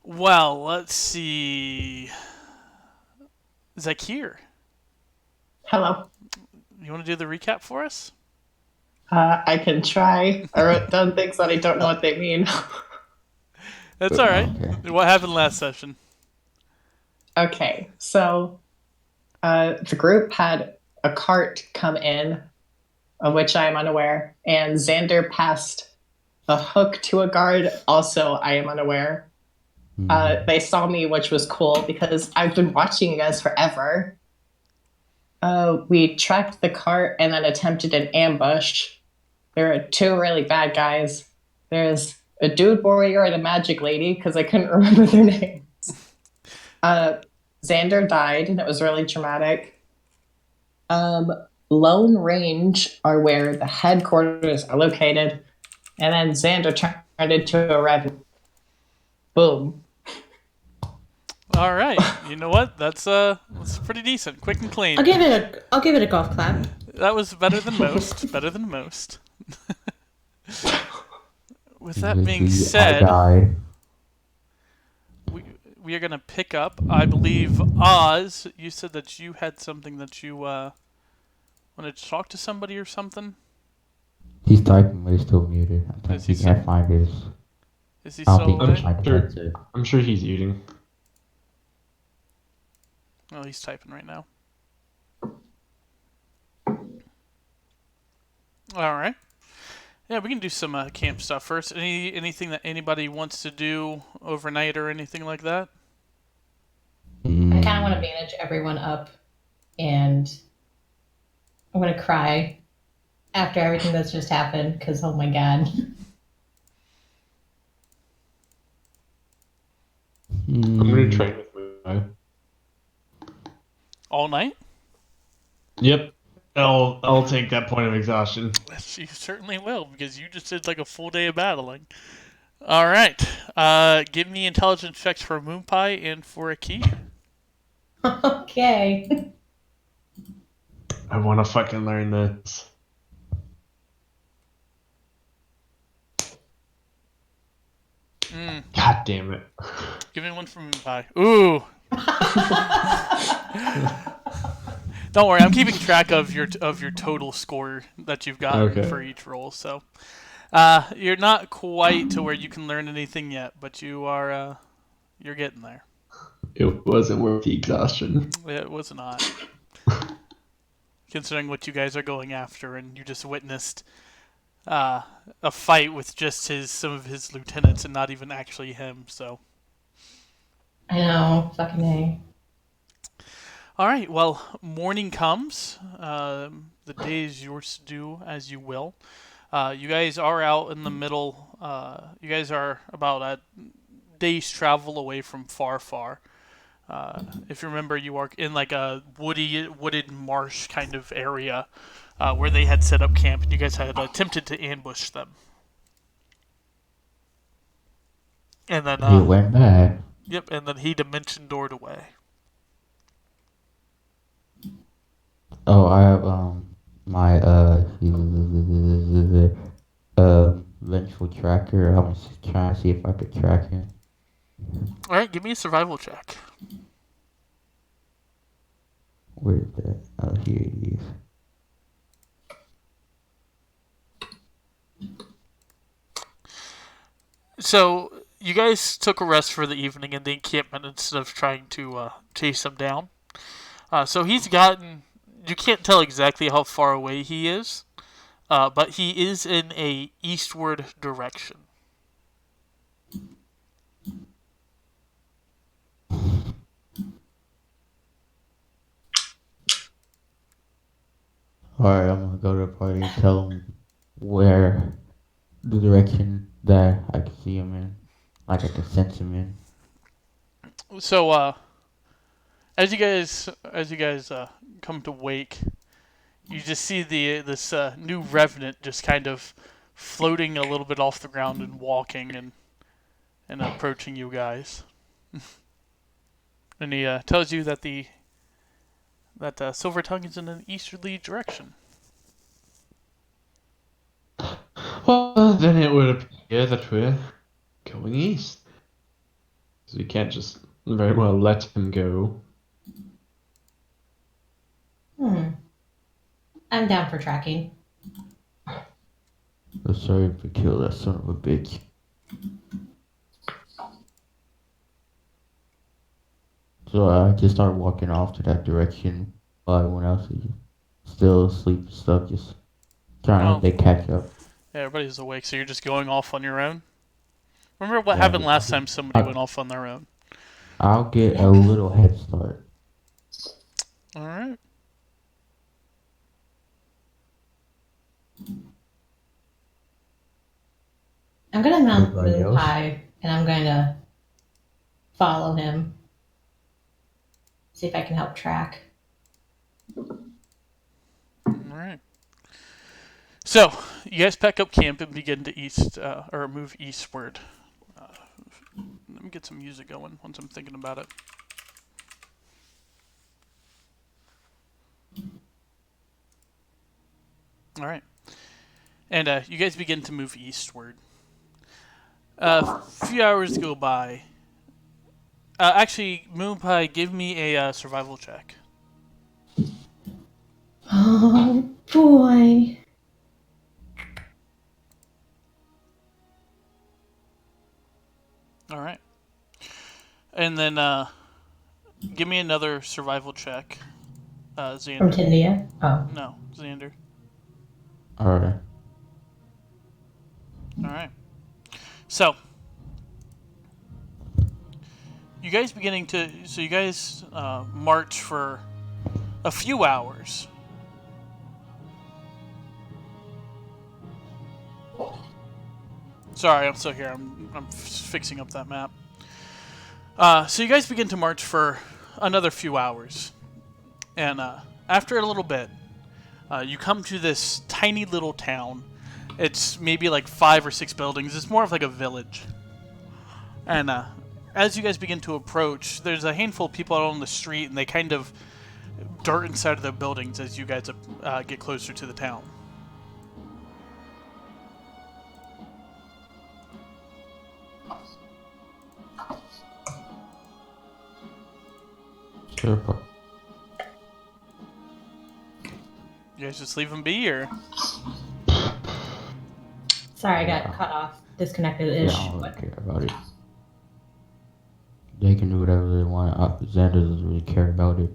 Well, let's see. Zakir, Hello. you want to do the recap for us? I can try. I wrote down things that I don't know what they mean. That's all right. Okay. What happened last session? Okay, so the group had a cart come in, of which I am unaware, and Xander passed a hook to a guard. Also, I am unaware. Hmm. They saw me, which was cool because I've been watching you guys forever. We tracked the cart and then attempted an ambush. There are two really bad guys. There's a dude warrior and a magic lady because I couldn't remember their names. Uh, Xander died, and it was really traumatic. Um, Lone Range are where the headquarters are located, and then Xander turned into a revenue. Boom. All right. You know what? That's pretty decent. Quick and clean. I'll give it a golf clap. That was better than most. Better than most. With that being Obviously, I said, died. we we are gonna pick up. I believe Oz. You said that you had something that you wanted to talk to somebody or something. He's typing, but he's still muted. I Is think he he still? can't find his. Is he I don't still think he I'm away? can find his sure. headset. I'm sure he's eating. Oh, he's typing right now. All right. Yeah, we can do some camp stuff first. Anything that anybody wants to do overnight or anything like that? I kind of want to Mm, bandage everyone up, and I'm gonna cry after everything that's just happened because oh my god. I'm gonna mm, train with Moonlight. All night? Yep. I'll take that point of exhaustion. Yes, you certainly will, because you just did like a full day of battling. All right. Give me intelligence checks for Moonpie and for a key. Okay. I want to fucking learn this. Mm, God damn it. give me one for Moonpie. Ooh. Don't worry, I'm keeping track of your total score that you've gotten Okay. for each roll. So, you're not quite to where you can learn anything yet, but you're getting there. It wasn't worth the exhaustion. It was not, considering what you guys are going after, and you just witnessed uh, a fight with just his some of his lieutenants, and not even actually him. So, I know, fucking A. all right. Well, morning comes. The day is yours to do as you will. You guys are out in the middle. You guys are about a day's travel away from Far Far. If you remember, you are in like a wooded marsh kind of area where they had set up camp, and you guys had attempted to ambush them. And then, he went back. yep, and then he dimension doored away. Oh, I have my vengeful tracker. I was trying to see if I could track him. All right, give me a survival check. Where is that? Oh, here he is. So you guys took a rest for the evening in the encampment instead of trying to chase him down. So he's gotten. You can't tell exactly how far away he is, but he is in a eastward direction. Alright, I'm gonna go to the party and tell him where the direction that I can see him in. Like I can sense him in. So as you guys come to wake, you just see this new revenant just kind of floating a little bit off the ground and walking and approaching you guys. And he tells you that Silver Tongue is in an easterly direction. Well, then it would appear that we're going east. So we can't just very well let him go. I'm down for tracking. I'm sorry if we kill that son of a bitch. So I just start walking off to that direction while everyone else is still asleep and stuff, just trying Well, to catch up. yeah, everybody's awake, so you're just going off on your own. Remember what Yeah, happened last time somebody I, went off on their own? I'll get a little head start. All right. I'm gonna mount Everybody Moon else? Pie and I'm going to follow him. See if I can help track. All right. So you guys pack up camp and begin to or move eastward. Uh, Let me get some music going once I'm thinking about it. All right. And you guys begin to move eastward. A few hours go by. Actually, Moon Pie, give me a survival check. Oh boy. All right. And then give me another survival check, From Xander. Tindia? Oh. No, Xander. Alright. All right. So you guys beginning to so you guys march for a few hours. Sorry, I'm still here. I'm fixing up that map. So you guys begin to march for another few hours, and after a little bit, you come to this tiny little town. It's maybe like 5 or 6 buildings. It's more of like a village. And as you guys begin to approach, there's a handful of people out on the street, and they kind of dart inside of the buildings as you guys get closer to the town. Sure. You guys just leave them be, or Sorry, I got cut off. Disconnected Yeah, ish. I don't really care about it. They can do whatever they want. Xander doesn't really care about it.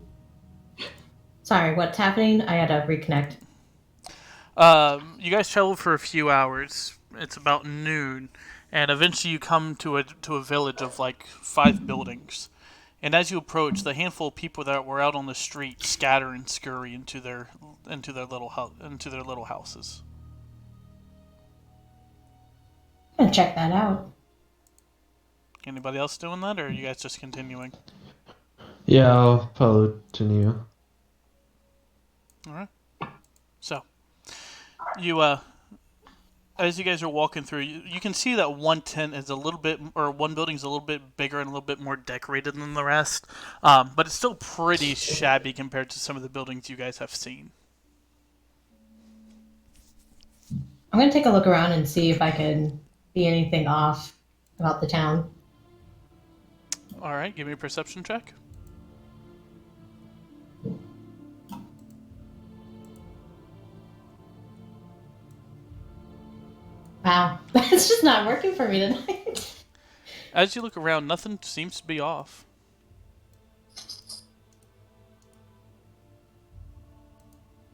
Sorry, what's happening? I had to reconnect. you guys travel for a few hours. It's about noon, and eventually you come to a village of like 5 buildings. And as you approach, the handful of people that were out on the street scatter and scurry into their little houses. I'm gonna check that out. Anybody else doing that, or are you guys just continuing? Yeah, I'll follow Tania. All right. So you as you guys are walking through, you can see that one tent is a little bit, or one building is a little bit bigger and a little bit more decorated than the rest, but it's still pretty shabby compared to some of the buildings you guys have seen. I'm gonna take a look around and see if I can see anything off about the town. All right, give me a perception check. Wow, that's just not working for me tonight. As you look around, nothing seems to be off.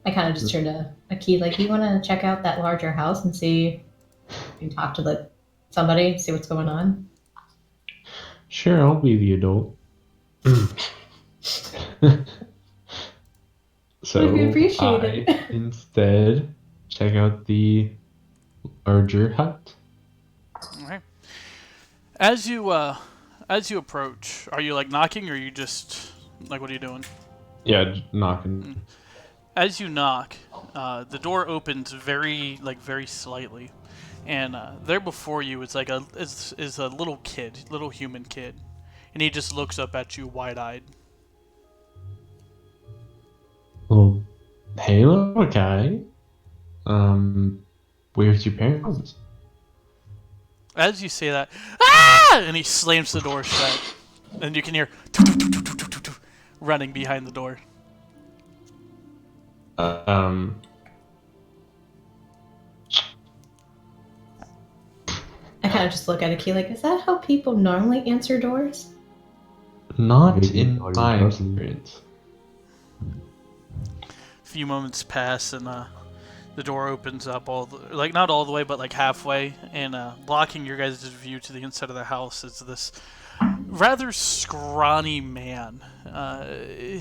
I kind of just turned a key, like, you want to check out that larger house and see, you can talk to somebody, see what's going on. Sure, I'll be the adult. So We appreciate I it. instead check out the larger hut. All right. As you approach, are you like knocking, or are you just like, what are you doing? Yeah, knocking. As you knock, the door opens very slightly, and there before you is is a little kid, little human kid, and he just looks up at you wide-eyed. Well, hey, little guy. Where's your parents? As you say that, ah! And he slams the door shut, and you can hear running behind the door. Um, I kind of just look at a key like, is that how people normally answer doors? not Maybe in not my exactly. experience. A few moments pass, and the door opens up not all the way, but like halfway, and blocking your guys' view to the inside of the house is this rather scrawny man.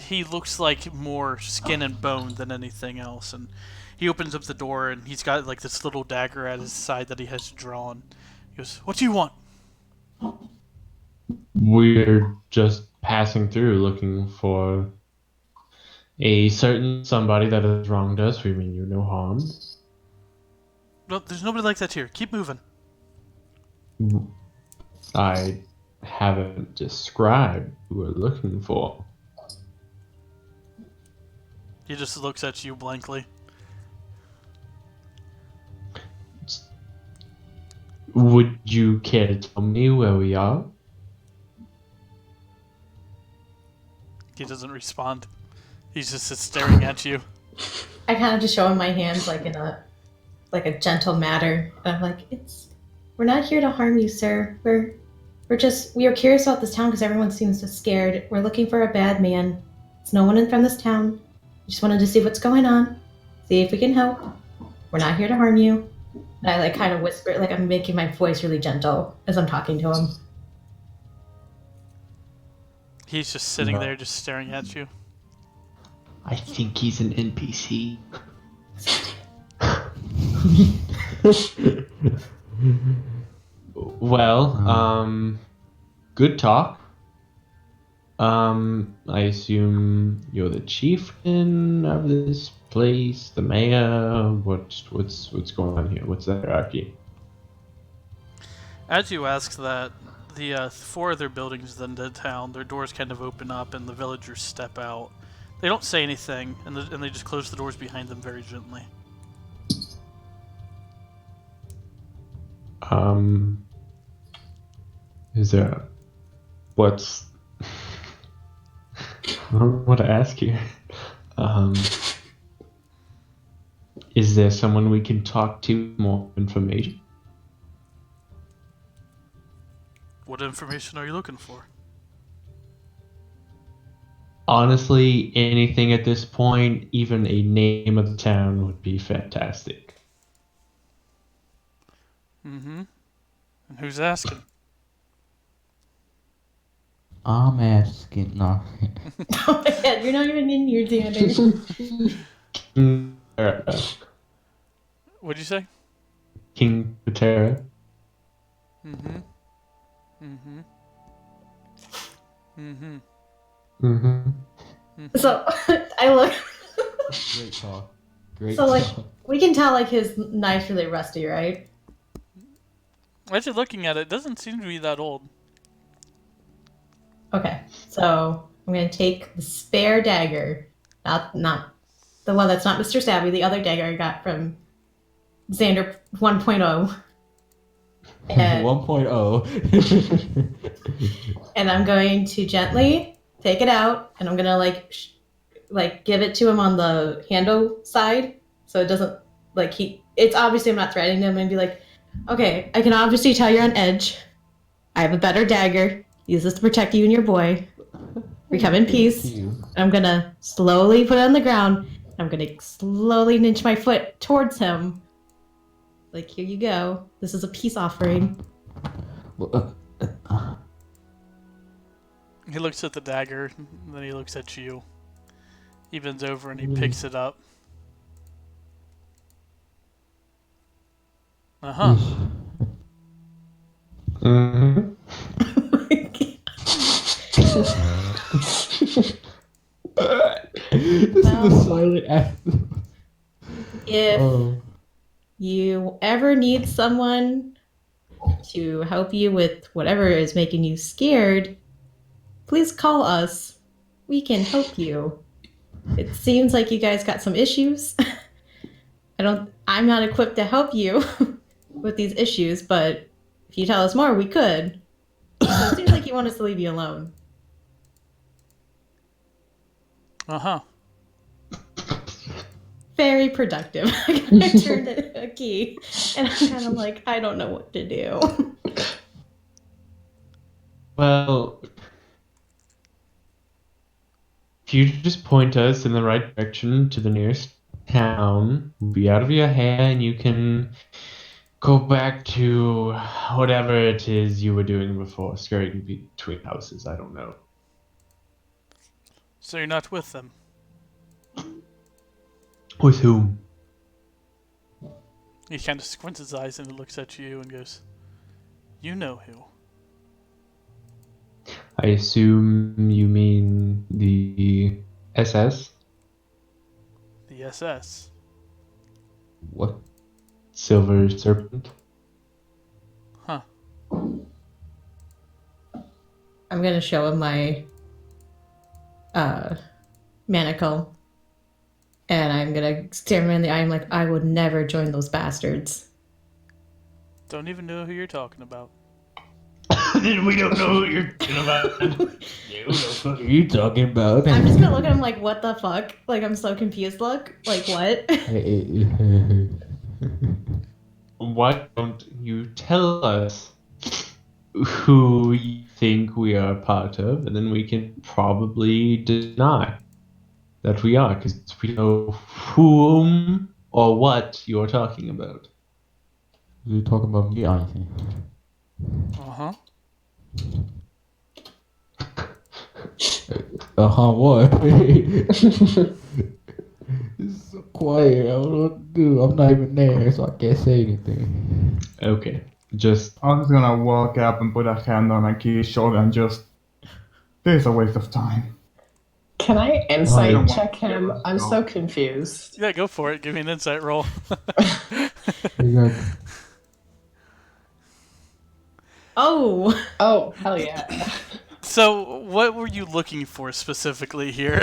He looks like more skin and bone than anything else, and he opens up the door, and he's got like this little dagger at his side that he has drawn. He goes, "What do you want?" We're just passing through looking for a certain somebody that has wronged us. We mean you no harm. No, there's nobody like that here. Keep moving. I haven't described who we're looking for. He just looks at you blankly. Would you care to tell me where we are? He doesn't respond. He's just staring at you. I kind of just show him my hands like in a gentle manner, and I'm like, we're not here to harm you, sir. We are curious about this town because everyone seems so scared. We're looking for a bad man. It's no one from this town. We just wanted to see what's going on, see if we can help. We're not here to harm you. And I like kind of whisper, like I'm making my voice really gentle as I'm talking to him. He's just sitting there, just staring at you. I think he's an NPC. Well, good talk. I assume you're the chieftain of this place, the mayor. What's going on here? What's the hierarchy? As you ask that, the 4 other buildings in the town, their doors kind of open up, and the villagers step out. They don't say anything, and they just close the doors behind them very gently. Is there what's I don't know what to ask here. Is there someone we can talk to more information? What information are you looking for? Honestly, anything at this point, even a name of the town would be fantastic. Mm-hmm. And who's asking? I'm asking. No. Oh my god, you're not even in here, Xander. King What'd you say? King Patera. Mm-hmm. Mm-hmm. Mm-hmm. Mm-hmm. So I look. Great talk. Great So like talk. we can tell like his knife's really rusty, right? As you're looking at it, it doesn't seem to be that old. Okay, so I'm gonna take the spare dagger, not the one that's not Mr. Stabby, the other dagger I got from Xander 1.0, and 1.0. and I'm going to gently take it out, and I'm gonna like give it to him on the handle side, so it doesn't like It's obviously I'm not threatening him, and be like, okay, I can obviously tell you're on edge. I have a better dagger. Use this to protect you and your boy. We come in peace. I'm gonna slowly put it on the ground. I'm gonna slowly inch my foot towards him. Like, here you go. This is a peace offering. He looks at the dagger, and then he looks at you. He bends over and he picks it up. Uh-huh. Mm-hmm. This is a silent act. If you ever need someone to help you with whatever is making you scared, please call us. We can help you. It seems like you guys got some issues. I'm not equipped to help you with these issues, but if you tell us more, we could. So it seems like you want us to leave you alone. Uh-huh. Very productive. I turned a key, and I'm kind of like, I don't know what to do. Well, if you just point us in the right direction to the nearest town, we'll be out of your hair, and you can go back to whatever it is you were doing before, scurrying between houses. I don't know. So you're not with them. With whom? He kind of squints his eyes and looks at you and goes, "You know who." I assume you mean the SS? The SS. What? Silver Serpent? Huh. I'm gonna show him my manacle, and I'm gonna stare him in the eye. I'm like, I would never join those bastards. Don't even know who you're talking about. Then we don't know who you're talking about. What the fuck are you talking about? I'm just gonna look at him like, what the fuck? Like, I'm so confused. Look, like, what? Why don't you tell us who you think we are part of, and then we can probably deny that we are, because we know whom or what you are talking about. You're talking about me, honestly. Uh-huh. What? It's so quiet. I don't know what to do. I'm not even there, so I can't say anything. Okay, just I'm just gonna walk up and put a hand on my kid's shoulder and just. This is a waste of time. Can I I insight don't check want to him? go. I'm so confused. Yeah, go for it. Give me an insight roll. You got Oh, Oh, hell yeah. So, what were you looking for specifically here?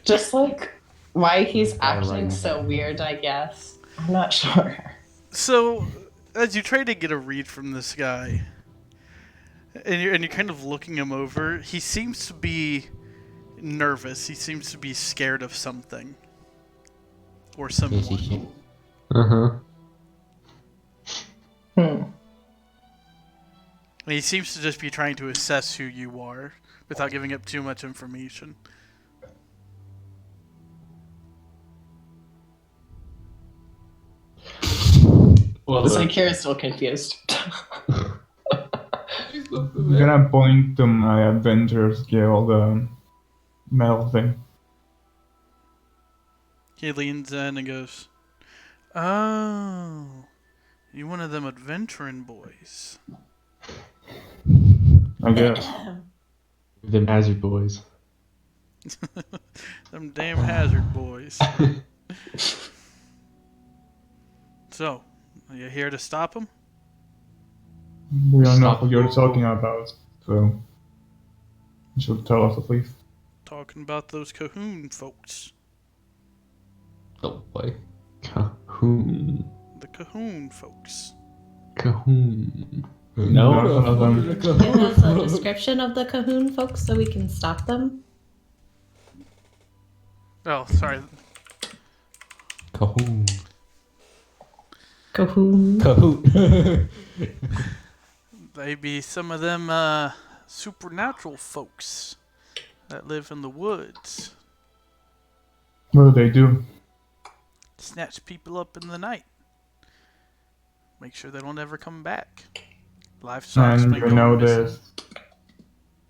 Just like why he's Yeah, right. acting so weird, I guess. I'm not sure. So, as you try to get a read from this guy, and you're kind of looking him over, he seems to be nervous. He seems to be scared of something or someone. pissy shit. Hmm. And he seems to just be trying to assess who you are without giving up too much information. Well, It's like you're still confused. I'm gonna point to my Adventures Guild medal thing. He leans in and goes, "Oh, you one of them adventuring boys." I guess. them hazard boys. Them damn hazard boys. So, are you here to stop him? We don't know Stop. who you're talking about, so you should tell us at least. Talking about those Cahoon folks. Oh boy. Cahoon. The Cahoon folks. Cahoon. No, No. none of them. give us a description of the Cahoon folks so we can stop them. Oh, sorry. Cahoon. Cahoon. Cahoon. They be some of them supernatural folks that live in the woods. What do they do? Snatch people up in the night. Make sure they don't ever come back. Livestock's And been you going know missing. this.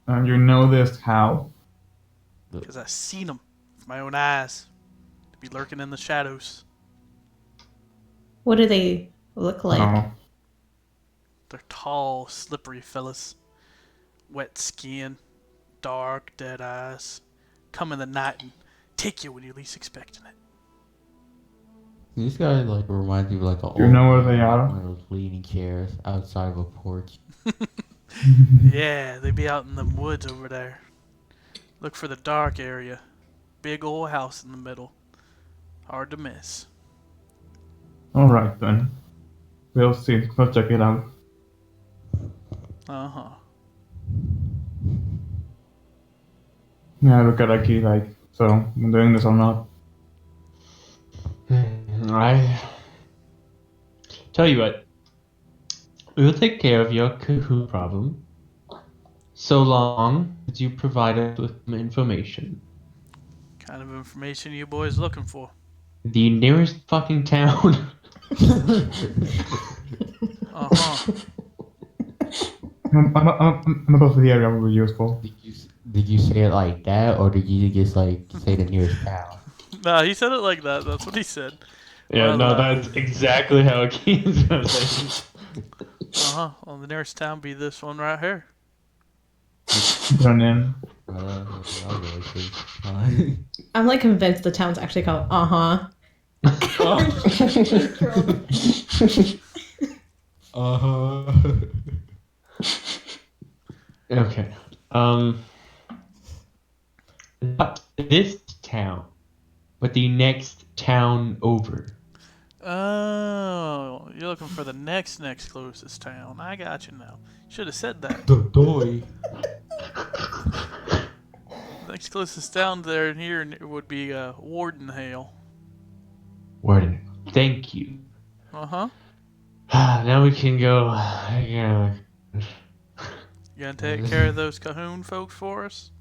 And you know this how? Because I seen them with my own eyes. They be lurking in the shadows. What do they look like? Oh. They're tall, slippery fellas. Wet skin, dark, dead eyes. Come in the night and take you when you're least expecting it. This guy like reminds me of like a You know where they are? one of those leaning chairs outside of a porch. Yeah, they be out in them woods over there. Look for the dark area. Big old house in the middle. Hard to miss. Alright then. We'll see. Let's check it out. Uh-huh. Yeah, look at the key, like, so I'm doing this or not. I tell you what, we'll take care of your Kahoot problem, so long as you provide us with some information. Kind of information you boys looking for? The nearest fucking town. Uh-huh. I'm above the area we were used for. Did you say it like that, or did you just like say the nearest town? Nah, he said it like that. That's what he said. Yeah, Well, no, that's exactly how it came to say. Uh-huh. Well, the nearest town be this one right here. Turn in. I'll go with I'm like convinced the town's actually called Okay. Not this town, but the next town over. Oh, you're looking for the next closest town. I got you now. Should have said that. The toy. Next closest town there and here would be Wardenhale. Warden, thank you. Uh-huh. Now we can go. Yeah. You gonna take care of those Cahoon folks for us?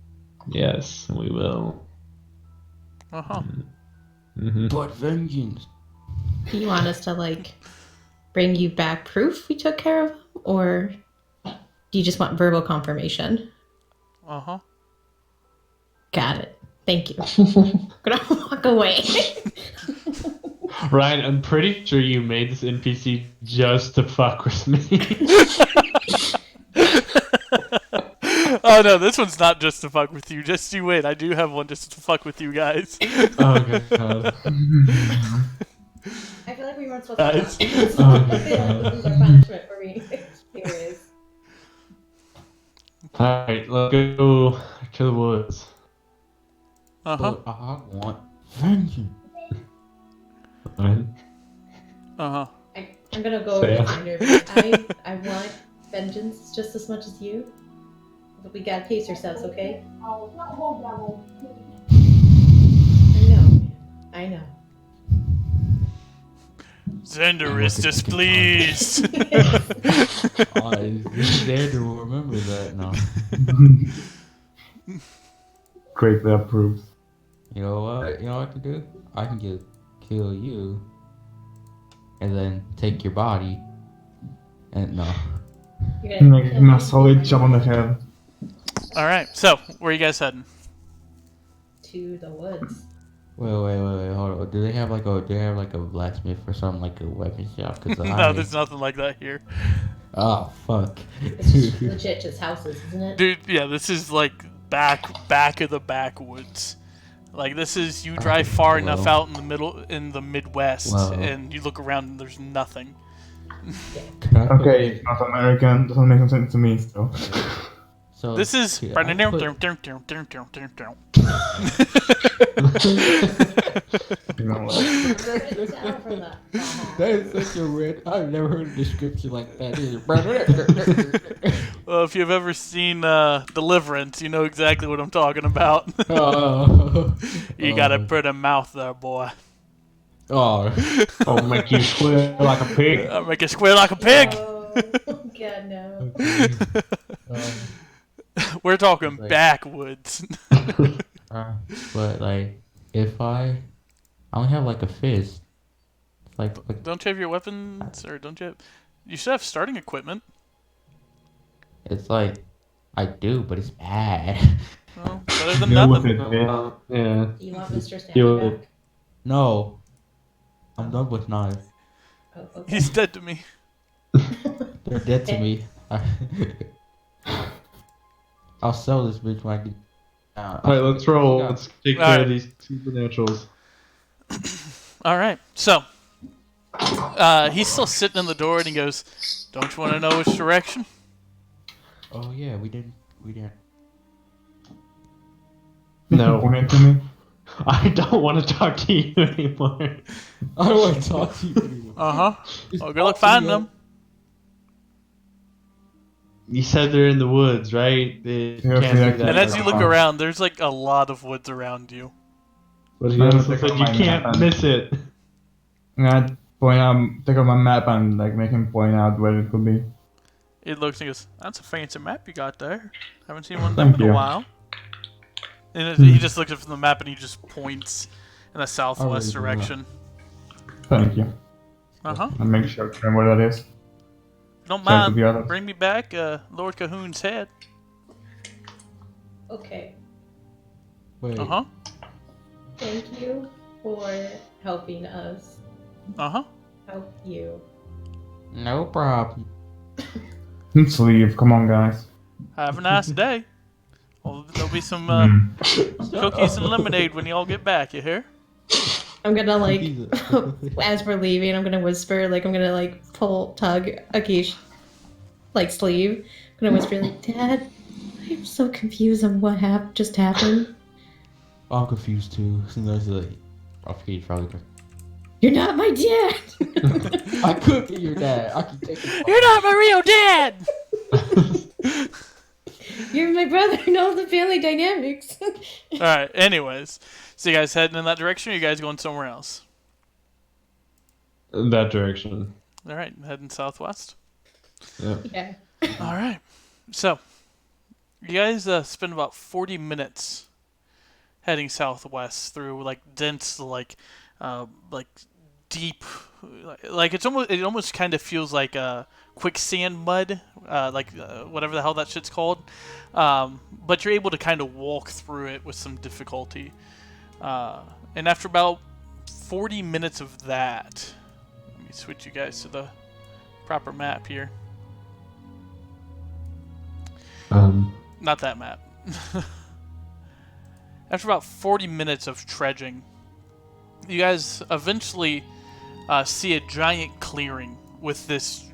Yes, we will. Uh-huh. Mm-hmm. But vengeance. Do you want us to like bring you back proof we took care of him, or do you just want verbal confirmation? Uh-huh. Got it. Thank you. I'm gonna walk away. Ryan, I'm pretty sure you made this NPC just to fuck with me. Oh no, this one's not just to fuck with you. Just you wait. I do have one just to fuck with you guys. Oh god. I feel like we weren't supposed Guys. to. This is Oh, our punishment for me. Anyways. Alright, let's go to the woods. Uh-huh. But I want vengeance. Ryan? Uh-huh. I'm gonna go over Fair. to Cinder. I want vengeance just as much as you. But we gotta pace ourselves, okay? I know. Xander is displeased. Xander will remember that now. Greatly approved. You know what? You know what I can do? I can kill you, and then take your body. And no. You're gonna Give him a solid jump on the head. All right. So, where are you guys heading? to the woods. Wait, hold on. Do they have like a blacksmith or something, like a weapon shop? Cause No, there's nothing like that here. Oh fuck. It's just legit just houses, isn't it? Dude, yeah, this is like back of the backwoods. Like this is you drive far enough out in the Midwest, and you look around and there's nothing. Okay, it's not American. Doesn't make sense to me still. So This is. yeah, I You know what? that is such a weird. I've never heard a description like that either. Well, if you've ever seen Deliverance, you know exactly what I'm talking about. You got a pretty mouth there, boy. Oh. I'll make you squeal like a pig. I'll make you squeal like a pig. Oh, God, no. We're talking Like- backwoods. But like, if I only have like a fist, like Don't you have your weapons, or don't you have... You should have starting equipment. it's like I do, but it's bad. Well, better than Deal with nothing. it, bitch. Yeah. Do you want Mr. Deal Stanley with back? No, I'm done with knives. Oh, okay. He's dead to me. They're dead to me. I'll sell this bitch when I get. Alright, let's roll. Yeah. Let's take care Alright. of these supernaturals. All right, so he's still sitting in the door, and he goes, "Don't you want to know which direction?" Oh yeah, we didn't. No. Point it to me. I don't want to talk to you anymore. I don't want to talk to you anymore. Uh huh. Oh, good luck finding them. You said they're in the woods, right? It Yeah, can't yeah, be that And as far you look off. around, there's like a lot of woods around you. But he I'm gonna also take said out you my can't map and- miss it. I'm gonna take out my map and like make him point out where it could be. It looks and goes, "That's a fancy map you got there. Haven't seen one of them Thank in a you. while." And he just looks at from the map and he just points in the southwest really do that. direction. Thank you. Uh-huh. I'll make sure to remember where that is. If you don't Send to the mind, others. bring me back Lord Cahoon's head. Okay. Wait. Uh-huh. Thank you for helping us. Uh-huh. Help you. No problem. Let's leave. Come on, guys. Have a nice day. Well, there'll be some Hmm. cookies and lemonade when you all get back, you hear? I'm gonna like, Cookies. as we're leaving, I'm gonna whisper, like I'm gonna like tug Akish, like sleeve. I'm gonna whisper like, Dad, I'm so confused on what just happened. I'm confused too. Seems like okay, probably. You're not my dad. I could be your dad. I can take it. You're not my real dad! You're my brother and all the family dynamics. Alright, anyways. So you guys heading in that direction or you guys going somewhere else? That direction. Alright, heading southwest. Yeah. Alright. So, you guys spend about 40 minutes heading southwest through like dense, like deep, like it almost kind of feels like quicksand mud, whatever the hell that shit's called. But you're able to kind of walk through it with some difficulty. And after about 40 minutes of that, let me switch you guys to the proper map here. Not that map. After about 40 minutes of trudging, you guys eventually see a giant clearing with this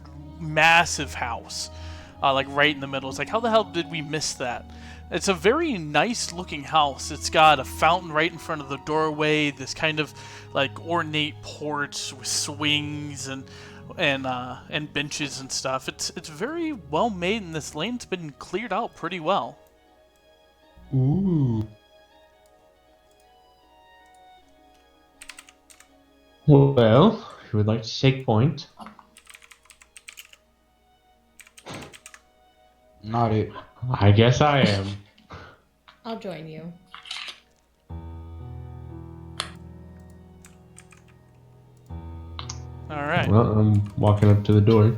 massive house, like right in the middle. It's like, how the hell did we miss that? It's a very nice looking house. It's got a fountain right in front of the doorway, this kind of like ornate porch with swings and benches and stuff. It's very well made, and this lane's been cleared out pretty well. Ooh. Well, if you would like to take point. Not it. I guess I am. I'll join you. All right. Well, I'm walking up to the door.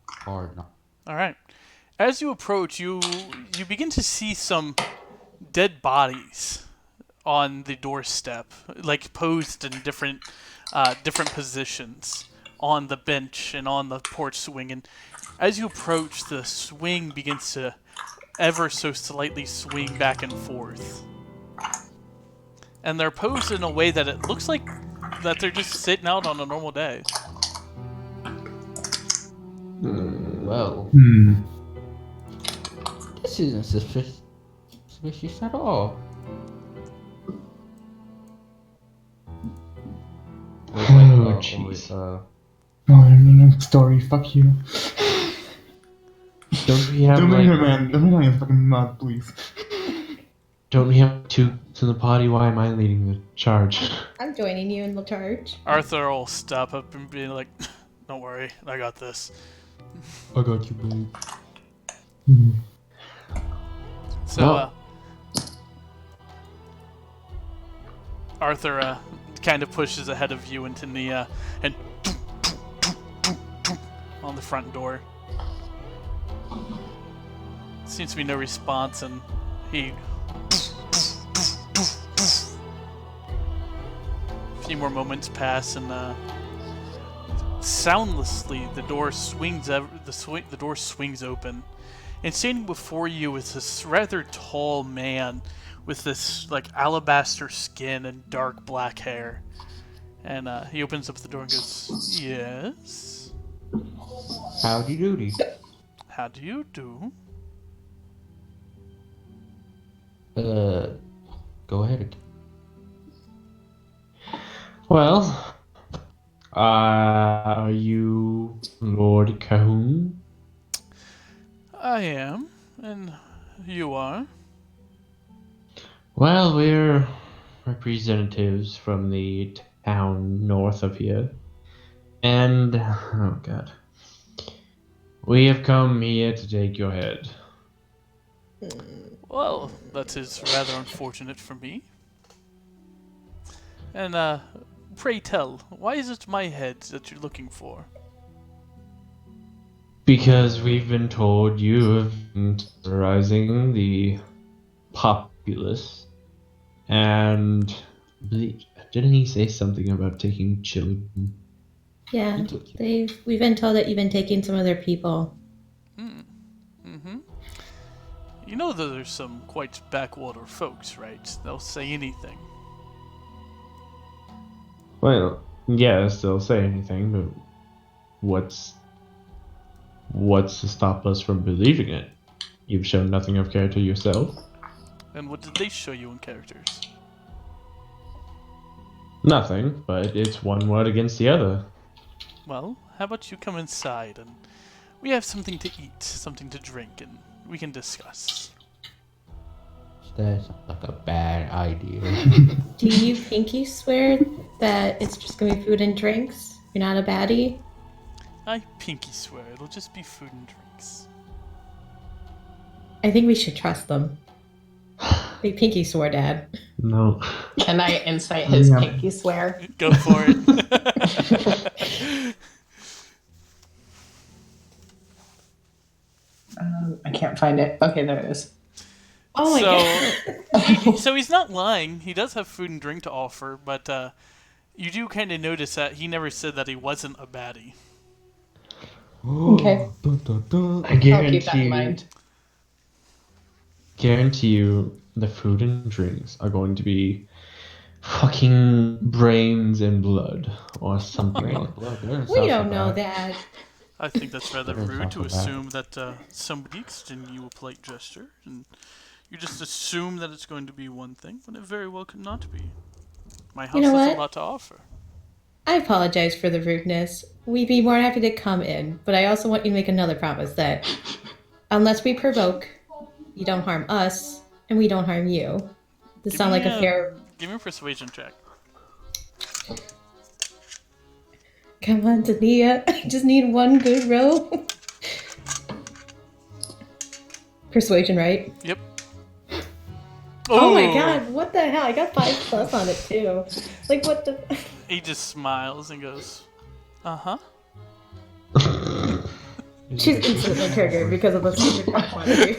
Hard not. All right. As you approach, you begin to see some dead bodies on the doorstep, like posed in different positions on the bench and on the porch swing. And as you approach, the swing begins to ever so slightly swing back and forth. And they're posed in a way that it looks like that they're just sitting out on a normal day. Well, Hmm. this isn't suspicious at all. Oh, jeez. Oh, I mean, story. Fuck you. Don't we have Don't make like? him, man. Don't make him fucking mad, please. Don't we have two to the party? Why am I leading the charge? I'm joining you in the charge. Arthur will stop up and be like, "Don't worry, I got this." I got you, babe. Hmm. So, Well- Arthur kind of pushes ahead of you into the and on the front door. Seems to be no response, and he. A few more moments pass, and soundlessly the door swings. The door swings open, and standing before you is this rather tall man with this like alabaster skin and dark black hair. And he opens up the door and goes, "Yes? Howdy doody. How do you do?" Go ahead. Well, Are you Lord Cahoon? I am, and you are. Well, we're representatives from the town north of here. And, oh god. We have come here to take your head. Well, that is rather unfortunate for me. And, pray tell, why is it my head that you're looking for? Because we've been told you have been terrorizing the populace. And didn't he say something about taking children? Yeah, we've been told that you've been taking some of their people. Mm-hmm. You know that there's some quite backwater folks, right? They'll say anything. Well, yes, they'll say anything, but what's to stop us from believing it? You've shown nothing of character yourself. And what did they show you in characters? Nothing, but it's one word against the other. Well, how about you come inside and we have something to eat, something to drink, and we can discuss. That sounds like a bad idea. Do you pinky swear that it's just gonna be food and drinks? You're not a baddie? I pinky swear it'll just be food and drinks. I think we should trust them. They pinky swore, Dad. No. Can I incite his Yeah. pinky swear? Go for it. I can't find it. Okay, there it is. Oh my god. So he's not lying. He does have food and drink to offer, but you do kind of notice that he never said that he wasn't a baddie. Okay. Dun, dun, dun. I I'll keep that in guarantee mind. you the food and drinks are going to be fucking brains and blood or something Brain like and blood, that doesn't We sound so don't know bad. that. I think that's rather That doesn't rude sound to so bad. assume that somebody extended you a polite gesture, and you just assume that it's going to be one thing when it very well could not be. My house You know has what? a lot to offer. I apologize for the rudeness. We'd be more happy to come in, but I also want you to make another promise that unless we provoke, you don't harm us, and we don't harm you. Does Give sound me like a fair... Give me a persuasion check. Come on, Tania. I just need one good roll. Persuasion, right? Yep. Oh my Ooh. god, what the hell? I got 5+ on it too. Like, what the... He just smiles and goes, "Uh-huh." She's instantly triggered because of the stupid quantity.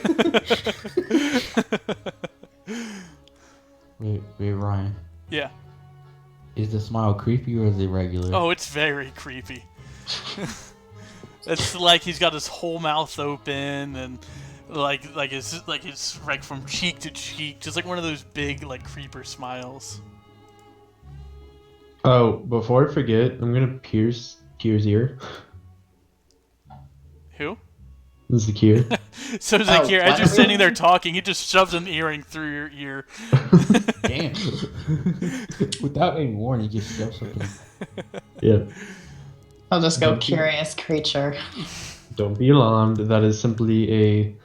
Wait, Ryan. Yeah. Is the smile creepy or is it regular? Oh, it's very creepy. It's like he's got his whole mouth open and like it's like from cheek to cheek, just like one of those big like creeper smiles. Oh, before I forget, I'm gonna pierce Kier's ear. Who? This is Kier. So it's like Oh, here, as what? you're standing there talking, he just shoves an earring through your ear. Damn. Without any warning, just shove something. Yeah. I'll just go curious creature. Don't be alarmed. That is simply a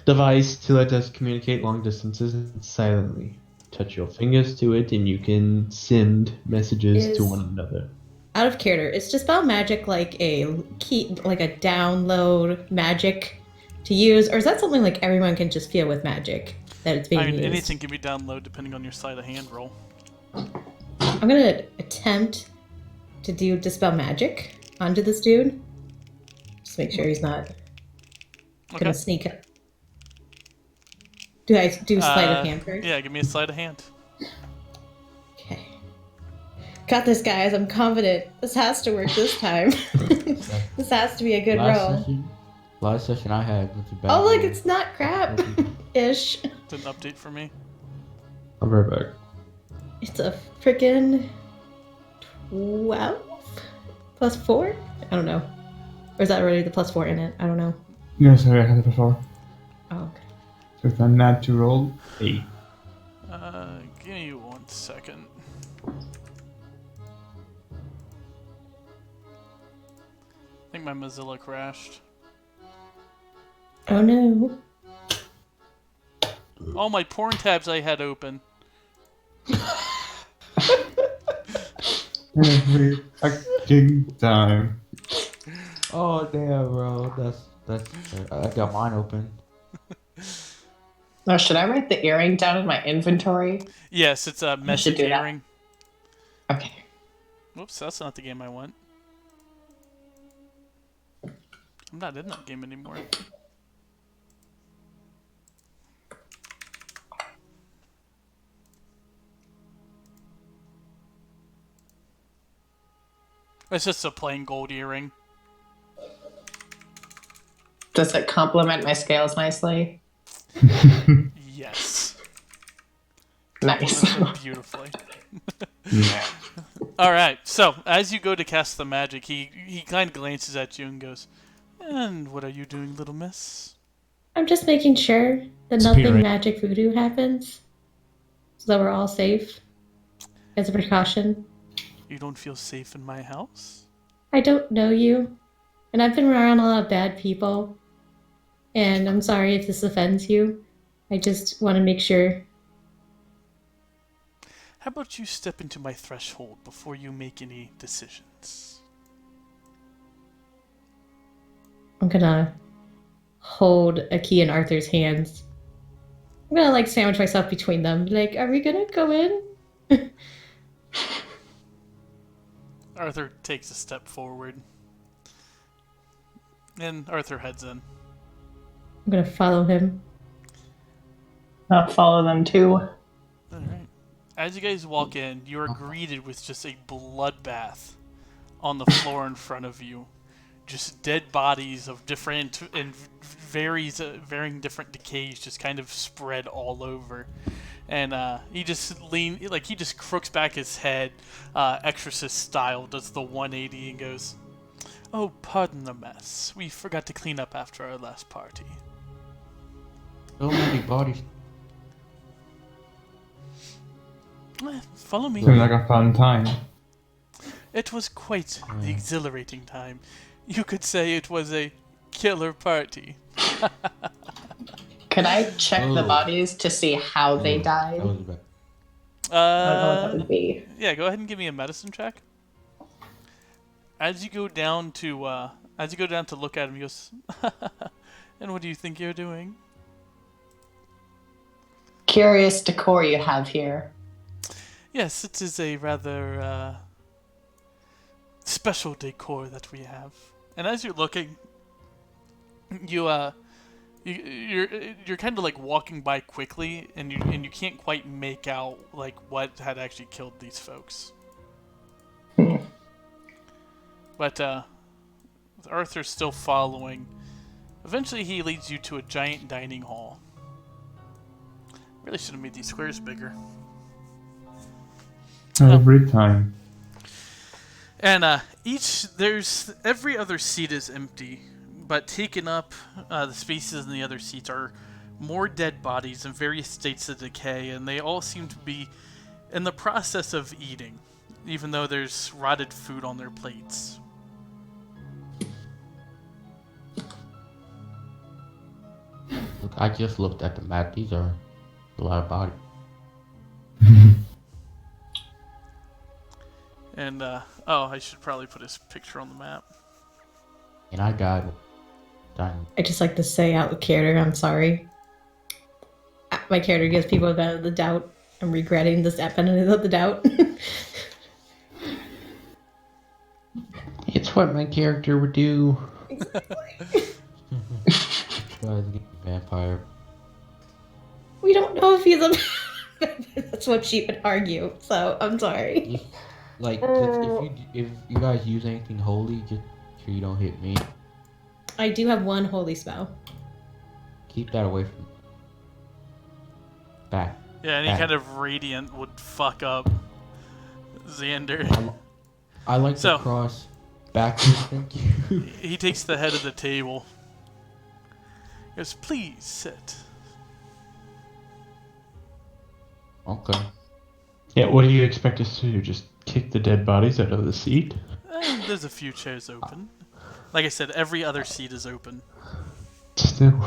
device to let us communicate long distances silently. Touch your fingers to it, and you can send messages to Is- one another. Out of character, is Dispel Magic like a key, like a download magic to use, or is that something like everyone can just feel with magic that it's being I mean, used? anything can be downloaded depending on your sleight of hand roll. I'm gonna attempt to do Dispel Magic onto this dude. Just make sure he's not gonna Okay. sneak up. Do I do sleight of hand first? Yeah, give me a sleight of hand. Okay. Got this, guys. I'm confident. This has to work this time. This has to be a good roll. Last session I had with the bad Oh, look, roll. it's not crap ish. Did an update for me. I'll be right back. It's a freaking 12 plus 4? I don't know. Or is that already the plus 4 in it? I don't know. No, sorry, I had it before. Oh, okay. So it's a natural 8. Give me 1 second. think my Mozilla crashed. Oh no. All my porn tabs I had open. Every fucking time. Oh damn, bro. That's. I got mine open. Or should I write the earring down in my inventory? Yes, it's a should message do that. earring. Okay. Whoops, that's not the game I want. I'm not in that game anymore. It's just a plain gold earring. Does it complement my scales nicely? Yes. Nice. Complements them beautifully. Yeah. Alright, so as you go to cast the magic, he kind of glances at you and goes, "And what are you doing, little miss?" I'm just making sure that nothing Spirit. magic voodoo happens. So that we're all safe. As a precaution. You don't feel safe in my house? I don't know you. And I've been around a lot of bad people. And I'm sorry if this offends you. I just want to make sure. How about you step into my threshold before you make any decisions? I'm gonna hold a key in Arthur's hands. I'm gonna like sandwich myself between them. Be like, are we gonna go in? Arthur takes a step forward. And Arthur heads in. I'm gonna follow him. I'll follow them too. Alright. As you guys walk in, you are greeted with just a bloodbath on the floor in front of you. Just dead bodies of different and varying different decays just kind of spread all over. And he just he just crooks back his head, exorcist style, does the 180 and goes, "Oh, pardon the mess. We forgot to clean up after our last party." So many bodies. Follow me. Seems like a fun time. It was quite the exhilarating time. You could say it was a killer party. Could I check the Oh. bodies to see how they died? That was bad. I don't know what that would be. Yeah, go ahead and give me a medicine check. As you go down to look at him, he goes, "And what do you think you're doing?" Curious decor you have here. Yes, it is a rather special decor that we have. And as you're looking, you're kind of like walking by quickly, and you can't quite make out like what had actually killed these folks. But with Arthur still following, eventually he leads you to a giant dining hall. Really should have made these squares bigger. Every time. And every other seat is empty, but taken up, the spaces in the other seats are more dead bodies in various states of decay, and they all seem to be in the process of eating, even though there's rotted food on their plates. Look, I just looked at the map. These are a lot of bodies. And, I should probably put his picture on the map. And I got done. I just like to say out the character, I'm sorry. My character gives people a benefit of the doubt. I'm regretting this benefit of the doubt. It's what my character would do. Guys, get the vampire. We don't know if he's a that's what she would argue, so I'm sorry. Just, if you guys use anything holy, just make sure you don't hit me. I do have one holy spell. Keep that away from back. Yeah, any back. kind of radiant would fuck up Xander. I like So- to cross backwards. Thank you. He takes the head of the table. He goes, "Please sit." Okay. Yeah, what do you expect us to do? Just kick the dead bodies out of the seat? There's a few chairs open. Like I said, every other seat is open. Still.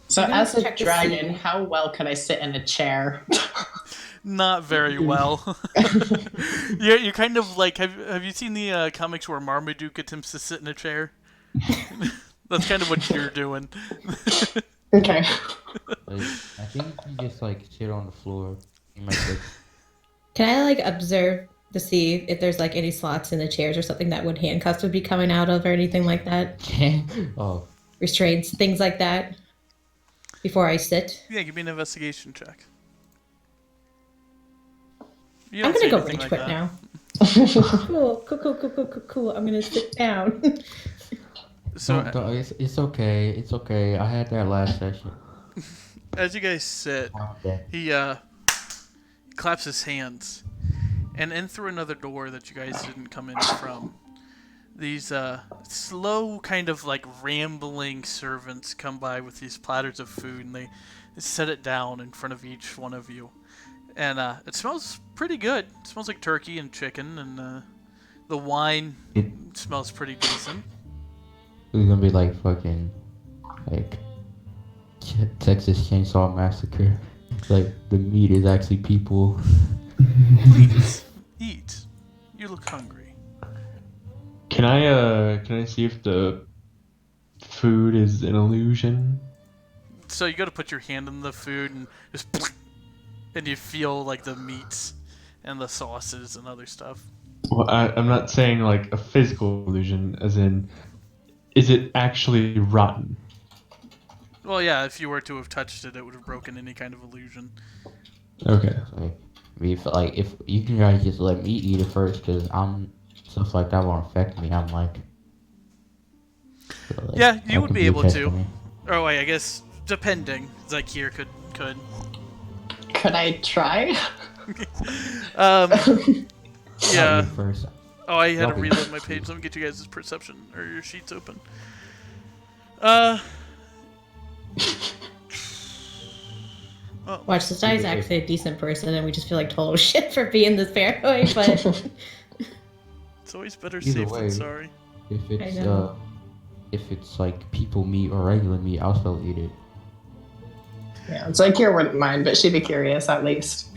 So, I'm gonna as a check to dragon, see. how well could I sit in a chair? Not very well. You're kind of like have you seen the comics where Marmaduke attempts to sit in a chair? That's kind of what you're doing. Okay. Like, I think if you just like sit on the floor, you might get. Can I like observe to see if there's like any slots in the chairs or something that would handcuffs would be coming out of or anything like that? Oh, Restraints, things like that before I sit. Yeah, give me an investigation check. You I'm don't gonna see go anything rage like quit that. now. Cool. I'm gonna sit down. So don't, it's okay. It's okay. I had that last session. as you guys sit, I'm dead. he claps his hands, and in through another door that you guys didn't come in from, these slow, kind of like rambling servants come by with these platters of food, and they set it down in front of each one of you. And it smells pretty good. It smells like turkey and chicken, and the wine It, smells pretty decent. it's gonna be like fucking like Texas Chainsaw Massacre. Like the meat is actually people. Please eat. You look hungry. Can I see if the food is an illusion? So you got to put your hand in the food and just, and you feel like the meats and the sauces and other stuff. Well, I'm not saying like a physical illusion, as in, is it actually rotten? Well, yeah, if you were to have touched it, it would have broken any kind of illusion. Okay. If you can guys just let me eat it first, cause stuff like that won't affect me. Yeah, that you would could be a able test to. for me. Oh, wait, I guess depending. Zakir could. Could I try? Um, I'll yeah. eat first. Oh, I had to Probably reload my two. page. Let me get you guys' perception or your sheets open. Oh, Watch, this guy's actually a decent person, and we just feel like total shit for being this paranoid. But it's always better Either safe way. than sorry. If it's know. if it's like people meat or regular meat, I'll still eat it. Yeah, it's like you wouldn't mind, but she'd be curious at least.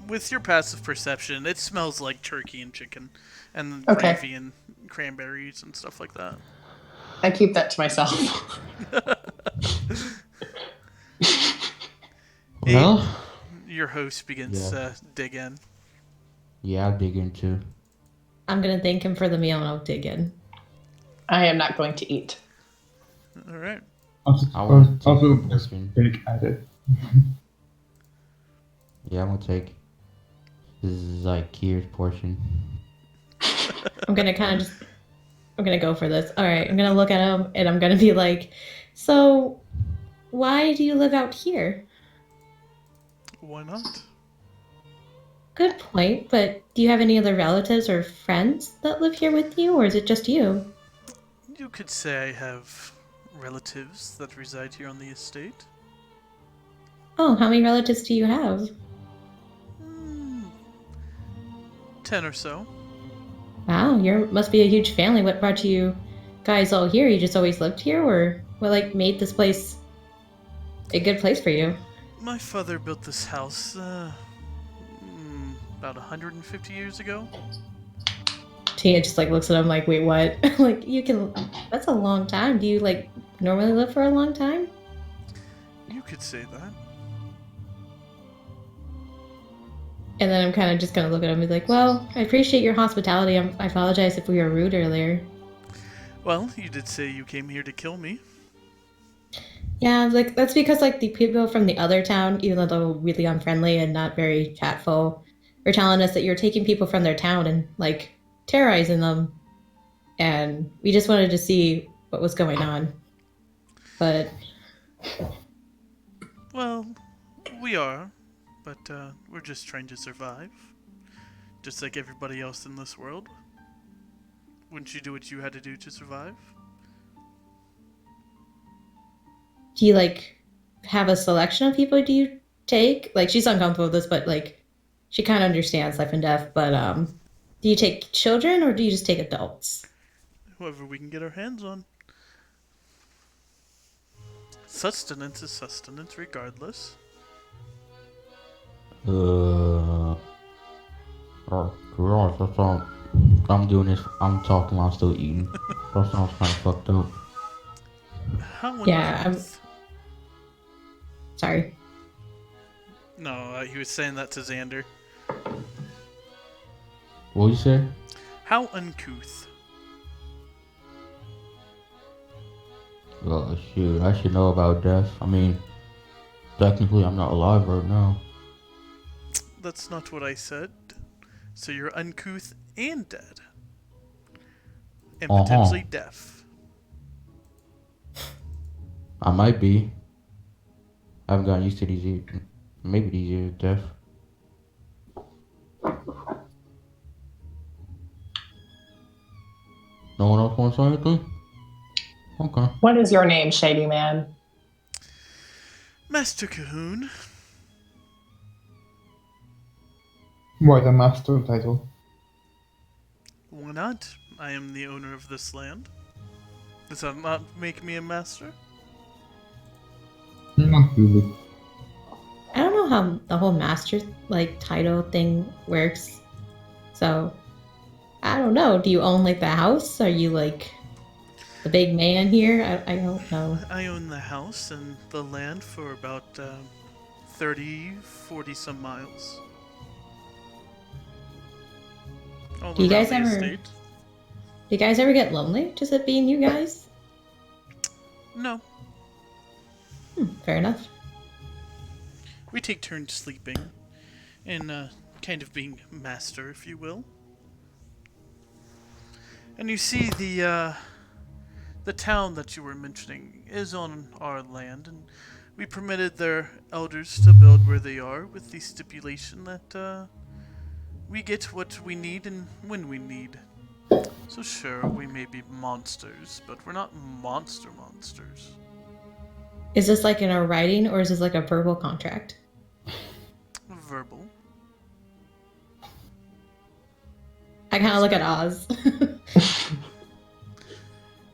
With your passive perception, it smells like turkey and chicken, and Okay. gravy and cranberries and stuff like that. I keep that to myself. Well, Your host begins Yeah. to dig in. Yeah, I'll dig into. I'm gonna thank him for the meal, and I'll dig in. I am not going to eat. All right. I want to Also, take just portion. take at it. Yeah, I'm gonna take. This is like Kier's portion. I'm gonna I'm gonna go for this. All right, I'm gonna look at him, and I'm gonna be like, "So, why do you live out here?" Why not? Good point, but do you have any other relatives or friends that live here with you, or is it just you? You could say I have relatives that reside here on the estate. Oh, how many relatives do you have? 10 or so. Wow, you must be a huge family. What brought you guys all here? You just always lived here, or what like made this place a good place for you? My father built this house about 150 years ago. Tia just like looks at him like, wait, what? Like you can that's a long time. Do you like normally live for a long time? You could say that. And then I'm kind of just gonna look at him and be like, well, I appreciate your hospitality. I apologize if we were rude earlier. Well, you did say you came here to kill me. Yeah, like that's because like the people from the other town, even though they're really unfriendly and not very chatful, are telling us that you're taking people from their town and like terrorizing them. And we just wanted to see what was going on. But Well, we are, but we're just trying to survive. Just like everybody else in this world. Wouldn't you do what you had to do to survive? do you like have a selection of people do you take? Like she's uncomfortable with this, but like she kind of understands life and death. But do you take children or do you just take adults? whoever we can get our hands on. Sustenance is sustenance regardless. To be honest, that sounds. I'm doing this. I'm talking while I'm still eating. That sounds kind of fucked up. How Yeah, uncouth. Sorry. No, he was saying that to Xander. What you say? How uncouth. Well, shoot, I should know about death. I mean, technically, I'm not alive right now. That's not what I said. So you're uncouth and dead. And Uh huh. potentially deaf. I might be. I haven't gotten used to these ears. Maybe these ears deaf. No one else wants to say anything? Okay. What is your name, Shady Man? Master Cahoon. Why the master title? Why not? I am the owner of this land. Does that not make me a master? Not really. I don't know how the whole master like title thing works. So I don't know. Do you own like the house? Are you like the big man here? I don't know. I own the house and the land for about 40 some miles. All Do you around guys the ever- estate. Do you guys ever get lonely just it being you guys? No. Fair enough. We take turns sleeping and kind of being master, if you will. And you see the town that you were mentioning is on our land, and we permitted their elders to build where they are with the stipulation that we get what we need and when we need. So sure, we may be monsters, but we're not monsters. Is this like in a writing or is this like a verbal contract? Verbal. I kind of look at Oz.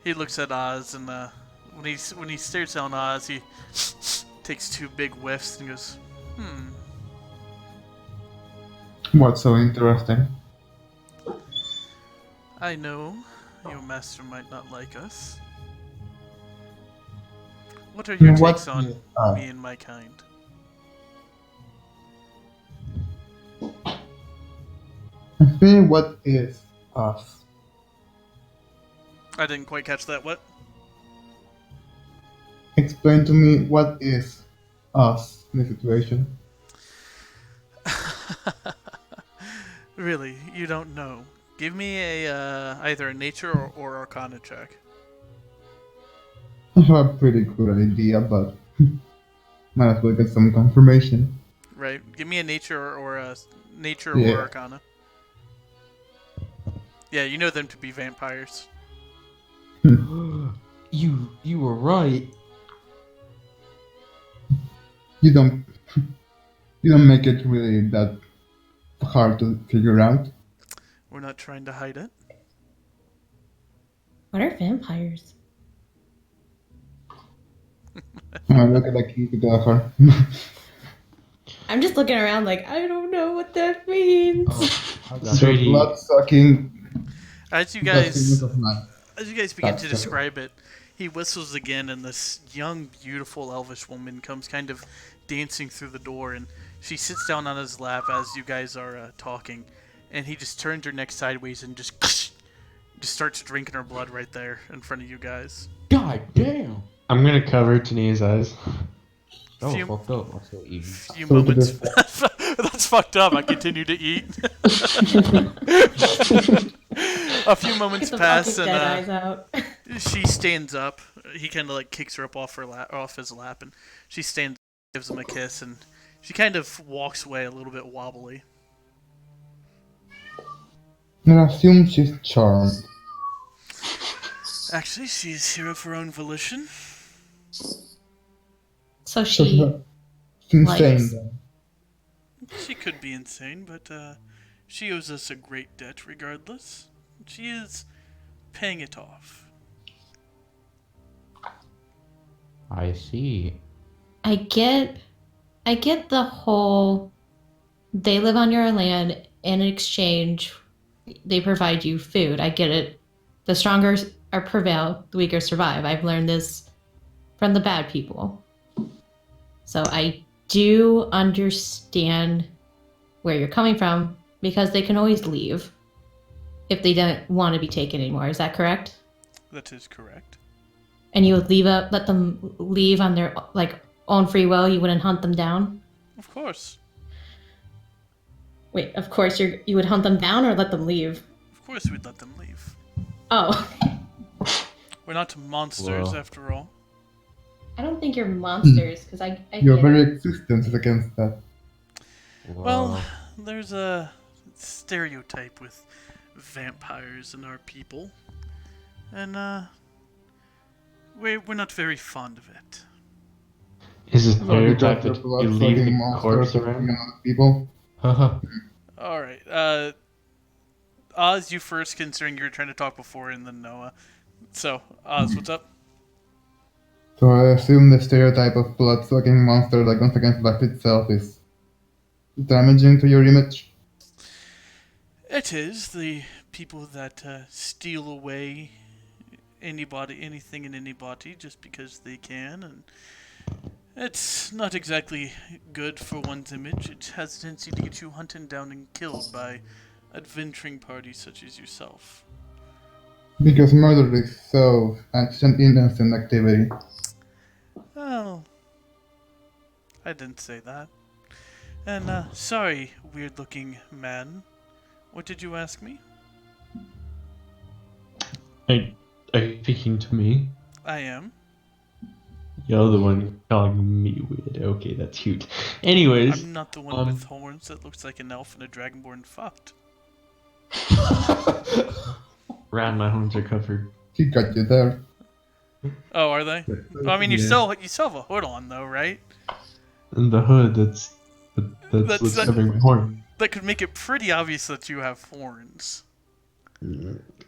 He looks at Oz, and when he stares down Oz, he takes 2 big whiffs and goes, What's so interesting? I know your master might not like us. What are your What takes on is us? me and my kind? I think what is us? I didn't quite catch that. What? Explain to me what is us in the situation. Really, you don't know. Give me a either a nature or arcana check. I have a pretty good idea, but might as well get some confirmation. Right? Give me a nature or a nature Yeah. or arcana. Yeah, you know them to be vampires. You were right. You don't make it really that hard to figure out. We're not trying to hide it. What are vampires? Look at that key together. I'm just looking around like, I don't know what that means. Sweetie. Blood sucking. As you That's guys the of life. As you guys begin That's to true. describe it, he whistles again, and this young, beautiful elvish woman comes kind of dancing through the door, and she sits down on his lap as you guys are talking, and he just turns her neck sideways and just starts drinking her blood right there in front of you guys. God damn. I'm gonna cover Tania's eyes. That was Few- fucked up. I'm still eating. Few So to moments. this- That's fucked up. I continue to eat. A few moments Get the pass, fucking dead eyes and out. she stands up. He kind of like kicks her up off his lap, and she stands up, gives him a kiss, and she kind of walks away a little bit wobbly. I assume she's charmed. Actually, she is here of her own volition. So So she she's insane. likes- then. She could be insane, but she owes us a great debt regardless. She is paying it off. I see. I get the whole they live on your land in exchange they provide you food. I get it. The stronger are prevail, the weaker survive. I've learned this from the bad people. So I do understand where you're coming from because they can always leave if they don't want to be taken anymore. Is that correct? That is correct. And you would let them leave on their own free will. You wouldn't hunt them down. Of course. Wait, of course you would hunt them down or let them leave. Of course we'd let them leave. Oh, We're not monsters Whoa. after all. I don't think you're monsters because I Your get very it. existence is against that. Well, there's a stereotype with vampires and our people. And, we're not very fond of it. Is a So you stereotype got your that you leave blood-sucking the monsters corpse attacking around? other people. Haha. Alright, Oz, you first, considering you were trying to talk before, and then Noah. So, Oz, what's up? So I assume the stereotype of blood-sucking monster that goes against life itself is damaging to your image. It is the people that steal away anything and anybody just because they can, and it's not exactly good for one's image. It has a tendency to get you hunted down and killed by adventuring parties such as yourself. Because murder is so such an innocent activity. Well, I didn't say that. And, sorry, weird-looking man. What did you ask me? Are you speaking to me? I am. You're the one calling me weird. Okay, that's cute. Anyways, I'm not the one with horns that looks like an elf and a dragonborn fucked. Ran, my horns are covered. He got you there. Oh, are they? Well, I mean, you Yeah. still have a hood on, though, right? And the hood, that's That's- what's that- covering my horn. That could make it pretty obvious that you have horns.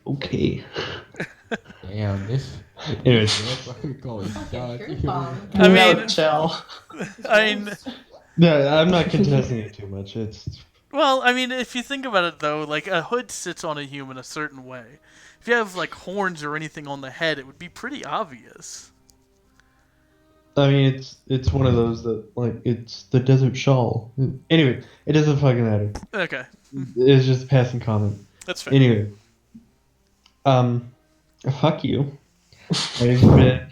Okay. Damn, this. Anyways, Fucking calling shots. I mean- No, chill. I mean, yeah, I'm not contesting it too much. It's well, I mean, if you think about it, though, like, a hood sits on a human a certain way. If you have, like, horns or anything on the head, it would be pretty obvious. I mean, it's one of those that, like, it's the desert shawl. Anyway, it doesn't fucking matter. Okay, It's just a passing comment. that's fair. Anyway, fuck you. I've been,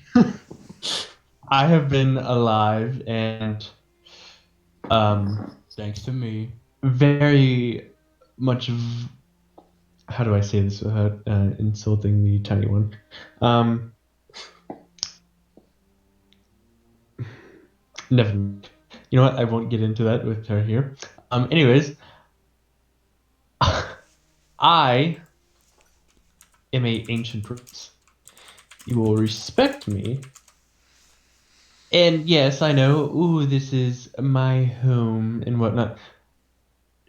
I have been alive and, Thanks to me. very much. How do I say this without insulting the tiny one? Never mind. You know what? I won't get into that with her here. Anyways, I am a ancient prince. You will respect me. And yes, I know. Ooh, this is my home and whatnot.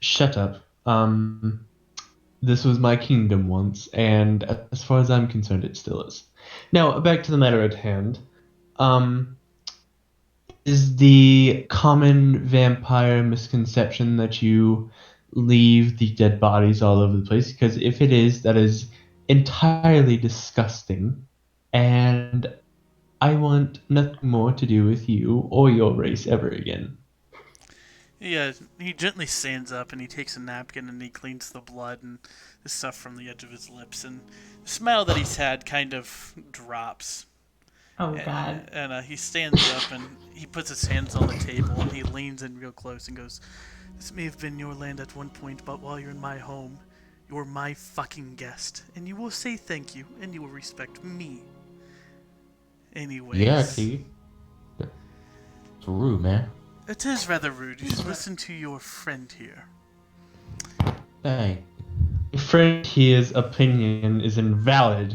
Shut up. This was my kingdom once, and as far as I'm concerned, it still is. Now, back to the matter at hand. Is the common vampire misconception that you leave the dead bodies all over the place? Because if it is, that is entirely disgusting, and I want nothing more to do with you or your race ever again. Yeah, he gently stands up and he takes a napkin and he cleans the blood and the stuff from the edge of his lips, and the smile that he's had kind of drops. Oh God. And he stands up and he puts his hands on the table and he leans in real close and goes, "This may have been your land at one point, but while you're in my home, you're my fucking guest, and you will say thank you and you will respect me. Anyways." Yeah, see? It's rude, man. It is rather rude. You should listen to your friend here. Dang. Friend here's opinion is invalid,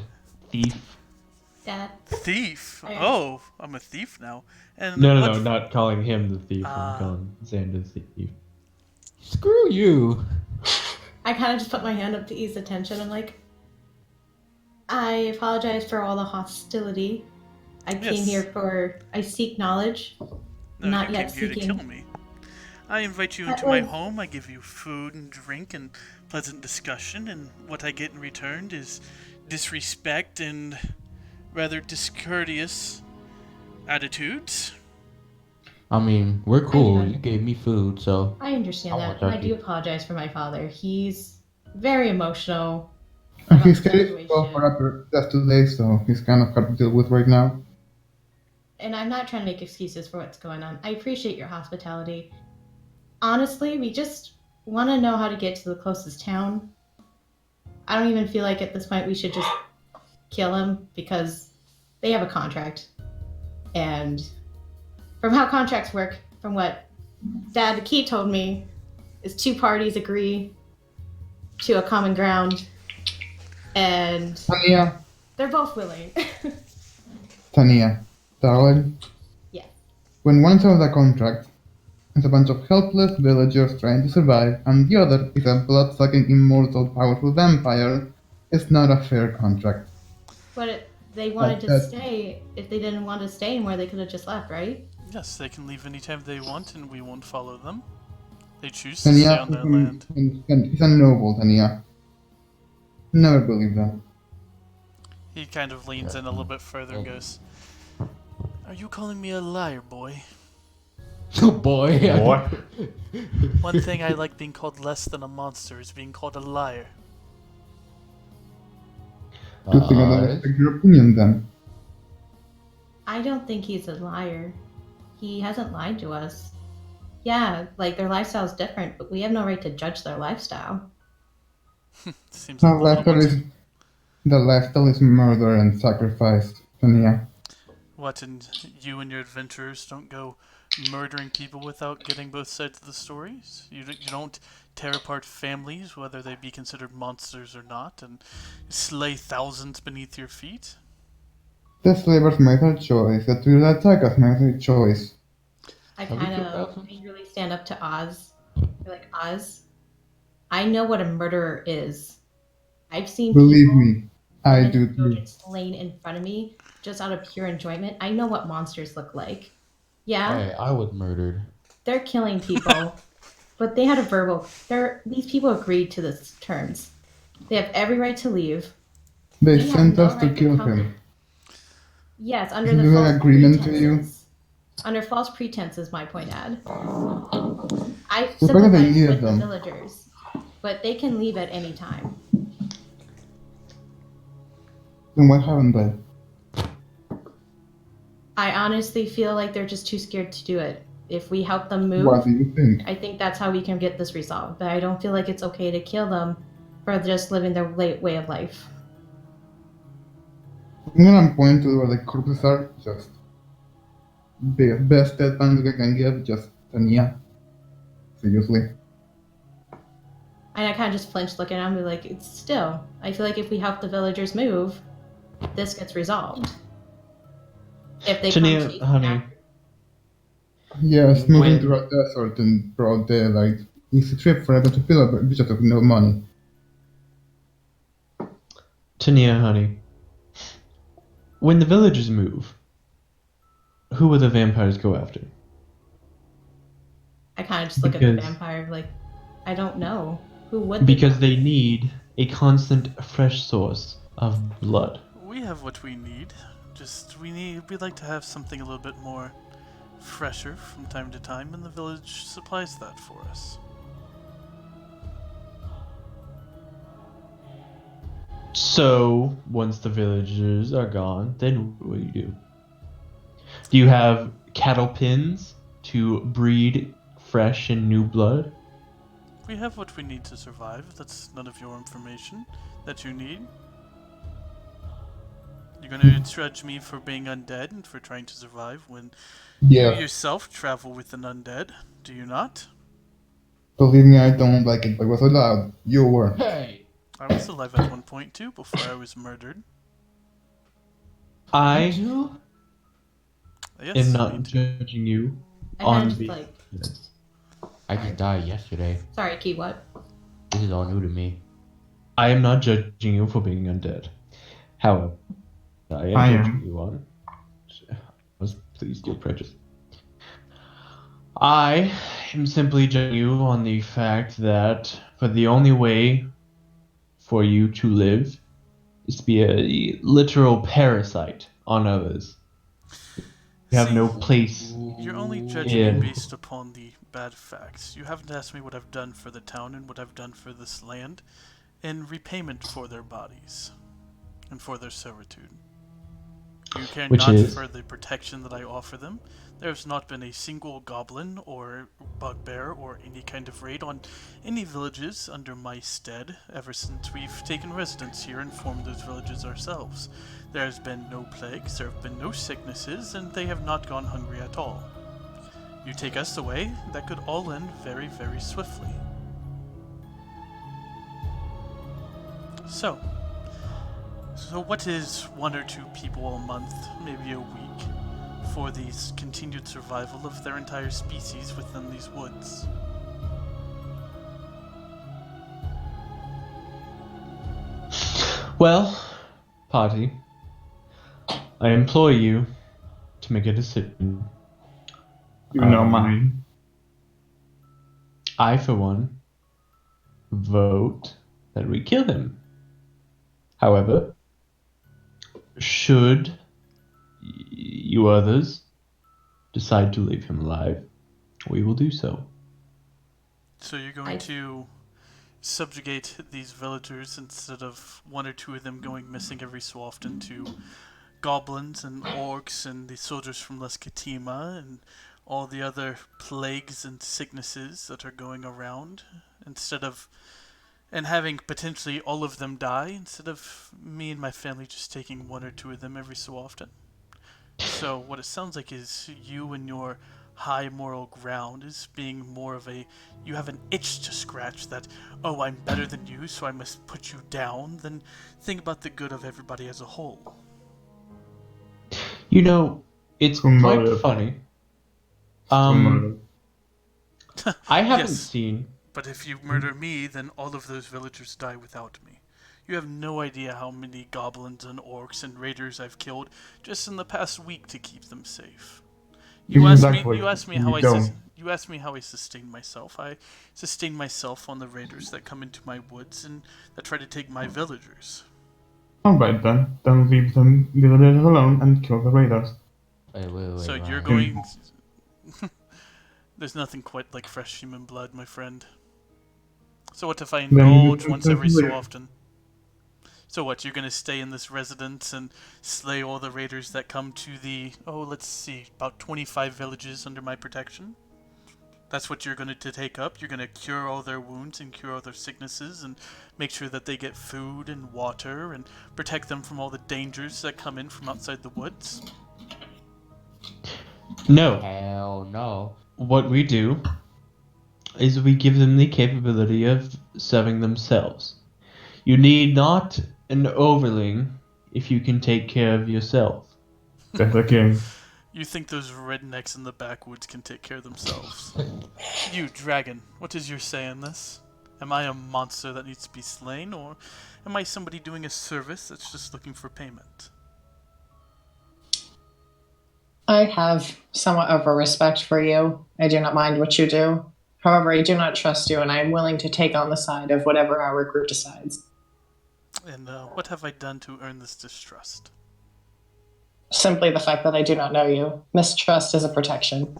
thief. Dad. Thief? I am. Oh, I'm a thief now. And No, what- not calling him the thief. Ah. I'm calling Xander the thief. Screw you. I kind of just put my hand up to ease the tension. I'm like, I apologize for all the hostility. I came Yes. here I seek knowledge. No, Not you yet came here to seeking. kill me. I invite you That into my was home. I give you food and drink and pleasant discussion, and what I get in return is disrespect and rather discourteous attitudes. I mean, we're I do cool. You understand. gave me food, so I I understand want that, and y'all I to do keep. apologize for my father. He's very emotional And about he's the carried well for situation, just 2 days, so he's kind of hard to deal with right now. and I'm not trying to make excuses for what's going on. I appreciate your hospitality. Honestly, we just want to know how to get to the closest town. I don't even feel like at this point we should just kill him because they have a contract. And from how contracts work, from what Dad Key told me, is two parties agree to a common ground and Tania, they're both willing. Tania, darling, Yeah. when one side of the contract is a bunch of helpless villagers trying to survive, and the other is a blood-sucking, immortal, powerful vampire, it's not a fair contract. But they wanted But to that stay. If they didn't want to stay anymore, they could have just left, right? Yes, they can leave anytime they want, and we won't follow them. They choose to stay Tania on their land. he's a noble, Tania. Never believe that. He kind of leans in a little bit further and goes, "Are you calling me a liar, boy? Oh boy. Boy. One thing I like being called less than a monster is being called a liar." Good thing I don't respect your opinion then. I don't think he's a liar. He hasn't lied to us. Yeah, like their lifestyle's different, but we have no right to judge their lifestyle. Seems The like the little lifestyle ones. is the lifestyle is murder and sacrifice, Tania. What, and you and your adventurers don't go murdering people without getting both sides of the stories? You don't tear apart families, whether they be considered monsters or not, and slay thousands beneath your feet? The slavers made their choice, the two that attack us made their choice. I Have we kind killed of thousands? angrily stand up to Oz. Be like, Oz, I know what a murderer is. I've seen Believe people, me, I women, do and too. children slain in front of me just out of pure enjoyment. I know what monsters look like. Yeah, Hey, I was murdered. they're killing people, but they had a verbal. These people agreed to this terms. They have every right to leave. They We have sent no us to right to kill come. him. Yes, under Isn't the this an false agreement to you? pretenses. Under false pretenses, my point ad. I The fact that they sympathize needed with the them. villagers, but they can leave at any time. Then why haven't they? I honestly feel like they're just too scared to do it. If we help them What move, do you think? I think that's how we can get this resolved. But I don't feel like it's okay to kill them for just living their way of life. I'm gonna point to where the corpses are, just the best advantage I can give, just Tania. Seriously. And I kind of just flinched looking at him and be like, it's still. I feel like if we help the villagers move, this gets resolved. If they come Tania, chasing honey, after. Yes, moving to when a desert in broad daylight is a trip for a bunch of villagers with no money. Tania, honey, when the villagers move, who will the vampires go after? I kind of just look at the Because vampire like, I don't know. Who would they because go they after? need a constant, fresh source of blood. We have what we need. We'd like to have something a little bit more fresher from time to time, and the village supplies that for us. So once the villagers are gone, then what do you do? Do you have cattle pens to breed fresh and new blood? We have what we need to survive. That's none of your information that you need. You're gonna judge me for being undead and for trying to survive when you Yeah, yourself travel with an undead, do you not? believe me, I don't like it, but it was allowed. You were. Hey, I was alive at one point too before I was murdered. me I too. am Yes, me not too. judging you I kind on of just being. like, I just died yesterday. sorry, Key, what? This is all new to me. I am not judging you for being undead. However, I I am am. judging you on. Please, dear Precious. I am simply judging you on the fact that for the only way for you to live is to be a literal parasite on others. You have See, no place you're only judging me in. based upon the bad facts. You haven't asked me what I've done for the town and what I've done for this land in repayment for their bodies and for their servitude. You care Which not is? for the protection that I offer them. There's not been a single goblin or bugbear or any kind of raid on any villages under my stead ever since we've taken residence here and formed those villages ourselves. There has been no plagues, there have been no sicknesses, and they have not gone hungry at all. You take us away, that could all end very, very swiftly. So, what is one or two people a month, maybe a week, for the continued survival of their entire species within these woods? Well, party, I implore you to make a decision. You know Um, mine. I, for one, vote that we kill him. However, should you others decide to leave him alive, we will do so. So you're going to subjugate these villagers instead of one or two of them going missing every so often to goblins and orcs and the soldiers from Leskatima and all the other plagues and sicknesses that are going around instead of and having potentially all of them die instead of me and my family just taking one or two of them every so often. So what it sounds like is you and your high moral ground is being more of a you have an itch to scratch that oh I'm better than you so I must put you down than think about the good of everybody as a whole. You know, it's quite Tomorrow. funny. Tomorrow. I haven't Yes, seen. but if you murder me, then all of those villagers die without me. You have no idea how many goblins and orcs and raiders I've killed just in the past week to keep them safe. You asked me. Exactly. You asked me how You don't. You asked me how I sustain myself. I sustain myself on the raiders that come into my woods and that try to take my villagers. Alright then. Then leave them villagers alone and kill the raiders. So Wait, you're Ryan. going. There's nothing quite like fresh human blood, my friend. So what if I Then you indulge once every so leave. often? So what, you're gonna stay in this residence and slay all the raiders that come to the, oh, let's see, about 25 villages under my protection? That's what you're going to take up? You're going to cure all their wounds and cure all their sicknesses and make sure that they get food and water and protect them from all the dangers that come in from outside the woods? No. Hell no. What we do is we give them the capability of serving themselves. You need not an overling if you can take care of yourself. That's a king. You think those rednecks in the backwoods can take care of themselves? You, dragon, what is your say in this? Am I a monster that needs to be slain, or am I somebody doing a service that's just looking for payment? I have somewhat of a respect for you. I do not mind what you do. However, I do not trust you, and I am willing to take on the side of whatever our group decides. And what have I done to earn this distrust? Simply the fact that I do not know you. Mistrust is a protection.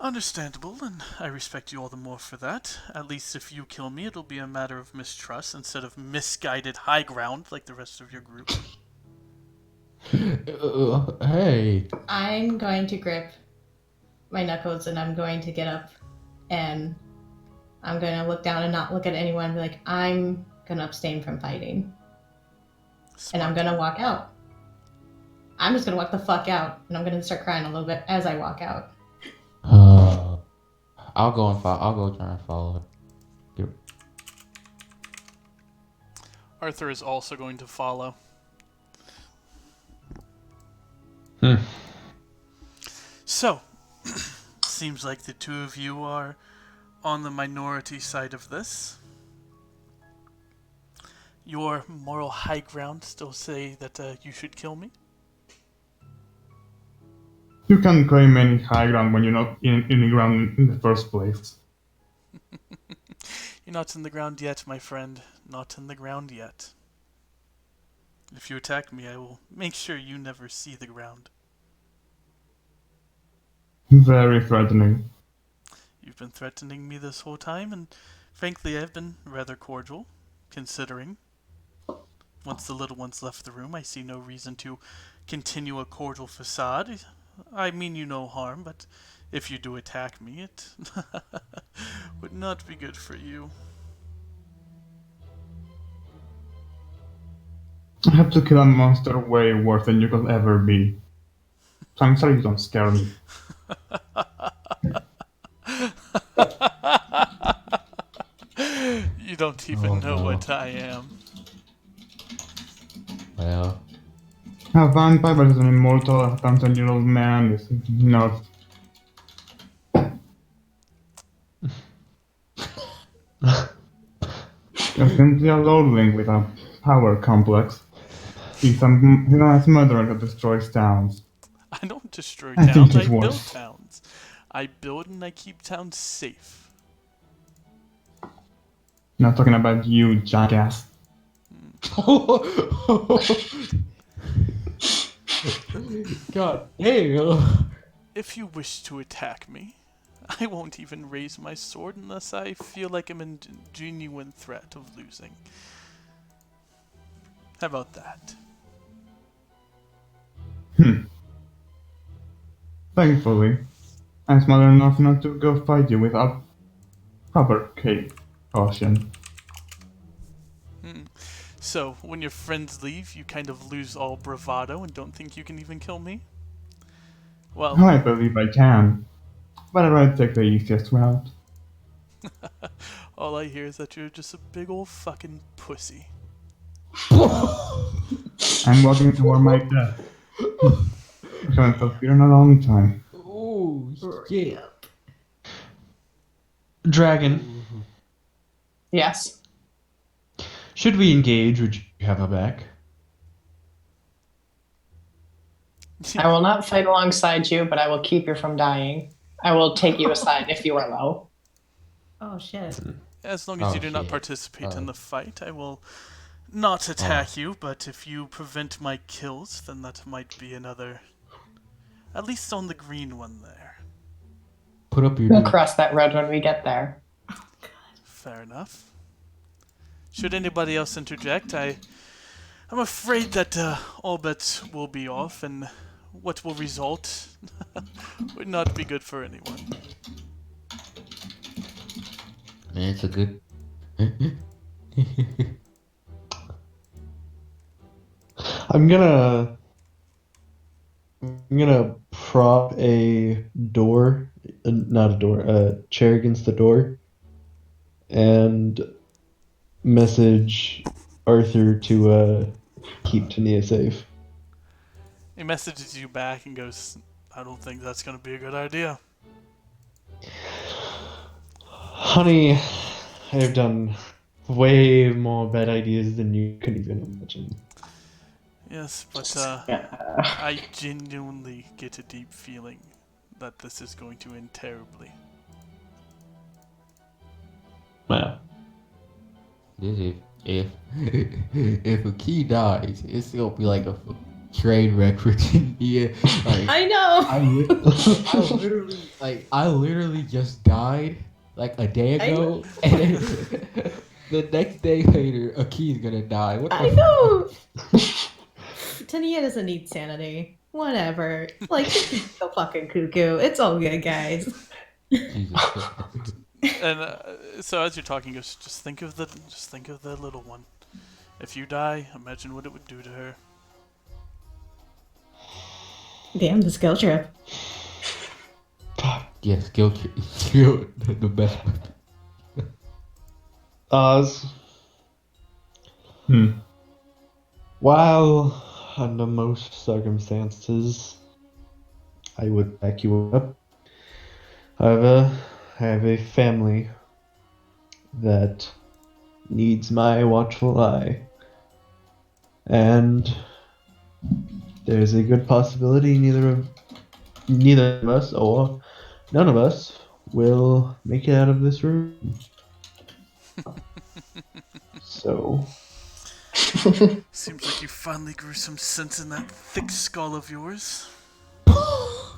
Understandable, and I respect you all the more for that. At least if you kill me, it'll be a matter of mistrust instead of misguided high ground like the rest of your group. Hey. I'm going to grip my knuckles and I'm going to get up and I'm going to look down and not look at anyone and be like, I'm going to abstain from fighting. And I'm going to walk out. I'm just going to walk the fuck out and I'm going to start crying a little bit as I walk out. I'll go and follow. I'll go try and follow her. Arthur is also going to follow. So, seems like the two of you are on the minority side of this. your moral high ground still say that you should kill me? You can't claim any high ground when you're not in the ground in the first place. You're not in the ground yet, my friend. Not in the ground yet. If you attack me, I will make sure you never see the ground. Very threatening. You've been threatening me this whole time, and frankly, I've been rather cordial, considering. Once the little ones left the room, I see no reason to continue a cordial facade. I mean you no harm, but if you do attack me, it would not be good for you. I have to kill a monster way worse than you could ever be. So I'm sorry you don't scare me. You don't even know what I am. Well, A vampire versus an immortal 1,000-year-old man is not. You're simply a lordling with a power complex. He's a murderer who destroys towns. I don't destroy I think towns, I he's build worse. towns. I build and I keep towns safe. Not talking about you, jackass. God damn. If you wish to attack me, I won't even raise my sword unless I feel like I'm in genuine threat of losing. How about that? Thankfully, I'm smart enough not to go fight you without proper caution. So, when your friends leave, you kind of lose all bravado and don't think you can even kill me? Well, I believe I can, but I'd rather take the easiest route. all I hear is that you're just a big old fucking pussy. I'm walking toward my death. I haven't felt fear in a long time. Oh, shit. Dragon, Yes. should we engage? Would you have a back? I will not fight alongside you, but I will keep you from dying. I will take you aside if you are low. Oh shit. As long as Oh, you do not shit. participate in Oh. the fight, I will not attack you, but if you prevent my kills, then that might be another. At least on the green one there. Put up your We'll dude. cross that road when we get there. Fair enough. Should anybody else interject, I'm afraid that all bets will be off, and what will result would not be good for anyone. Man, it's a good. I'm gonna prop a door, not a door, a chair against the door, and message Arthur to keep Tania safe. He messages you back and goes, I don't think that's going to be a good idea. Honey, I have done way more bad ideas than you could even imagine. Yes, but Yeah. I genuinely get a deep feeling that this is going to end terribly. Well, If if a key dies, it's gonna be like a train wreck for India. Like I know. I literally just died like a day I know. ago, and then the next day later, a key's gonna die. What the I know. Tania doesn't need sanity. Whatever. Like, she can go fucking cuckoo. It's all good, guys. Jesus Christ. And so as you're talking, just think of the little one. If you die, imagine what it would do to her. Damn, the skill trip. Yeah, skill the best weapon. Oz, while under most circumstances I would back you up, however, I have a family that needs my watchful eye. And there's a good possibility neither of us or none of us will make it out of this room. So, Seems like you finally grew some sense in that thick skull of yours.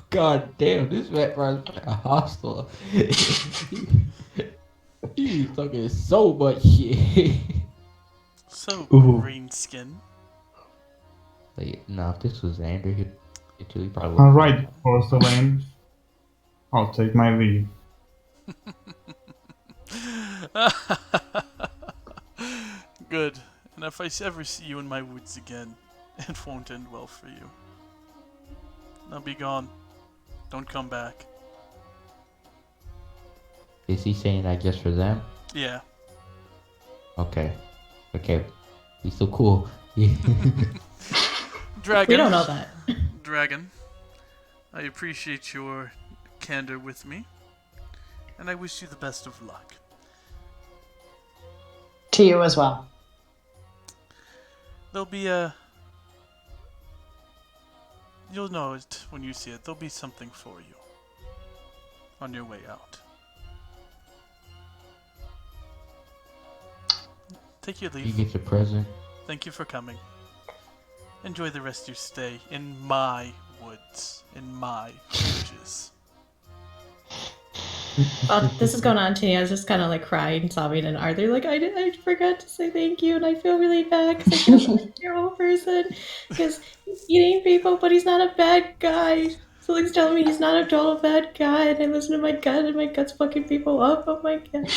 God damn, this rat runs like a hostile. He's talking so much shit. So, ooh, Greenskin. Like, no, if this was Xander, he probably All wouldn't have right, done porcelain. I'll take my leave. Good. And if I ever see you in my woods again, it won't end well for you. Now be gone. Don't come back. that. Is he saying that just for them? Yeah. Okay. Okay. He's so cool. Dragon. We don't know that. Dragon. I appreciate your candor with me, and I wish you the best of luck. To you as well. There'll be You'll know it when you see it. There'll be something for you on your way out. Take your He leave. gets a present. Thank you for coming. Enjoy the rest of your stay in my woods, in my villages. While this is going on, Tanya's just kind of like crying, sobbing, and Arthur like, I forgot to say thank you, and I feel really bad because I feel like a terrible person because he's eating people, but he's not a bad guy. Something's telling me he's not a total bad guy, and I listen to my gut, and my gut's fucking people up. Oh my god.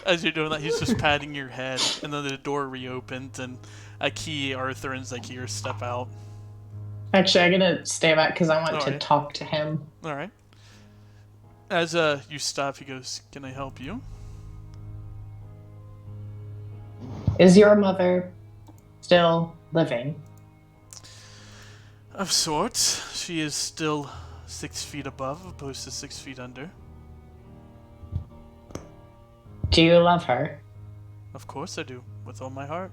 As you're doing that, he's just patting your head, and then the door reopens, and a key Arthur and Zakir step out. Actually, I'm gonna stay back because I want to Alright. talk to him. All right. As you stop, he goes, "Can I help you?" Is your mother still living? Of sorts. She is still 6 feet above, opposed to 6 feet under. Do you love her? Of course I do, with all my heart.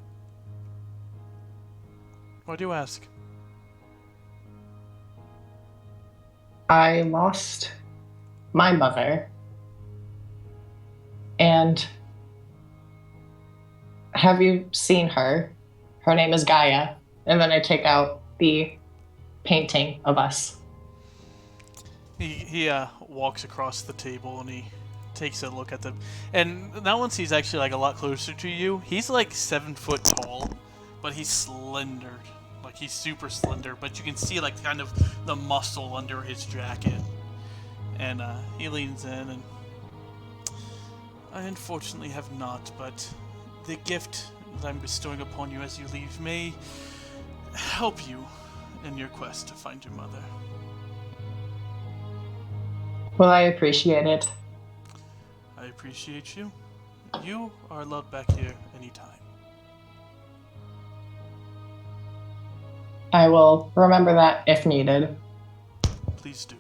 Why do you ask? I lost my mother. And have you seen her? Her name is Gaia. And then I take out the painting of us. He walks across the table and he takes a look at them. And that one he's actually like a lot closer to you. He's like 7 foot tall, but he's slender. Like he's super slender, but you can see like kind of the muscle under his jacket. And he leans in and I unfortunately have not, but the gift that I'm bestowing upon you as you leave may help you in your quest to find your mother. Well, I appreciate it. I appreciate you. You are allowed back here anytime. I will remember that if needed. Please do.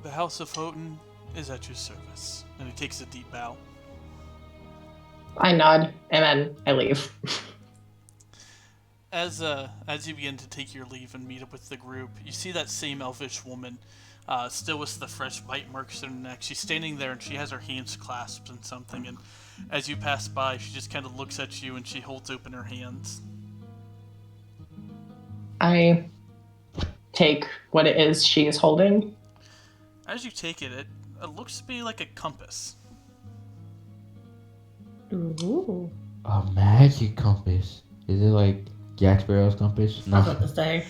The House of Houghton is at your service. And he takes a deep bow. I nod and then I leave. As you begin to take your leave and meet up with the group, you see that same elfish woman, still with the fresh bite marks in her neck. She's standing there and she has her hands clasped in something. And as you pass by, she just kind of looks at you and she holds open her hands. I take what it is she is holding. As you take it, it looks to be like a compass. Ooh. A magic compass. Is it like Jack Sparrow's compass? I was about to say.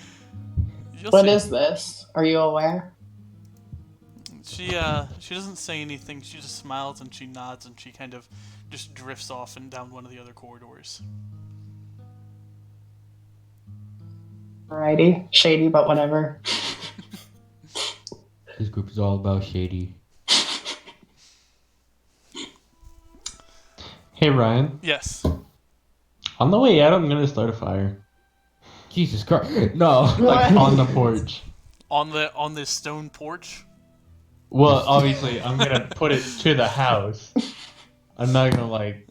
You'll What see. is this? Are you aware? She doesn't say anything. She just smiles and she nods and she kind of just drifts off and down one of the other corridors. Alrighty. Shady, but whatever. This group is all about shady. hey Ryan, Yes. on the way out, I'm gonna start a fire Jesus Christ. No. like on the porch. On this stone porch. Well, obviously, I'm gonna put it to the house. I'm not gonna like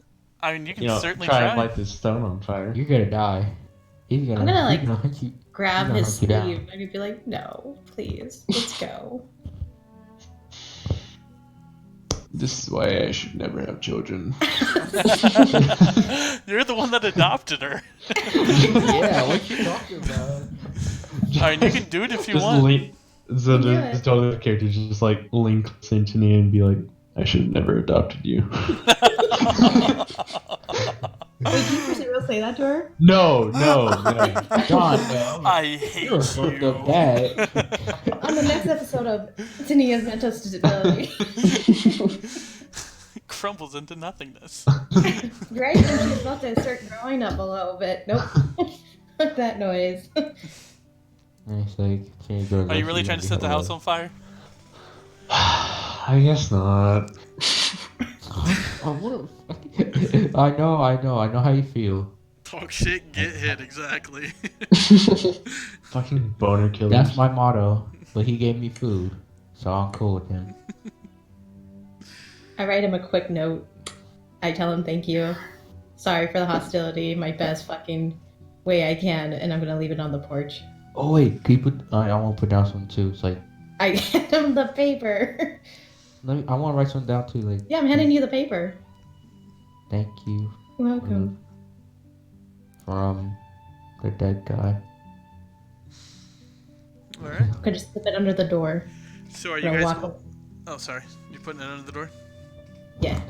I mean, you can You know, certainly try and try. light this stone on fire. You're gonna die. He's I'm gonna like hunt you. grab gonna his hunt you down. sleeve and be like, "No, please, let's go." This is why I should never have children. You're the one that adopted her. Yeah, what you talking about? I mean, you can do it if you Just want. Link, so Do the it. totally character just like Link listen to me and be like, I should have never adopted you. Wait, did you for real say that to her? No. John, man. I hate You're a fucked you. up dad. On the next episode of Tania's mental stability. Crumbles into nothingness. Right when she's about to start growing up a little bit. Nope. Fuck that noise. And it's like, change your Are you life, really you're trying gonna to set be the house hello. on fire? I guess not. Oh, I know how you feel. Talk shit, get hit, exactly. Fucking boner killers. That's my motto. But he gave me food, so I'm cool with him. I write him a quick note. I tell him thank you. Sorry for the hostility. My best fucking way I can, and I'm gonna leave it on the porch. Oh wait, can you put? I want to put down something too. It's like, I hand him the paper. I want to write something down too. Like, Yeah, I'm handing you the paper. thank you You're welcome. from the dead guy. Alright. I'm gonna just slip it under the door. So are you I'm gonna guys... walk. Oh, sorry. You're putting it under the door? Yeah.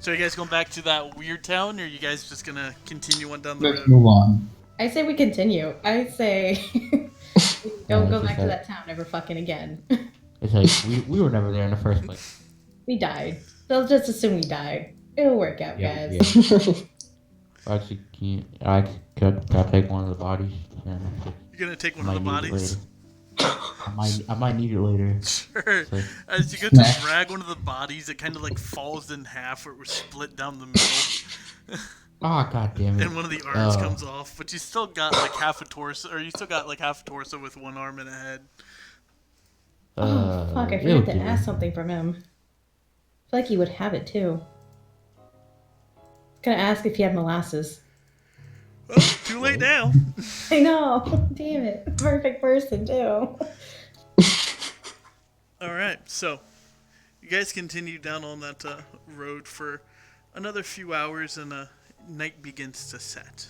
So are you guys going back to that weird town, or are you guys just going to continue on down the Let's road? move on. I say we continue. I say don't go back to that town ever fucking again. It's like we were never there in the first place. We died. So just assume we died. It'll work out, Yeah, guys. yeah. Actually, I could take one of the bodies. Yeah, You're going to take I one of the might need it bodies? later. I might need it later. Sure. So, As you go to drag one of the bodies, it kind of like falls in half, or it was split down the middle. oh god damn it! And one of the arms comes off, but you still got like half a torso, or you still got like half a torso with one arm and a head. Oh fuck! I it'll forgot to do. ask something from him. I feel like he would have it too. Gonna ask if he had molasses. Well, too late now. I know. Damn it. Perfect person too. Alright, so you guys continue down on that road for another few hours, and night begins to set.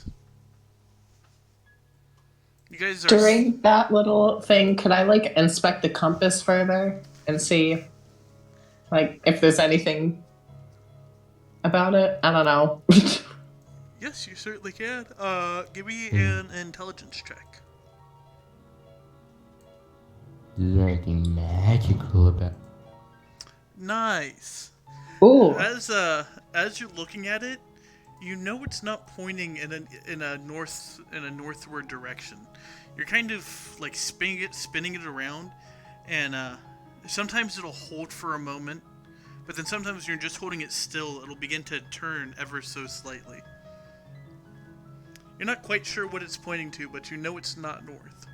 You guys are... During that little thing, could I like inspect the compass further and see like if there's anything about it? I don't know. Yes, you certainly can. Give me an intelligence check. Is there anything magical about? Nice. Ooh. As you're looking at it, you know it's not pointing in a northward direction. You're kind of like spinning it around, and sometimes it'll hold for a moment, but then sometimes you're just holding it still. It'll begin to turn ever so slightly. You're not quite sure what it's pointing to, but you know it's not north.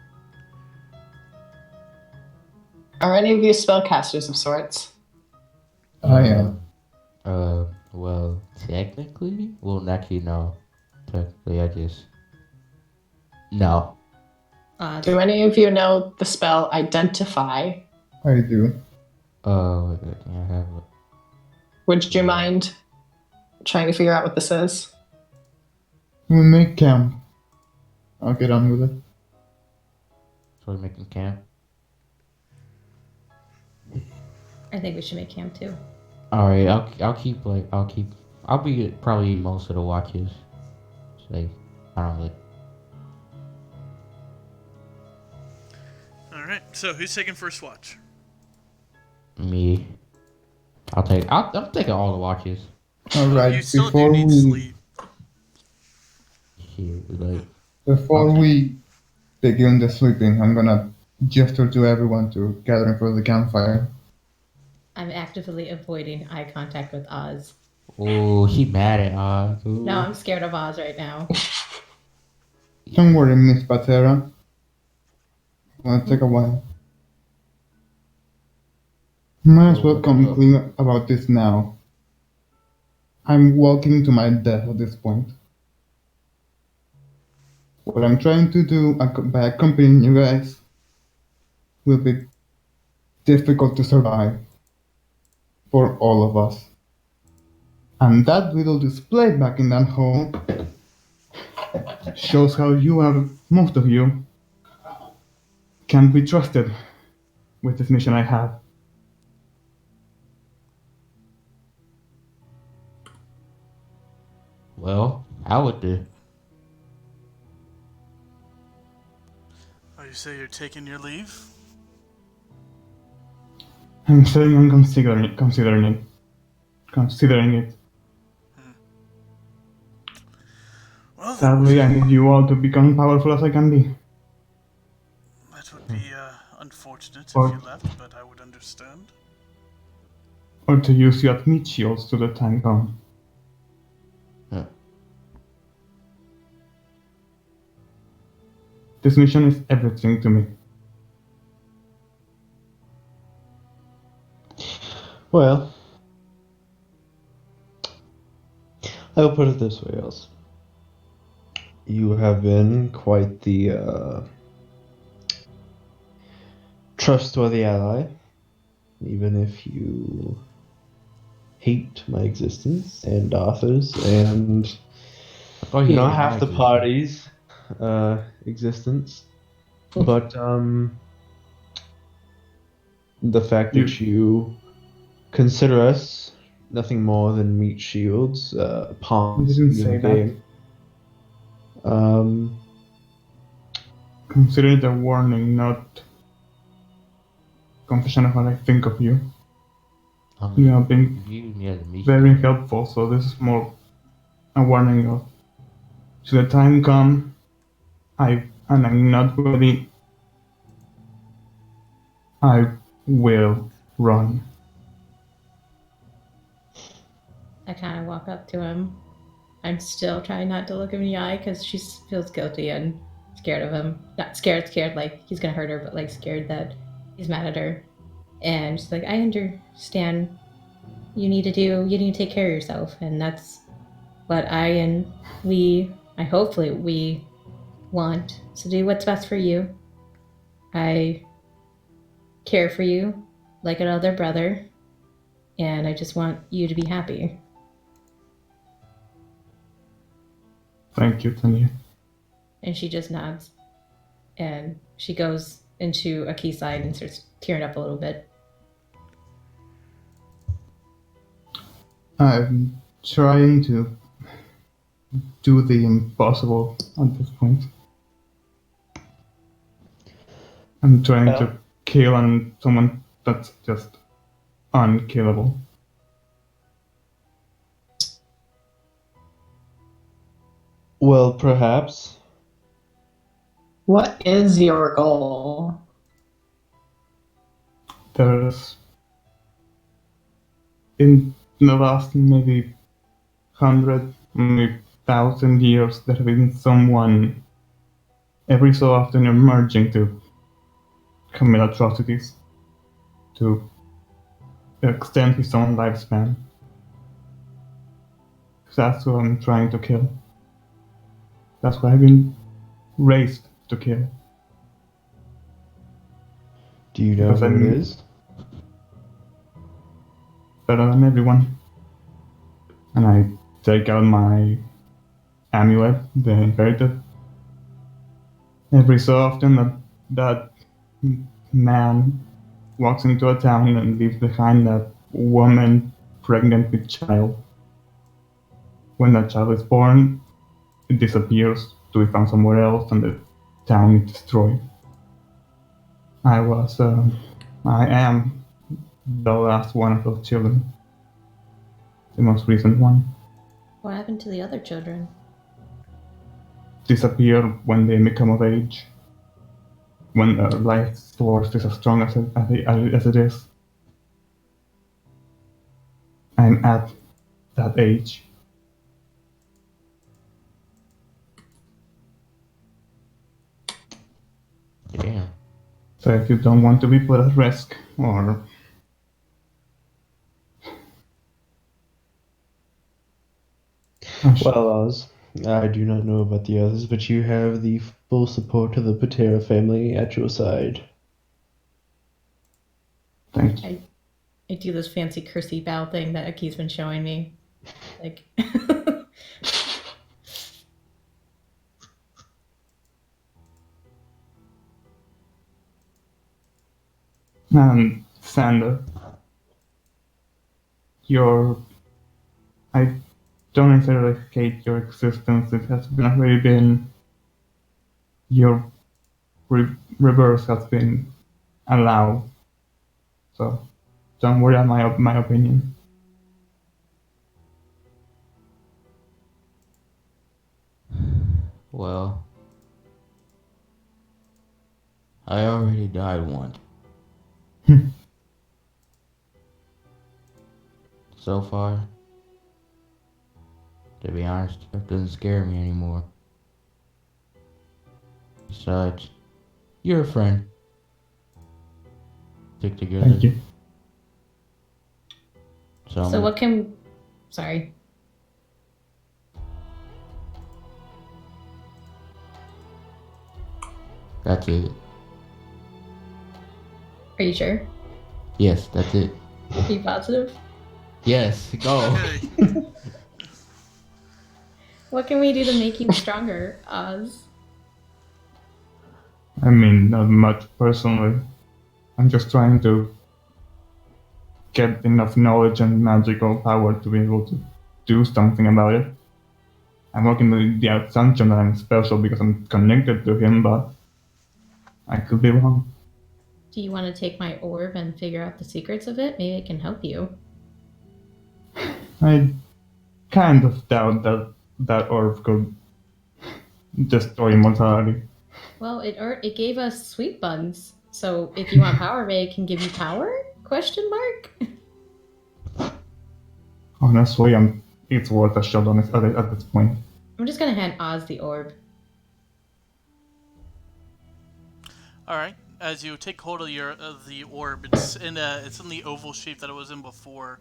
Are any of you spellcasters of sorts? I am. Well, technically, actually, no. Technically, I just no. Do any of you know the spell identify? I do. I have. Would you mind trying to figure out what this is? We'll make camp. I'll get on with it. So we're making camp. I think we should make camp too. All right, I'll be probably most of the watches. Like, I don't really. All right. So who's taking first watch? Me. I'm taking all the watches. Alright, You still do before need we sleep. Shit, like. before Okay. we begin the sleeping, I'm gonna gesture to everyone to gather in front of the campfire. I'm actively avoiding eye contact with Oz. Oh, she mad at us. Ooh. No, I'm scared of Oz right now. Don't worry, Miss Patera. It'll take a while. Might as well come clean about this now. I'm walking to my death at this point. What I'm trying to do by accompanying you guys will be difficult to survive for all of us. And that little display back in that hole shows how most of you, can't be trusted with this mission I have. Well, I would do. Oh, you say you're taking your leave? I'm saying I'm considering it. Well, Sadly, I need you all to become powerful as I can be. that would be unfortunate if you Or, left, but I would understand. or to use you as meat shields to the time come. Huh. This mission is everything to me. Well, I'll put it this way, Els. You have been quite the trustworthy ally, even if you hate my existence and Arthur's and Oh, he hated my half the existence. party's existence. But the fact that you consider us nothing more than meat shields, pawns didn't in say the that. game. Consider it a warning, not confession of what I think of you. You have been View me as a meat very shield. helpful, so this is more a warning of should the time come, and I'm not ready, I will run. I kind of walk up to him. I'm still trying not to look him in the eye because she feels guilty and scared of him. Not scared like he's gonna hurt her, but like scared that he's mad at her. And she's like, I understand. You need to take care of yourself, and that's what hopefully we want. So do what's best for you. I care for you like another brother, and I just want you to be happy. Thank you, Tanya. And she just nods. And she goes into a quayside and starts tearing up a little bit. I'm trying to do the impossible at this point. I'm trying to kill someone that's just unkillable. Well, perhaps. What is your goal? There's in the last maybe 100, maybe 1,000 years, there have been someone every so often emerging to commit atrocities, to extend his own lifespan. That's who I'm trying to kill. That's what I've been raised to kill. Do you know Because who it I'm is? better than everyone. And I take out my amulet, the inherited. Every so often that man walks into a town and leaves behind a woman pregnant with child. When that child is born, it disappears to be found somewhere else and the town is destroyed. I am the last one of those children. The most recent one. What happened to the other children? Disappear when they become of age. When their life force is as strong as it is. I'm at that age. Damn. So if you don't want to be put at risk, or Well, Oz, I do not know about the others, but you have the full support of the Patera family at your side. Thank you. I do this fancy cursey bow thing that Aki's been showing me. Like, Sander, your I don't necessarily hate your existence. It has been really been your reverse has been allowed. So don't worry about my opinion. Well, I already died once. So far, to be honest, it doesn't scare me anymore. Besides, you're a friend. Stick together. Thank you. so what can? Sorry. That's it. Are you sure? Yes, that's it. Are you positive? Yes, go. Okay. What can we do to make you stronger, Oz? I mean, not much personally. I'm just trying to get enough knowledge and magical power to be able to do something about it. I'm working with the assumption that I'm special because I'm connected to him, but I could be wrong. Do you want to take my orb and figure out the secrets of it? Maybe it can help you. I kind of doubt that that orb could destroy immortality. Well, it gave us sweet buns. So if you want power, maybe it can give you power? Question mark. Honestly, it's worth a shot on it at this point. I'm just gonna hand Oz the orb. All right. As you take hold of the orb, it's in the oval shape that it was in before,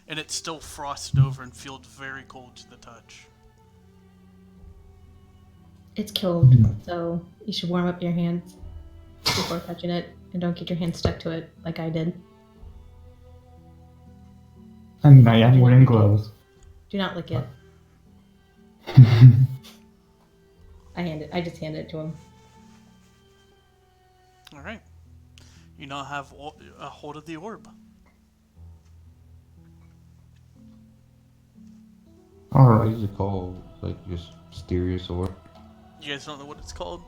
and it's still frosted over and feels very cold to the touch. It's cold, so you should warm up your hands before touching it, and don't get your hands stuck to it like I did. I mean, I am wearing gloves. Do not lick it. I just handed it to him. All right. You now have a hold of the orb. What Alright. is it called? Like just mysterious or? You guys don't know what it's called?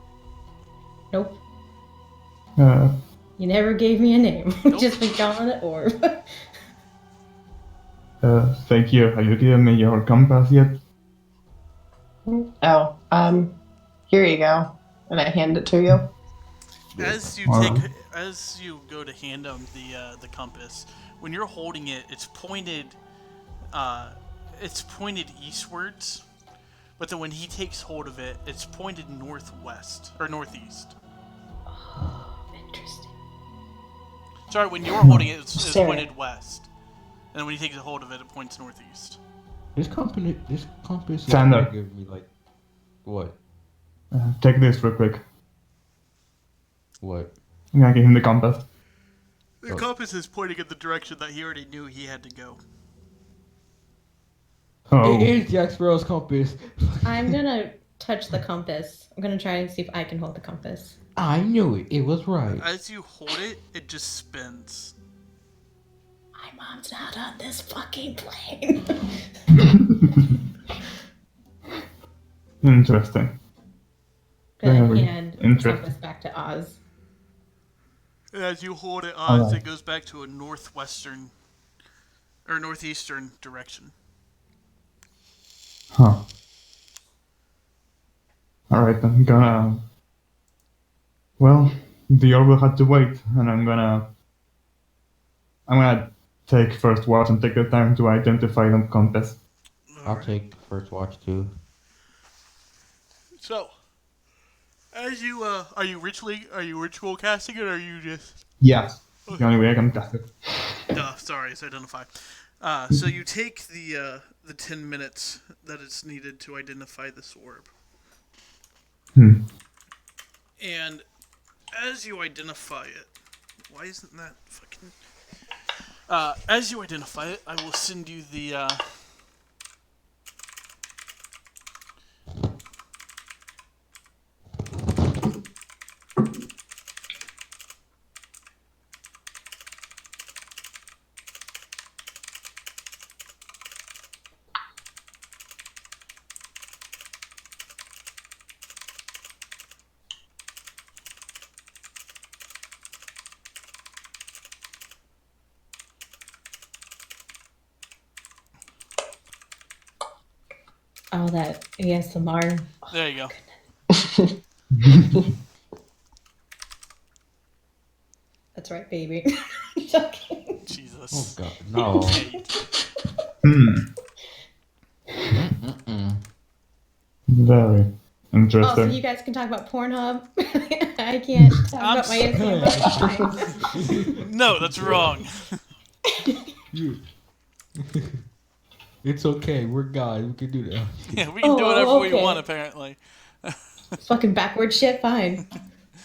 Nope. Uh, You never gave me a name. Nope. Just been calling it orb. thank you. Have you given me your compass yet? Oh, here you go. And I hand it to you. As you Alright. as you go to hand him the compass, when you're holding it, it's pointed eastwards. But then when he takes hold of it, it's pointed northwest or northeast. Interesting. Sorry, when you're holding it, it's Sure. pointed west, and then when he takes a hold of it, it points northeast. This compass is Sander. gonna give me like what? Take this real quick. What? I'm gonna give him the compass. The compass is pointing in the direction that he already knew he had to go. Oh, It is Jack Sparrow's compass. I'm gonna touch the compass. I'm gonna try and see if I can hold the compass. I knew it. It was right. As you hold it, it just spins. My mom's not on this fucking plane. interesting. Gonna Very hand the interesting. compass back to Oz. And as you hold it, Alright. it goes back to a northwestern or northeastern direction. Huh. Alright, I'm gonna. Well, the orb will have to wait, and I'm gonna take first watch and take the time to identify the compass. I'll Alright. take first watch too. So, as you are you ritual casting it, or are you just Yes, the only way I can cast it. sorry, it's identify. So you take the 10 minutes that is needed to identify this orb, Hmm. and as you identify it, why isn't that fucking? As you identify it, I will send you the. Oh, that ASMR. There you go. That's right, baby. Joking. Jesus. Oh god, no. Hmm. Mm-mm-mm. Very Oh, so interesting. you guys can talk about Pornhub. I can't talk I'm about my ASMR. Fine. No, that's wrong. You- It's okay. We're guys. We can do that. Yeah, we can do whatever we okay. want, apparently. Fucking backward shit. Fine.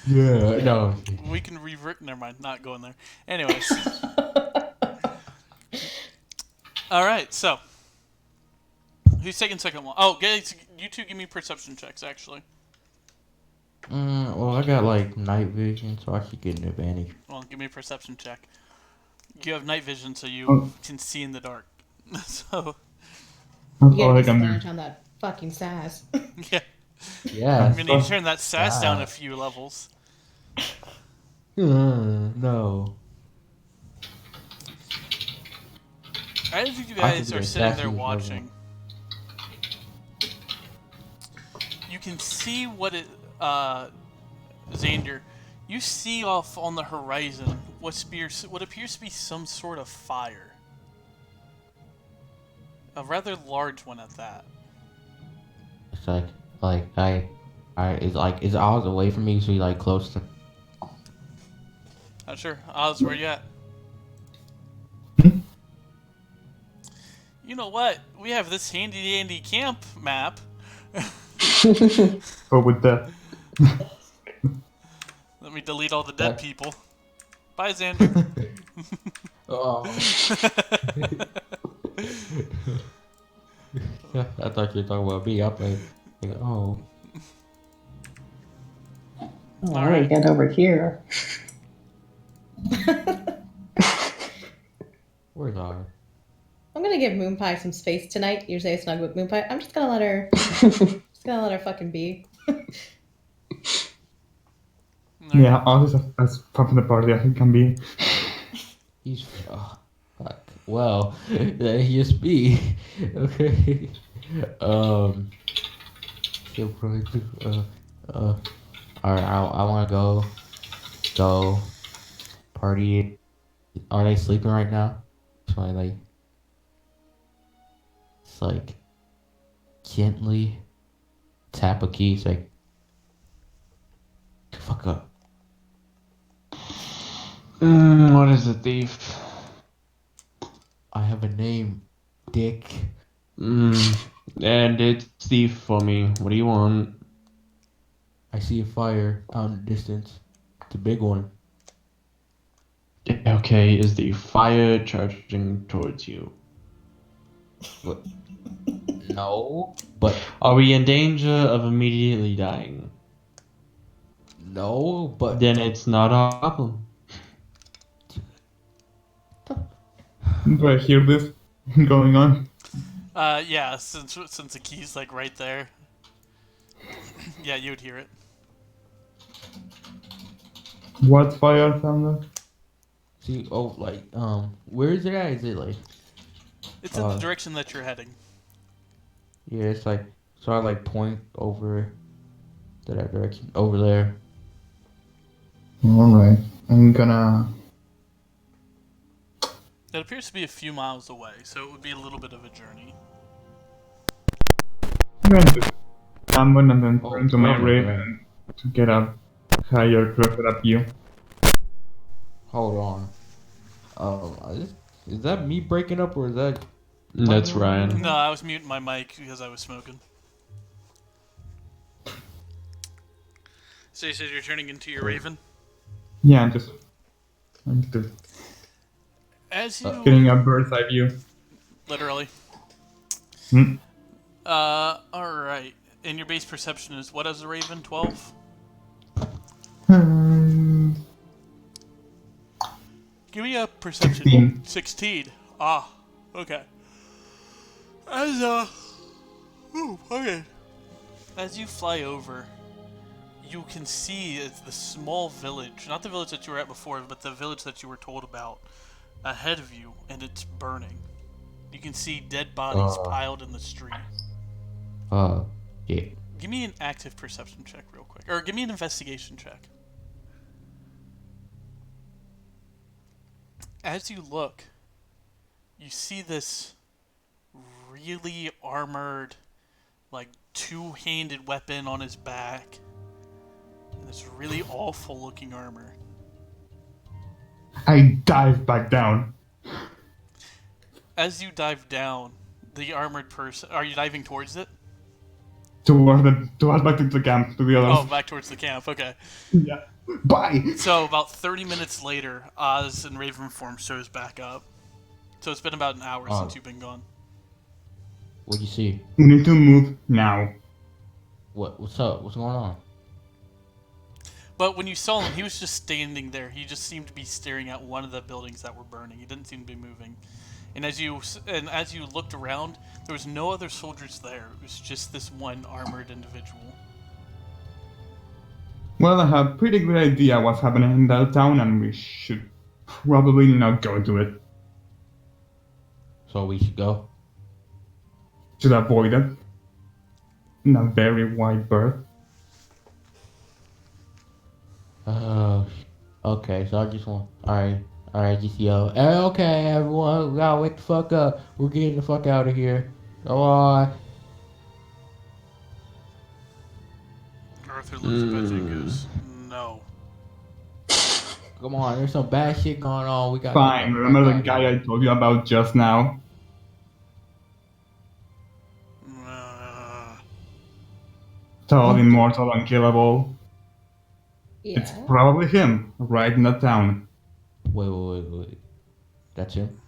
Yeah. No. We can revert. Never mind, not going there. Anyways. Alright, so. Who's taking second one? Oh, guys, you two give me perception checks, actually. Well, I got like night vision, so I should get an advantage. Well, give me a perception check. You have night vision, so you Oh, can see in the dark. So, that's You all gotta I be can Spanish do. on that fucking sass. yeah. Yeah. I'm gonna turn that sass down a Stop. few levels. No. As you I should guys be are a sitting sassy there as watching, you can see what it, Xander, you see off on the horizon what appears to be some sort of fire. A rather large one at that. It's like is Oz away from me? So he like close to. Not sure. Oz, where you at? Hmm? You know what? We have this handy dandy camp map. Go with that. Let me delete all the dead That- people. Bye, Xander. Oh. I thought you were talking about me. I'm like, oh. Oh, All let me right. get over here. Where's Oz? I'm gonna give Moon Pie some space tonight. Usually I snug with Moon Pie. I'm just gonna let her fucking be. Yeah, Oz is as far from the party as he can be. He's fuck. Well, that he just be okay. She'll probably do. All right. I want to go party. Are they sleeping right now? So I like, it's like gently tap a key. It's like, fuck up. What is a thief? I have a name, Dick. And it's thief for me. What do you want? I see a fire out in the distance. It's a big one. Okay, is the fire charging towards you? No, but Are we in danger of immediately dying? no, but Then it's not a problem. Do I hear this going on? Yeah, since the key's like right there. Yeah, you would hear it. What fire sound? see, where is it at? Is it like, It's in the direction that you're heading. yeah, it's like, so I like point over to that direction, over there. Alright. I'm gonna. It appears to be a few miles away, so it would be a little bit of a journey. I'm going to summon and then turn to my oh my raven to get a higher, closer up view. Hold on. I just Is that me breaking up or is that? That's Talking over Ryan. No, I was muting my mic because I was smoking. So you said you're turning into your raven? Yeah, I'm just As getting you a bird's eye view. literally. Hmm. Alright. And your base perception is what as a raven? 12? Hmm. Give me a perception. 16. 16. Ah, okay. As okay. As you fly over, you can see it's the small village, not the village that you were at before, but the village that you were told about ahead of you, and it's burning. You can see dead bodies Uh, piled in the street. uh, yeah. Give me an active perception check real quick. Or give me an investigation check. As you look, you see this really armored, like two-handed weapon on his back. And this really awful looking armor. I dive back down. As you dive down, the armored person. Are you diving towards it? Towards back to the camp, to the Oh, others. back towards the camp. Okay. Yeah. Bye! So about 30 minutes later, Oz in Raven form shows back up. So it's been about an hour since you've been gone. What do you see? We need to move now. What's up? What's going on? But when you saw him, he was just standing there. He just seemed to be staring at one of the buildings that were burning. He didn't seem to be moving. And as you looked around, there was no other soldiers there. It was just this one armored individual. Well, I have a pretty good idea what's happening in that town, and we should probably not go to it. So we should go. Should avoid it. In a very wide berth. Okay. So I just want. All right, GCO. Okay, everyone, we gotta wake the fuck up. We're getting the fuck out of here. Come on. Arthur looks at you and goes, "No." Come on. There's some bad shit going on. We gotta get Fine, the fuck remember the out of guy here. I told you about just now? Uh, Tall, immortal, unkillable. Yeah. It's probably him, right in that town. Wait. That's him?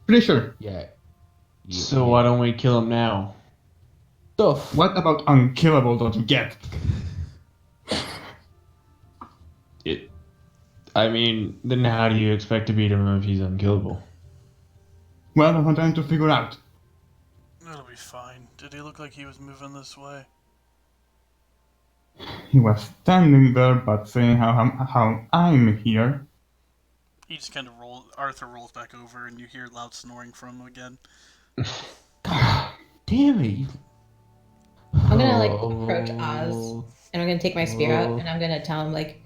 Pretty sure. Yeah. So why don't we kill him now? What about unkillable don't you get? I mean, then how do you expect to beat him if he's unkillable? Well, I'm trying to figure out. It'll be fine. Did he look like he was moving this way? He was standing there, but seeing how I'm here. He just kind of rolls. Arthur rolls back over, and you hear loud snoring from him again. God damn it. I'm gonna like approach Oz, and I'm gonna take my spear out, and I'm gonna tell him like,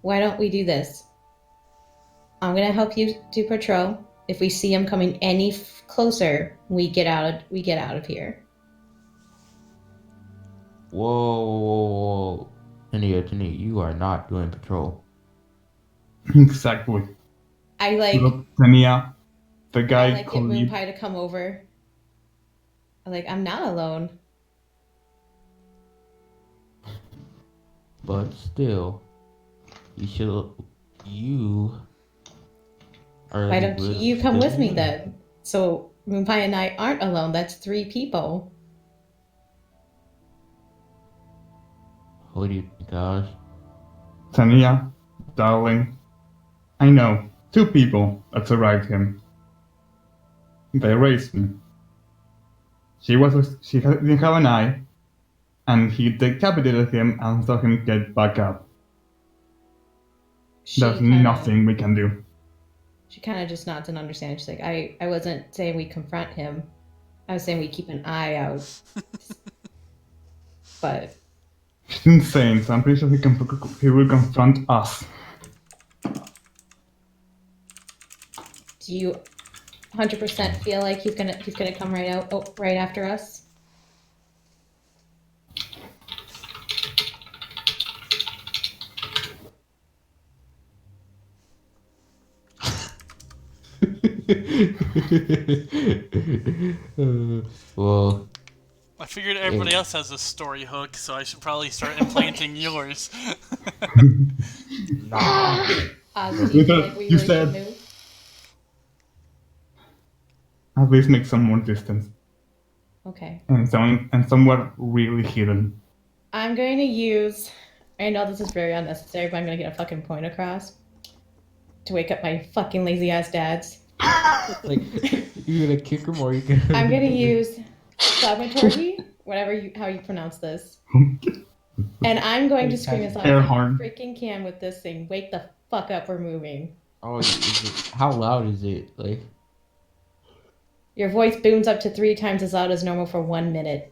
"Why don't we do this? I'm gonna help you do patrol. If we see him coming any closer, we get out of here." Whoa. Tania, you are not doing patrol. Exactly. I like Look, Tania, the I guy like get Moon called Pie to come over. I'm not alone. But still, you are. Why don't you come with me then? So Moon Pie and I aren't alone. That's 3 people. What do you think, guys? Tania, darling. I know 2 people that survived him. They raised me. She didn't have an eye, and he decapitated him and saw him get back up. There's nothing we can do. She kind of just nods and understands. She's like, I wasn't saying we confront him. I was saying we keep an eye out. But She's insane, so I'm pretty sure he will confront us. do you 100% feel like he's gonna come right after us? Well, I figured everybody else has a story hook, so I should probably start implanting yours. nah. Ozzy, do you feel like we You really should said- move? At least make some more distance. Okay. And somewhere really hidden. I'm going to use. I know this is very unnecessary, but I'm going to get a fucking point across to wake up my fucking lazy ass dads. Like, you gonna kick him or you gonna? I'm going to use thaumaturgy, how you pronounce this. And I'm going to scream as loud Air as I horn. freaking can with this thing. Wake the fuck up, we're moving. Oh, how loud is it? Like, Your voice booms up to 3 times as loud as normal for 1 minute.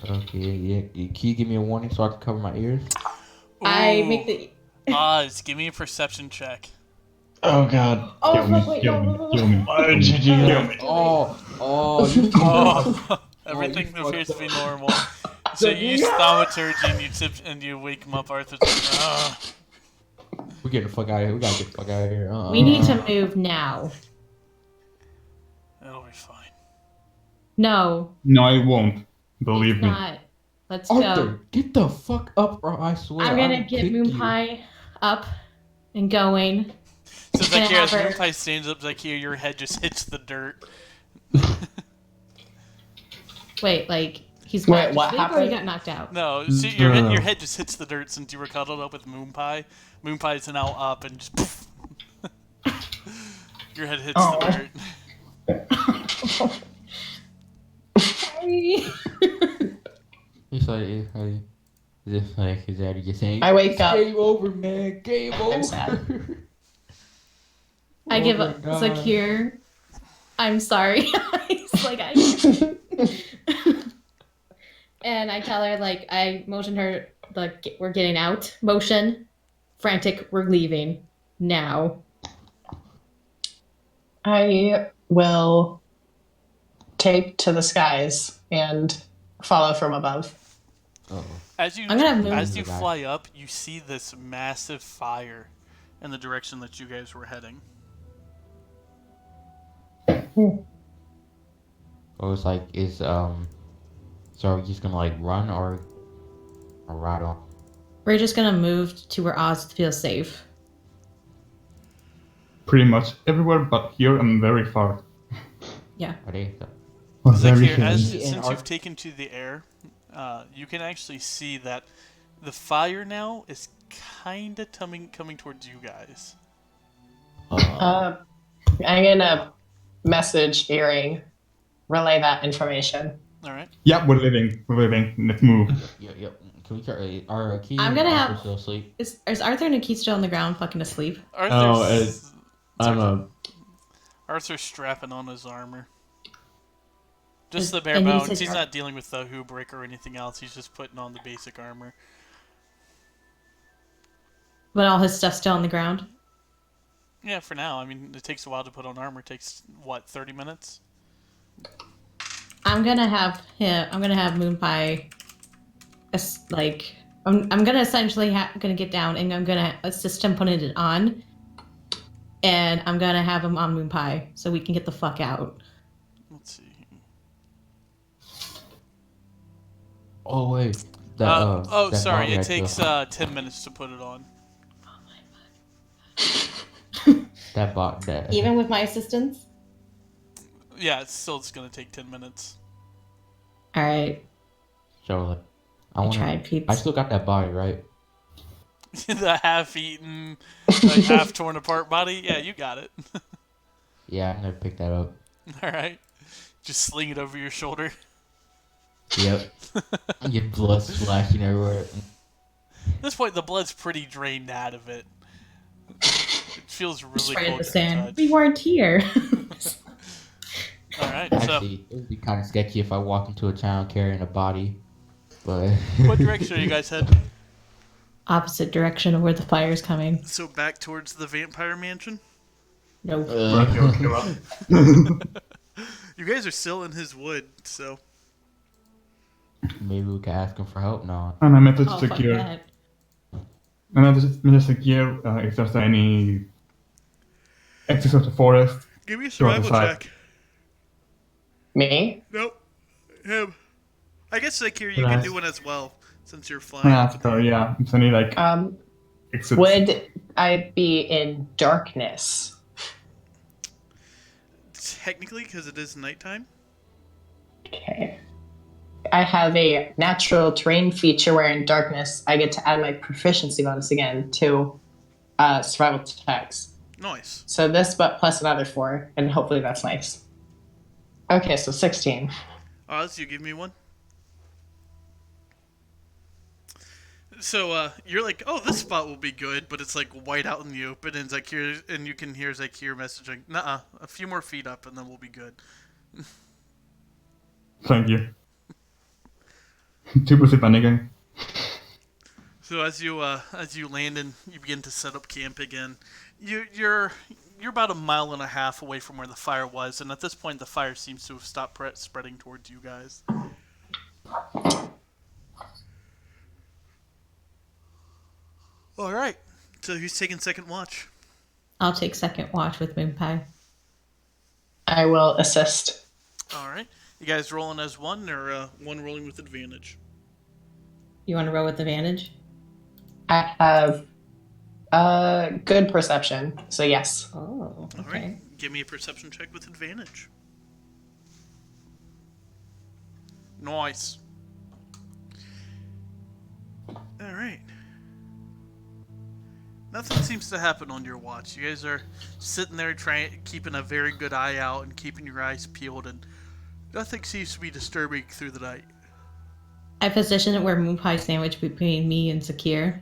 okay, yeah. Can you give me a warning so I can cover my ears? I Ooh. make the. Oz, give me a perception check. Oh god. Oh, Kill me, fuck, wait, kill no, me, no, no, kill no. me. Why would you do that? You Oh, everything you fucked appears to be up. normal. So you use thaumaturgy and you wake him up. Arthur's like, We're getting the fuck out of here. We gotta get the fuck out of here. We need to move now. it'll be fine. No, No, I won't. Believe it's me. not. Let's go. Arthur, get the fuck up, or I swear I'm gonna I'll get kick Moon you. Pie up and going. So Zakia, as have her- Moonpie stands up, Zakia, your head just hits the dirt. Wait, like he's Wait, back to what sleep or he happened? got knocked out? No, see, your No. your head just hits the dirt since you were cuddled up with Moonpie. Moonpie's now up and just poof. Your head hits Oh. the dirt. He's like, is his daddy just saying, I wake "It's up. game over, man, game over." I'm sad. I Oh give my up God. secure. I'm sorry. He's like and I tell her like I motion her like we're getting out. Motion. Frantic, we're leaving. Now. I will take to the skies and follow from above. Uh-oh. As you I'm gonna have as you Moon- fly up, you see this massive fire in the direction that you guys were heading. Oh, it's like, so are we just gonna like run or ride on? We're just gonna move to where Oz feels safe. Pretty much everywhere but here and very far. Are they? Oh, very Zakia, hidden. since you've taken to the air, you can actually see that the fire now is kind of coming towards you guys. I'm gonna message Earring, relay that information. All right. Yeah, we're living. Let's move. Yep. Can we try? Are Key I'm and gonna Arthur have- still asleep? Is Arthur and Akit still on the ground fucking asleep? Arthur's, I'm up. Arthur's strapping on his armor. Just the bare And you bones. said He's Ar- not dealing with the Hubrick or anything else. He's just putting on the basic armor. But all his stuff's still on the ground? Yeah, for now. I mean, it takes a while to put on armor. It takes, what, 30 minutes? I'm gonna have Moon Pie like I'm gonna essentially gonna get down and I'm gonna assist him putting it on. And I'm gonna have him on Moon Pie so we can get the fuck out. Let's see. Oh wait. Oh, that sorry. body I It takes killed. 10 minutes to put it on. That bot. That Even with my assistance? Yeah, it's still just going to take 10 minutes. Alright. So like, I tried, peeps. I still got that body, right? The half-eaten, like half-torn apart body? Yeah, you got it. Yeah, I'm gonna pick that up. All right. Just sling it over your shoulder. Yep. Your blood splashing everywhere. At this point, the blood's pretty drained out of it. It feels really Just right cold at the to the sand. touch. We weren't here. All right, so Actually, it would be kind of sketchy if I walked into a town carrying a body. But what direction are you guys heading? Opposite direction of where the fire's coming. So back towards the vampire mansion? No. You guys are still in his wood, so... maybe we could ask him for help now. And I messaged Oh, fuck Secure. that. And I just Secure if there's any exits of the forest. Give me a Go on, survival five. check. Me? Nope. Him. I guess like here you Can can I- do one as well since you're flying. After, yeah. It's only like exits. Would I be in darkness? Technically, because it is nighttime. Okay. I have a natural terrain feature where in darkness I get to add my proficiency bonus again to survival checks. Nice. So this, but plus another 4, and hopefully that's nice. Okay, so 16. Oz, you give me one. So you're like, oh, this spot will be good, but it's like white out in the open, and Zakir, and you can hear Zakir messaging, "Nuh-uh, a few more feet up, and then we'll be good." Thank you. 2% panicking. So as you land and you begin to set up camp again, you're about a mile and a half away from where the fire was, and at this point the fire seems to have stopped spreading towards you guys. All right. So who's taking second watch? I'll take second watch with Moon Pie. I will assist. All right. You guys rolling as one, or one rolling with advantage? You want to roll with advantage? I have good perception, so yes. Oh, All okay. right. Give me a perception check with advantage. Nice. All right. Nothing seems to happen on your watch. You guys are sitting there keeping a very good eye out and keeping your eyes peeled, and nothing seems to be disturbing through the night. I position it where Moon Pie's sandwiched between me and Zakir,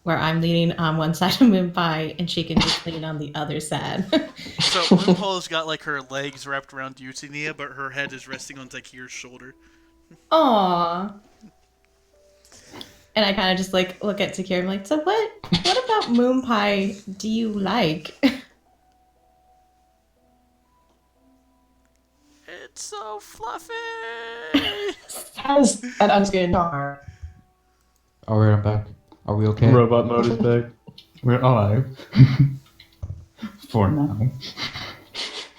where I'm leaning on one side of Moon Pie and she can just lean on the other side. So Moonpola's got like her legs wrapped around Eugenia, but her head is resting on Zakir's shoulder. Aww. And I kind of just like look at Zakir. I'm like, so what about Moon Pie do you like? It's so fluffy. Has an ungood arm. Alright, I'm back. Are we okay? Robot mode is back. We're alive. For now.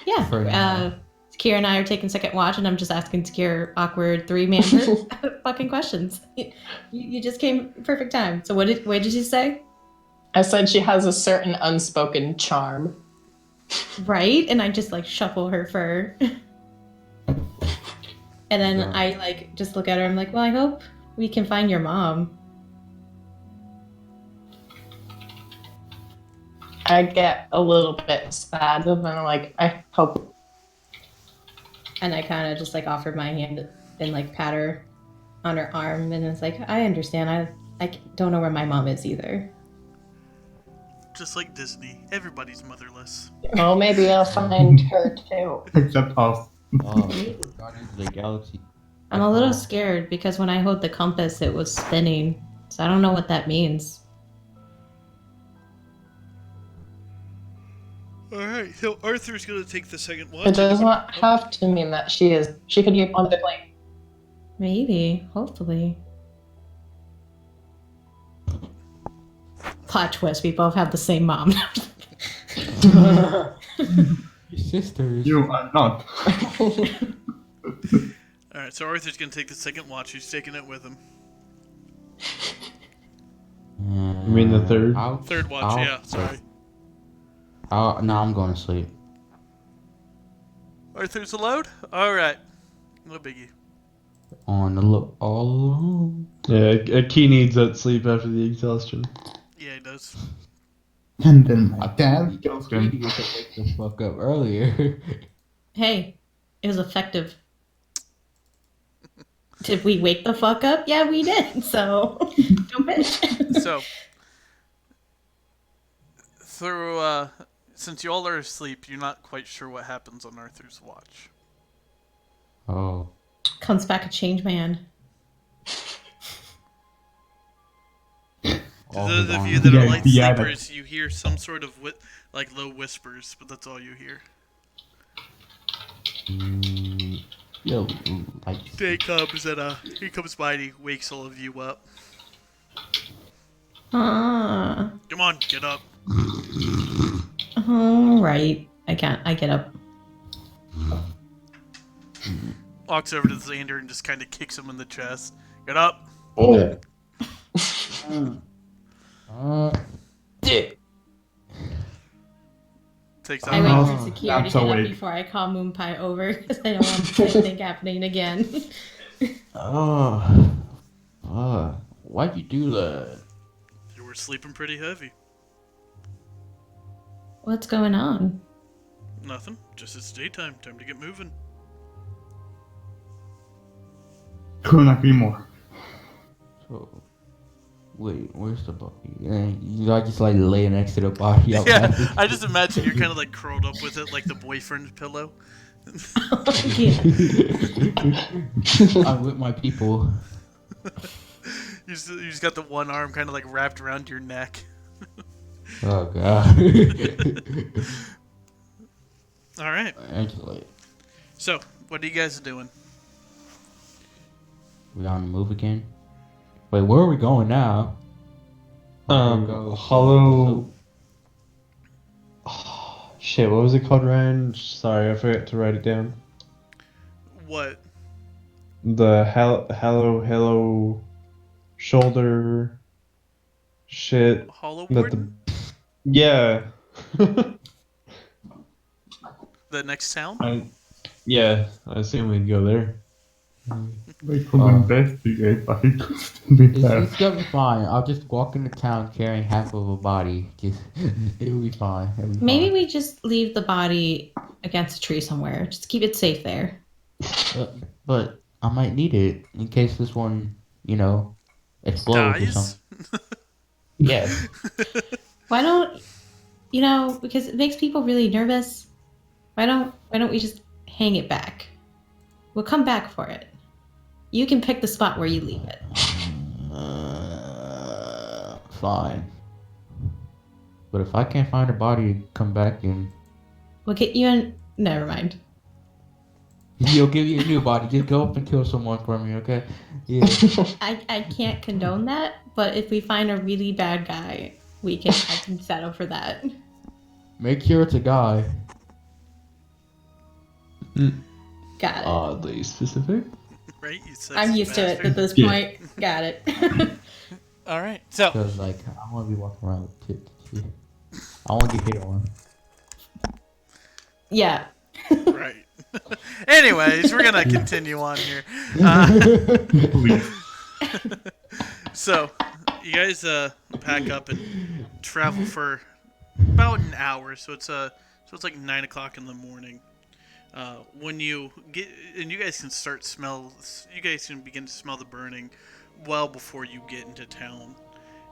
Yeah. For now. Zakir and I are taking second watch, and I'm just asking Zakir awkward 3-man fucking questions. You just came perfect time. So what did you say? I said she has a certain unspoken charm. Right? And I just like shuffle her fur. And then Yeah. I like just look at her. I'm like, well, I hope we can find your mom. I get a little bit sad, and then I'm like, I hope. And I kind of just like offered my hand and like pat her on her arm. And it's like, I understand. I don't know where my mom is either. Just like Disney, everybody's motherless. Oh, maybe I'll find her too. Except us. Guardians of the Galaxy. I'm a little scared because when I hold the compass, it was spinning. So I don't know what that means. Alright, so Arthur's gonna take the second watch. It does not have to mean that she could be on the plane. Maybe. Hopefully. Plot twist. We both have the same mom. Your sisters. You are not. Alright, so Arthur's gonna take the second watch. Who's taking it with him? You mean the third? Third watch, yeah, sorry. No, I'm going to sleep. Arthur's alone? Alright. No biggie. On the all alone. Yeah, Key needs that sleep after the exhaustion. Yeah, he does. And then my dad kills You him. get to wake the fuck up earlier. Hey, it was effective. Did we wake the fuck up? Yeah, we did. So, don't bitch. So, through, since you all are asleep, you're not quite sure what happens on Arthur's watch. Oh. Comes back a changed man. To All those his of you arms. that are Yeah, light yeah, sleepers, you hear some sort of like low whispers, but that's all you hear. Yeah, like Day comes and he comes by and he wakes all of you up. Ah. Come on, get up. All right. I can't. I get up. Walks over to Xander and just kind of kicks him in the chest. Get up. Oh. Dick. Takes I out. wait Oh, for security that's to get up awake. before I call Moon Pie over because I don't want the same thing happening again. Oh. Why'd you do that? You were sleeping pretty heavy. What's going on? Nothing. Just it's daytime. Time to get moving. Couldn't agree more. So, wait, where's the body? You I just like lay next to the body. out Yeah, laughing. I just imagine you're kind of like curled up with it, like the boyfriend pillow. Yeah. I'm with my people. You just got the one arm kind of like wrapped around your neck. Oh god. All right. Actually, So, what are you guys doing? we on the move again. Wait, where are we going now? Hollow. Oh, shit, what was it called, Ryan? Sorry, I forgot to write it down. What? The hello shoulder shit. Hollow That Warden? yeah. The next town? I assume we'd go there. They could investigate, but he could still be there. It's gonna be fine. I'll just walk into town carrying half of a body. Just it'll be fine. Maybe we just leave the body against a tree somewhere. Just keep it safe there. But I might need it in case this one, explodes or Dies? something. Yes. Why don't because it makes people really nervous. Why don't we just hang it back? We'll come back for it. You can pick the spot where you leave it. Fine. But if I can't find a body to come back in, We'll get you in. Never mind. you'll give you a new body. Just go up and kill someone for me, okay? Yeah. I can't condone that, but if we find a really bad guy, I can settle for that. Make sure it's a guy. Got it. Oddly specific. Right? You sexy I'm used to it bastard. at this Yeah. point. Got it. All right. So, Because, I want to be walking around with tits. Yeah. I want to get hit on. Yeah. right. Anyways, we're going to continue on here. Please. So, you guys pack up and travel for about an hour. So it's like 9 o'clock in the morning. When you get, and you guys can begin to smell the burning well before you get into town.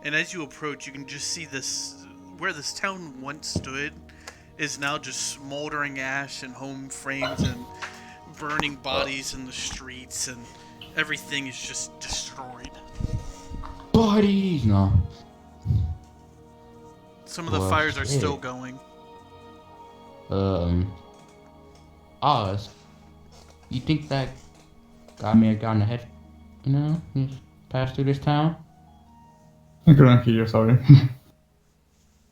And as you approach, you can just see where this town once stood is now just smoldering ash and home frames and burning bodies in the streets, and everything is just destroyed. Bodies! No. Some of the Well, fires are shit. still going. Oz, you think that guy may have gotten ahead, he's passed through this town? I couldn't hear you, sorry.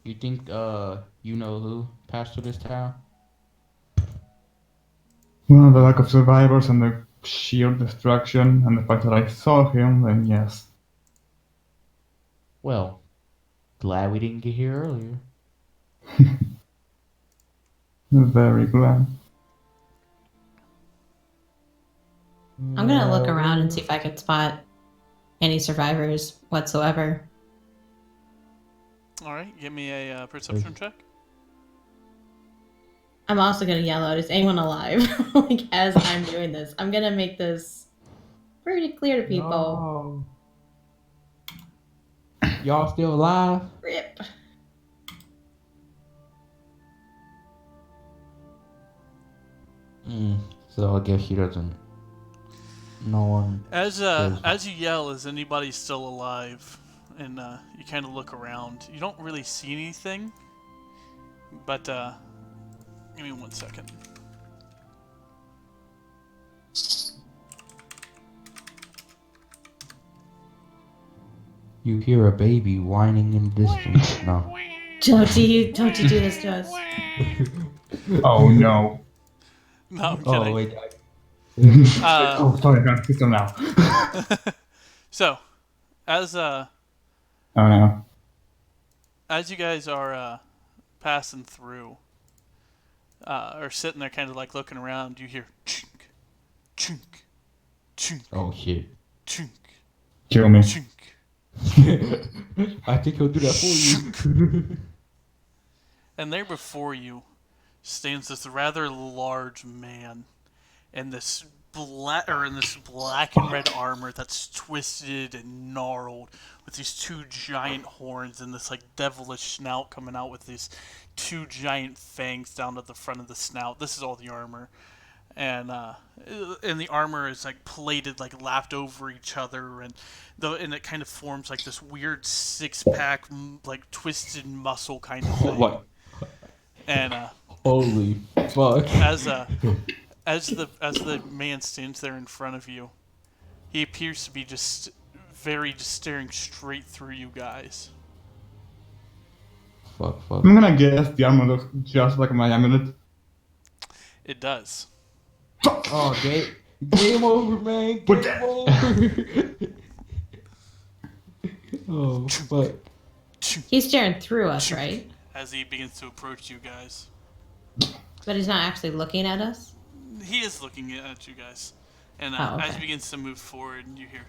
You think, you know who passed through this town? Well, the lack of survivors and the sheer destruction and the fact that I saw him, then yes. Well, glad we didn't get here earlier. Very glad. I'm gonna look around and see if I can spot any survivors whatsoever. All right, give me a perception check. I'm also gonna yell out, "Is anyone alive?" Like as I'm doing this, I'm gonna make this pretty clear to people. No. Y'all still alive? Rip. So I guess she doesn't. No one. As you yell, is anybody still alive? And you kind of look around. You don't really see anything, but give me 1 second. You hear a baby whining in the distance. No. Don't you do this to us? Oh no. No, I'm Oh kidding. wait. Oh, sorry, I got a pistol now. So, Oh no. as you guys are passing through, or sitting there, kind of like looking around, you hear chink, chink, chink, Oh shit. chink, Kill me. chink. I think he'll do that for you. And there before you stands this rather large man in this black and red armor that's twisted and gnarled, with these two giant horns and this like devilish snout coming out with these two giant fangs down at the front of the snout. This is all the armor. And the armor is like plated, like lapped over each other, and it kind of forms like this weird 6-pack, like twisted muscle kind of thing. What? And Holy fuck. as the man stands there in front of you, he appears to be just staring straight through you guys. Fuck. I'm gonna guess the armor looks just like my amulet. It does. Oh, game over, man. But- Game over. Oh, fuck. He's staring through us, right? As he begins to approach you guys, But he's not actually looking at us. he is looking at you guys, and Oh, okay. as he begins to move forward, you hear,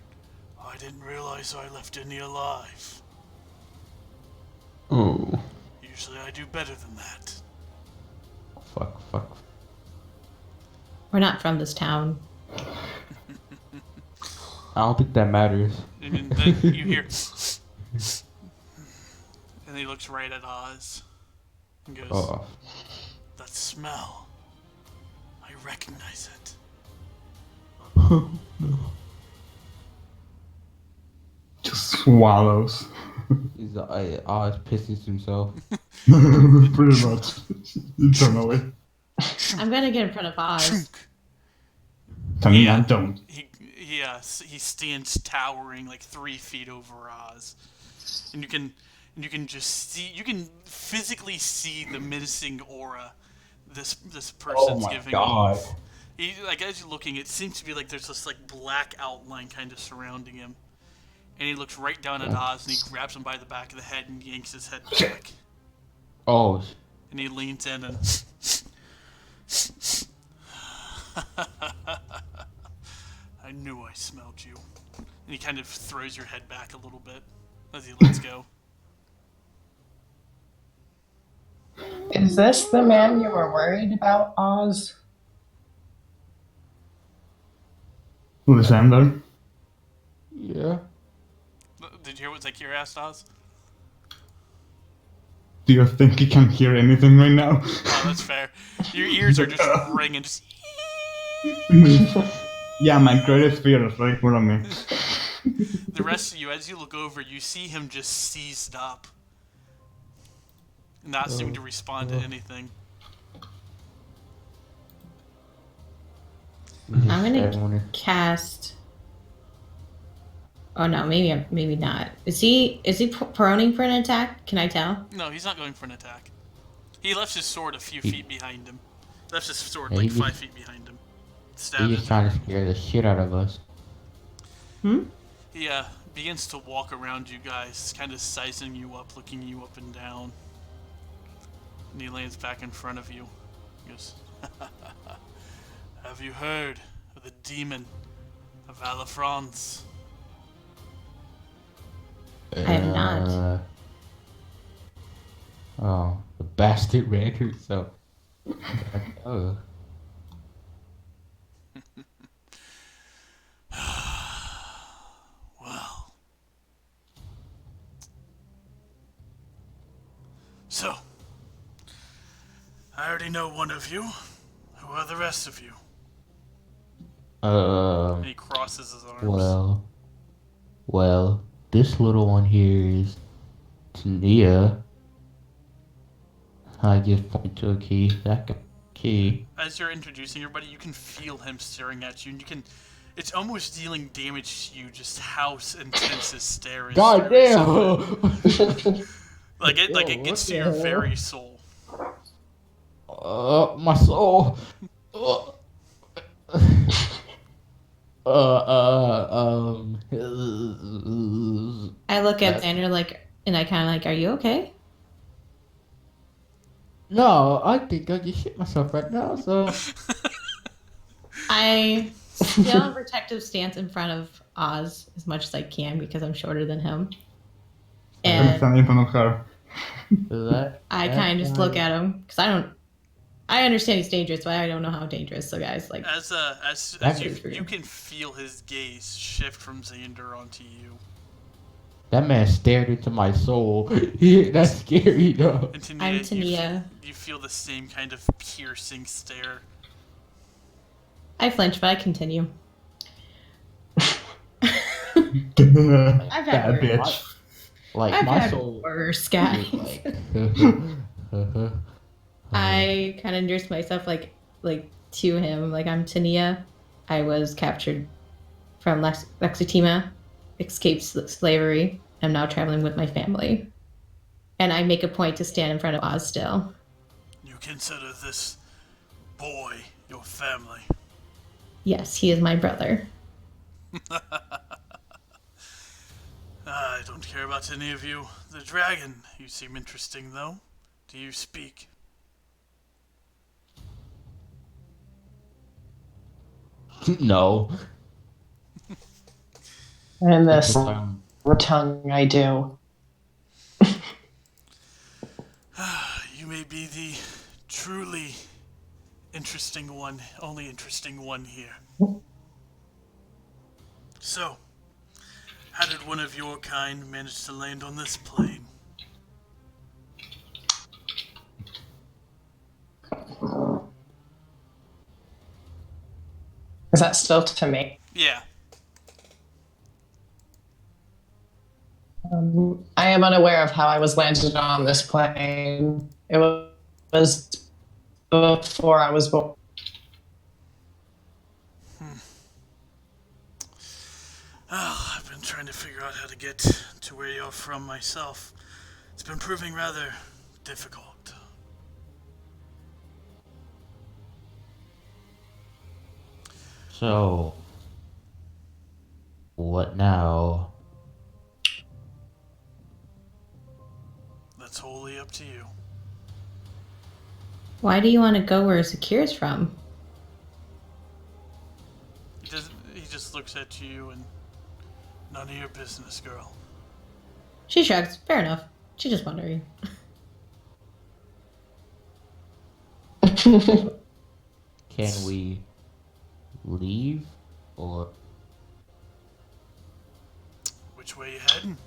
"I didn't realize I left any alive. Oh. Usually I do better than that." Fuck. We're not from this town. I don't think that matters. And then you hear, and he looks right at Oz and goes, Oh. "That smell. I recognize it." Just swallows. He's pisses himself. Pretty much. Internally. I'm gonna get in front of Oz. To me, Yeah. I don't. He stands towering like 3 feet over Oz, and you can just see, you can physically see the menacing aura this person's giving off. He, like, as you're looking, it seems to be like there's this like black outline kind of surrounding him, and he looks right down at Oz and he grabs him by the back of the head and yanks his head back, Oh. and he leans in and. I knew I smelled you. And he kind of throws your head back a little bit as he lets go. Is this the man you were worried about, Oz? Lysander? Yeah. Did you hear what Zakir asked Oz? Do you think he can hear anything right now? Oh, that's fair. Your ears are just ringing, just. Yeah, my greatest fear is right in front of me. The rest of you, as you look over, you see him just seized up, not seeming to respond to anything. I'm gonna cast. Oh no, maybe not. Is he proning for an attack? Can I tell? No, he's not going for an attack. He left his sword a few feet behind him. Left his sword Yeah, like he 5 just- feet behind him. He's Stabbed just it. trying to scare the shit out of us. He begins to walk around you guys, kind of sizing you up, looking you up and down. And he lands back in front of you. He goes, "Have you heard of the demon of Alafrance?" I have not. Oh, the bastard ran herself. Oh. Well. So, I already know one of you. Who are the rest of you? And he crosses his arms. Well, this little one here is Tania. I just point to a key. That's a key. As you're introducing everybody, you can feel him staring at you, and it's almost dealing damage to you, just how intense his stare is. God damn! Like it gets to your very soul. My soul. Uh, I look at That- Xander like, and I kind of like, are you okay? No, I think I just shit myself right now. So I still in protective stance in front of Oz as much as I can because I'm shorter than him. I'm And standing in front of her. that I kind of just look at him because I understand he's dangerous, but I don't know how dangerous. So guys, like, As you can feel his gaze shift from Xander onto you. that man stared into my soul. That's scary though. And I'm Tania, Tania. you feel the same kind of piercing stare. I flinch, but I continue. I've had Bad worse. bitch. Like I've my had soul. worse, guys. Like, I kind of introduce myself like to him. Like, I'm Tania. I was captured from Lexitima, escaped slavery. I'm now traveling with my family. And I make a point to stand in front of Oz still. You consider this boy your family. Yes, he is my brother. I don't care about any of you. The dragon, you seem interesting though. Do you speak? no. And this Um, tongue I do. You may be the truly interesting one, only interesting one here. So, how did one of your kind manage to land on this plane? Is that still to me? Yeah. I am unaware of how I was landed on this plane. It was before I was born. Oh, I've been trying to figure out how to get to where you're from myself. It's been proving rather difficult. so, what now? That's wholly up to you. Why do you want to go where Sakire's from? He just looks at you and none of your business, girl. She shrugs. Fair enough. She's just wondering. Can we leave or Which way you heading?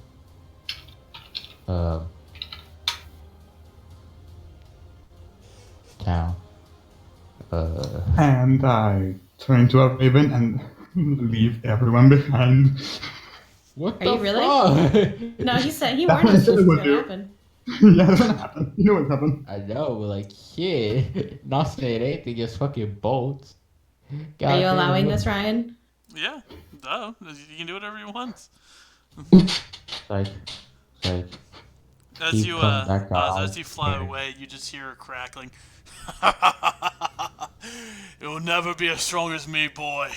um town? And I turn to a raven and leave everyone behind. What Are you really? fuck? No, he said he That's warned what I us said this it was would going to do. happen. Yeah, that's what happened. You know what happened. I know, but like shit. Not saying anything, just fucking bolts. Are you Goddamn. allowing this, Ryan? Yeah, duh. You can do whatever you want. Like, As keep you coming back to Oz, Oz. as you fly away, you just hear her crackling. It will never be as strong as me, boy.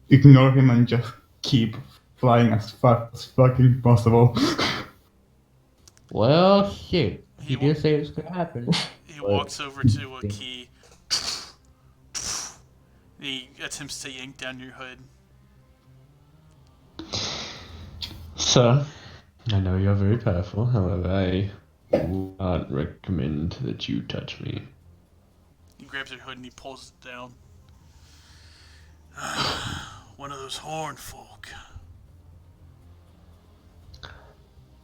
Ignore him and just keep flying as fast as fucking possible. Well, shit. He He did say it's gonna happen. He walks over to a key. He attempts to yank down your hood. Sir, I know you're very powerful, however, I would not recommend that you touch me. He grabs your hood and he pulls it down. One of those horn folk.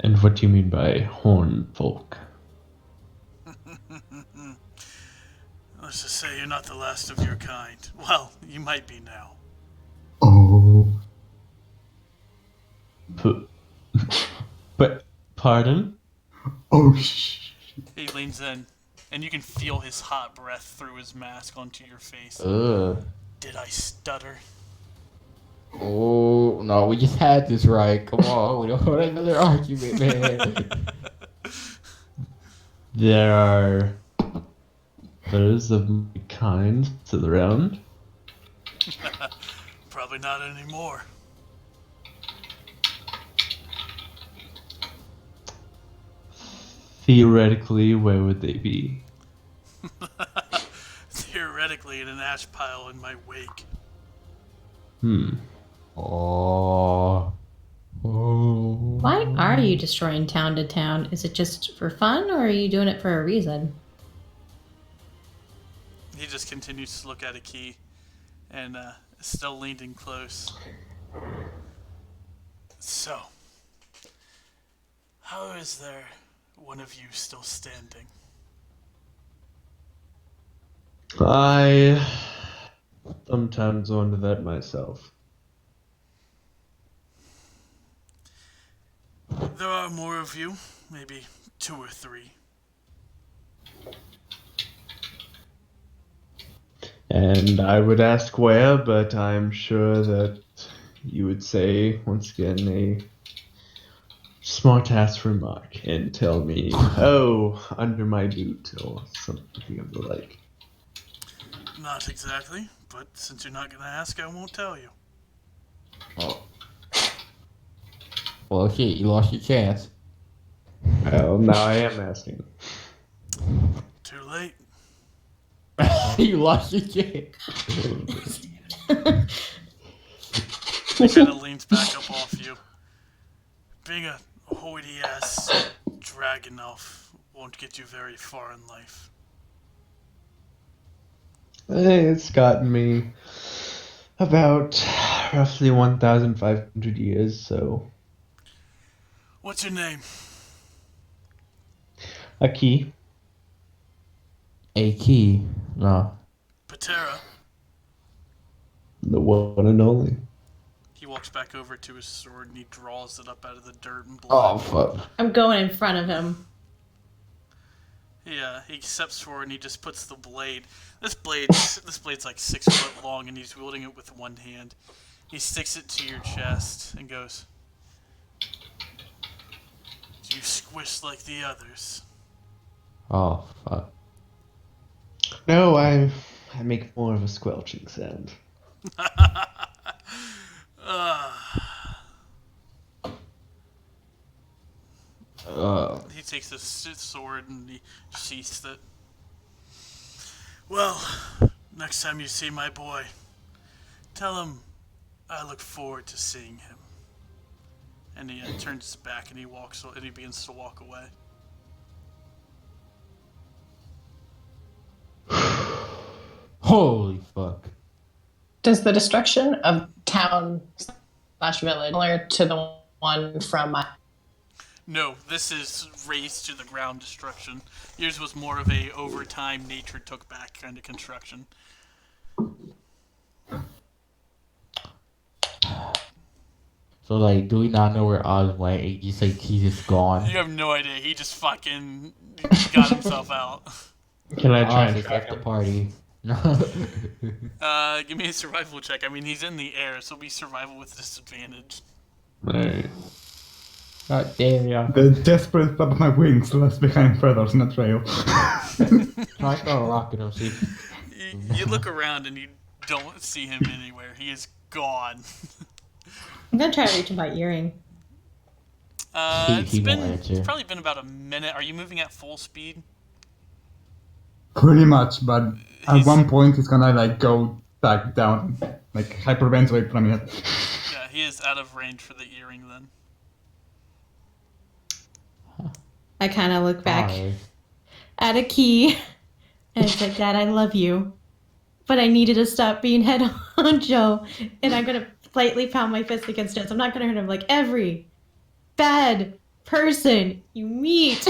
And what do you mean by horn folk? Let's just say you're not the last of your kind. Well, you might be now. Oh. But, pardon? Oh, shh. He leans in, and you can feel his hot breath through his mask onto your face. Ugh. Did I stutter? Oh no, we just had this right. Come on, we don't want another argument, man. There are others of my kind still around. Probably not anymore. Theoretically, where would they be? Theoretically, in an ash pile in my wake. Oh. Oh. Why are you destroying town to town? Is it just for fun, or are you doing it for a reason? He just continues to look at a key and still leaned in close. So, how is there one of you still standing? I sometimes wonder that myself. There are more of you, maybe 2 or 3. And I would ask where, but I'm sure that you would say, once again, a smart-ass remark and tell me, oh, under my boot, or something of the like. Not exactly, but since you're not going to ask, I won't tell you. Oh. Well, shit, you lost your chance. Well, now I am asking. Too late. You lost your chance. He kind of leans back up off you. Being a hoity-ass dragon elf won't get you very far in life. It's gotten me about roughly 1,500 years, so. What's your name? A key. A key. No. Patera. The one and only. He walks back over to his sword and he draws it up out of the dirt and Oh, blood. fuck. I'm going in front of him. He steps forward and he just puts the blade. This blade's like 6 foot long and he's wielding it with one hand. He sticks it to your chest and goes, "You squish like the others." Oh, fuck. No, I make more of a squelching sound. He takes his sword and he sheaths it. Well, next time you see my boy, tell him I look forward to seeing him. And he turns his back and he begins to walk away. Holy fuck. Does the destruction of town slash village similar to the one from my... No, this is razed to the ground destruction. Yours was more of a over time nature took back kind of construction. So, like, do we not know where Oz went? You just say he's just gone. You have no idea. He just fucking got himself out. Can I try Oz and just track left the him? party. Give me a survival check. I mean, he's in the air, so it'll be survival with disadvantage. Alright. God damn, yeah. The desperate flap of my wings left behind feathers in a trail. Try to throw a rock at him, see. You look around and you don't see him anywhere. He is gone. I'm gonna try to reach in my earring. It's won't answer. probably been about a minute. Are you moving at full speed? Pretty much, but at He's- one point he's gonna like go back down, like hyperventilate from it. Yeah, he is out of range for the earring then. I kind of look back Alright. at a key, and it's like, "Dad, I love you, but I needed to stop being head honcho," and I'm gonna lightly pound my fist against it. So I'm not gonna hurt him. Like, every bad person you meet.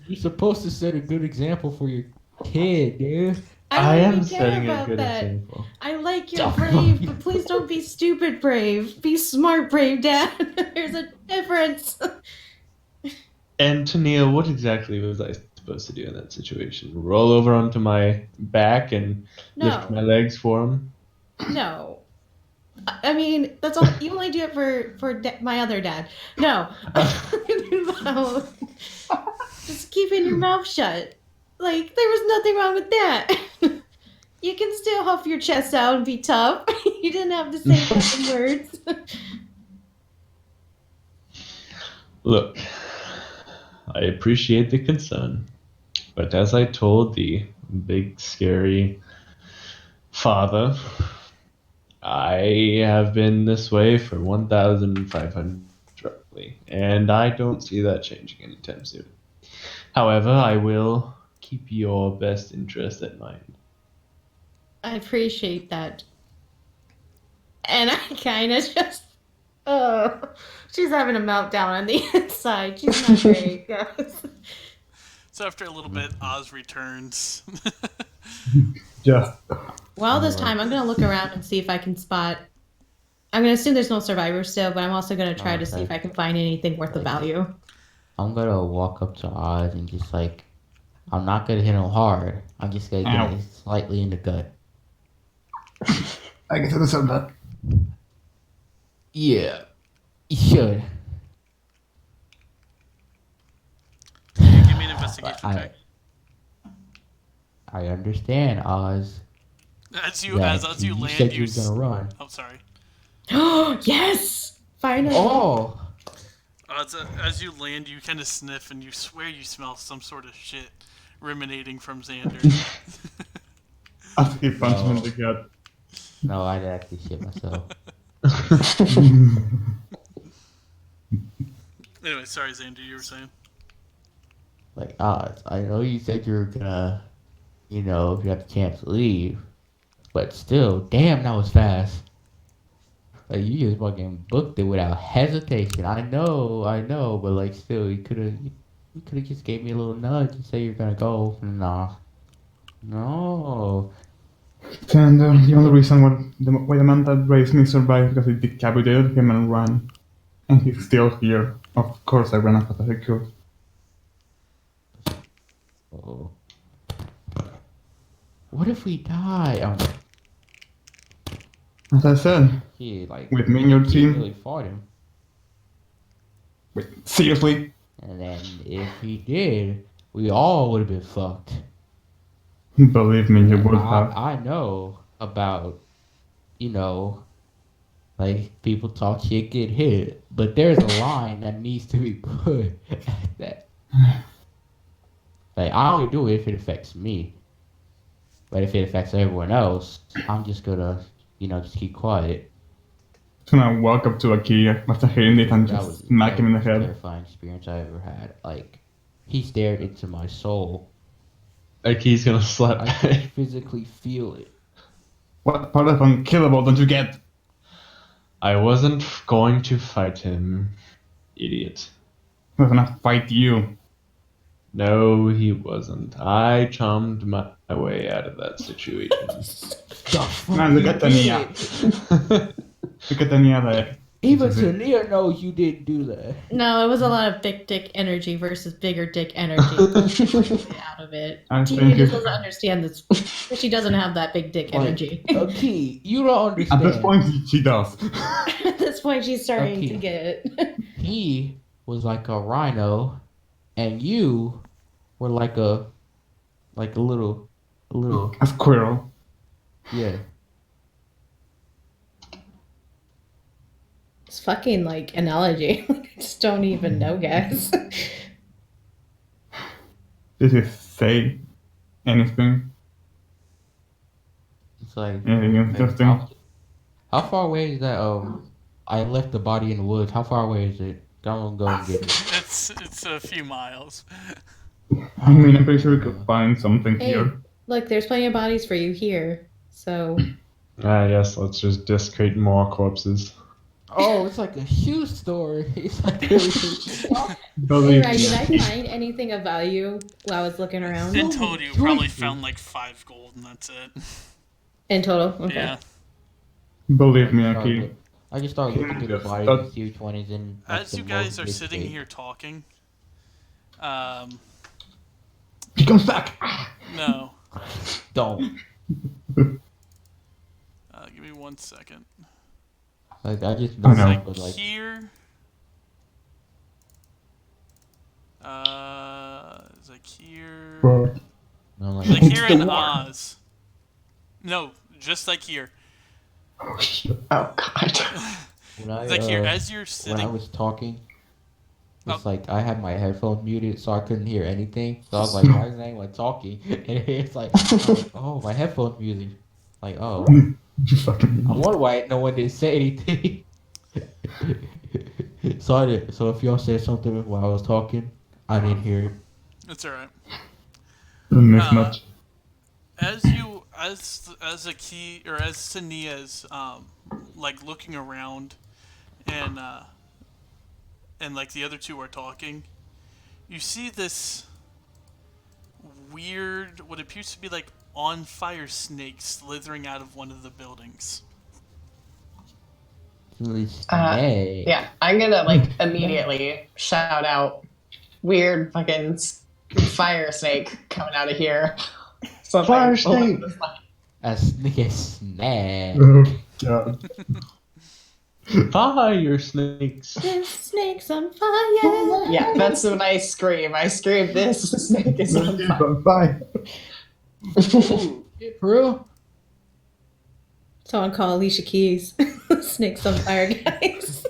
You're supposed to set a good example for your kid, dude. I don't am really care setting a about good that. example. I like you're brave, but please don't be stupid brave. Be smart brave, Dad. There's a difference. And Tania, what exactly was I supposed to do in that situation? Roll over onto my back and lift my No, legs for him? no. I mean, that's all. You only do it for my other dad. No, no. Just keeping your mouth shut. Like there was nothing wrong with that. You can still huff your chest out and be tough. You didn't have to say fucking words. Look, I appreciate the concern, but as I told the big scary father, I have been this way for 1,500 roughly, and I don't see that changing anytime soon. However, I will keep your best interest at mind. I appreciate that. And I kind of just, oh, she's having a meltdown on the inside. She's not great, guys. So after a little bit, Oz returns. Just While this time, I'm gonna look around and see if I can spot. I'm gonna assume there's no survivors still, but I'm also gonna try to see if I can find anything worth of value. I'm gonna walk up to Oz and just like, I'm not gonna hit him hard. I'm just gonna get Ow. him slightly in the gut. I guess I deserve that. Yeah, you should. Can you give me an investigation I check? I understand, Oz. As you That you land, said you was gonna run. Oh, sorry. Yes! Finally! Oh, As you land, you kind of sniff, and you swear you smell some sort of shit emanating from Xander. As he punched him in the gut. no, I did actually shit myself. Anyway, sorry, Xander, you were saying. Like, Oz, I know you said you were gonna, if you have the chance to leave, but still, damn, that was fast. Like, you just fucking booked it without hesitation. I know, but like, still, you could have just gave me a little nudge and say you're gonna go. Nah, no. And the only reason why the man that raised me survived because he decapitated him and ran. And he's still here. Of course I ran as fast as I could. Oh. What if we die? As I said, He like with me and your he team. really fought him, Wait, seriously? and then if he did, we all would have been fucked. Believe me, you would have. I know about, like people talk shit, get hit, but there's a line that needs to be put at that. Like I only do it if it affects me, but if it affects everyone else, I'm just gonna, just keep quiet. Just gonna walk up to a key after hearing it and just smack him in the That was head. a terrifying experience I ever had. Like he stared into my soul. Like he's gonna slap I back. could physically feel it. What part of unkillable don't you get? I wasn't going to fight him, idiot. I'm gonna fight you. No, he wasn't. I charmed my way out of that situation. Man, look at Tania. Look at Tania there. Even Tania knows you didn't do that. No, it was a lot of big dick energy versus bigger dick energy. Out of it. I Tia think just it's- doesn't understand this. She doesn't have that big dick energy. Okay, you don't At understand. this point, she does. At this point, she's starting Okay. to get it. He was like a rhino, and you were like a little, A squirrel. yeah. It's fucking like analogy. I just don't even know, guys. Did he say anything? It's like Anything interesting? how far away is that? I left the body in the woods. How far away is it? I'm gonna go and get it. It's a few miles. I mean, I'm pretty sure we could find something Hey, here. look, there's plenty of bodies for you here. So I guess let's just discrete more corpses. Oh, it's like a shoe store. It's like everything. Hey, Believe Ryan, did I me. find anything of value while I was looking around? In total, you probably found like 5 gold, and that's it. In total? Okay. Yeah. Believe me, Aki. I just started looking through the Just bodies thought- and see which one is in. like, As the you guys most are good sitting state. here talking, He comes back! no. Don't. Give me 1 second. Like I just I know It's know. that, like but like here. It's like here. But you know, like Like here in the war. Oz. No, just like here. Oh shit. Oh God. when It's I like here, uh as you're when I sitting. was talking, Oh, it's like I had my headphones muted, so I couldn't hear anything. So I was like, "Why isn't anyone talking?" And it's like, I was like, "Oh, my headphones muted." Like, oh, You fucking I idiot. wonder why no one did say anything. So I did. So if y'all said something while I was talking, I didn't hear it. it's alright. Didn't miss Uh, much. as a key or as Sania's like looking around and like the other two are talking, you see this weird, what appears to be like on fire snake slithering out of one of the buildings. It's really Uh, snake. yeah, I'm gonna like immediately shout out weird fucking fire snake coming out of here. Something Fire along snake. those lines. A snake is snake. Oh god. Fire snakes. This snake's on fire. Yeah, that's when I scream. I scream, "This snake is on It's fire." on fire. Ooh, for real? Someone call Alicia Keys. Snakes on fire, guys.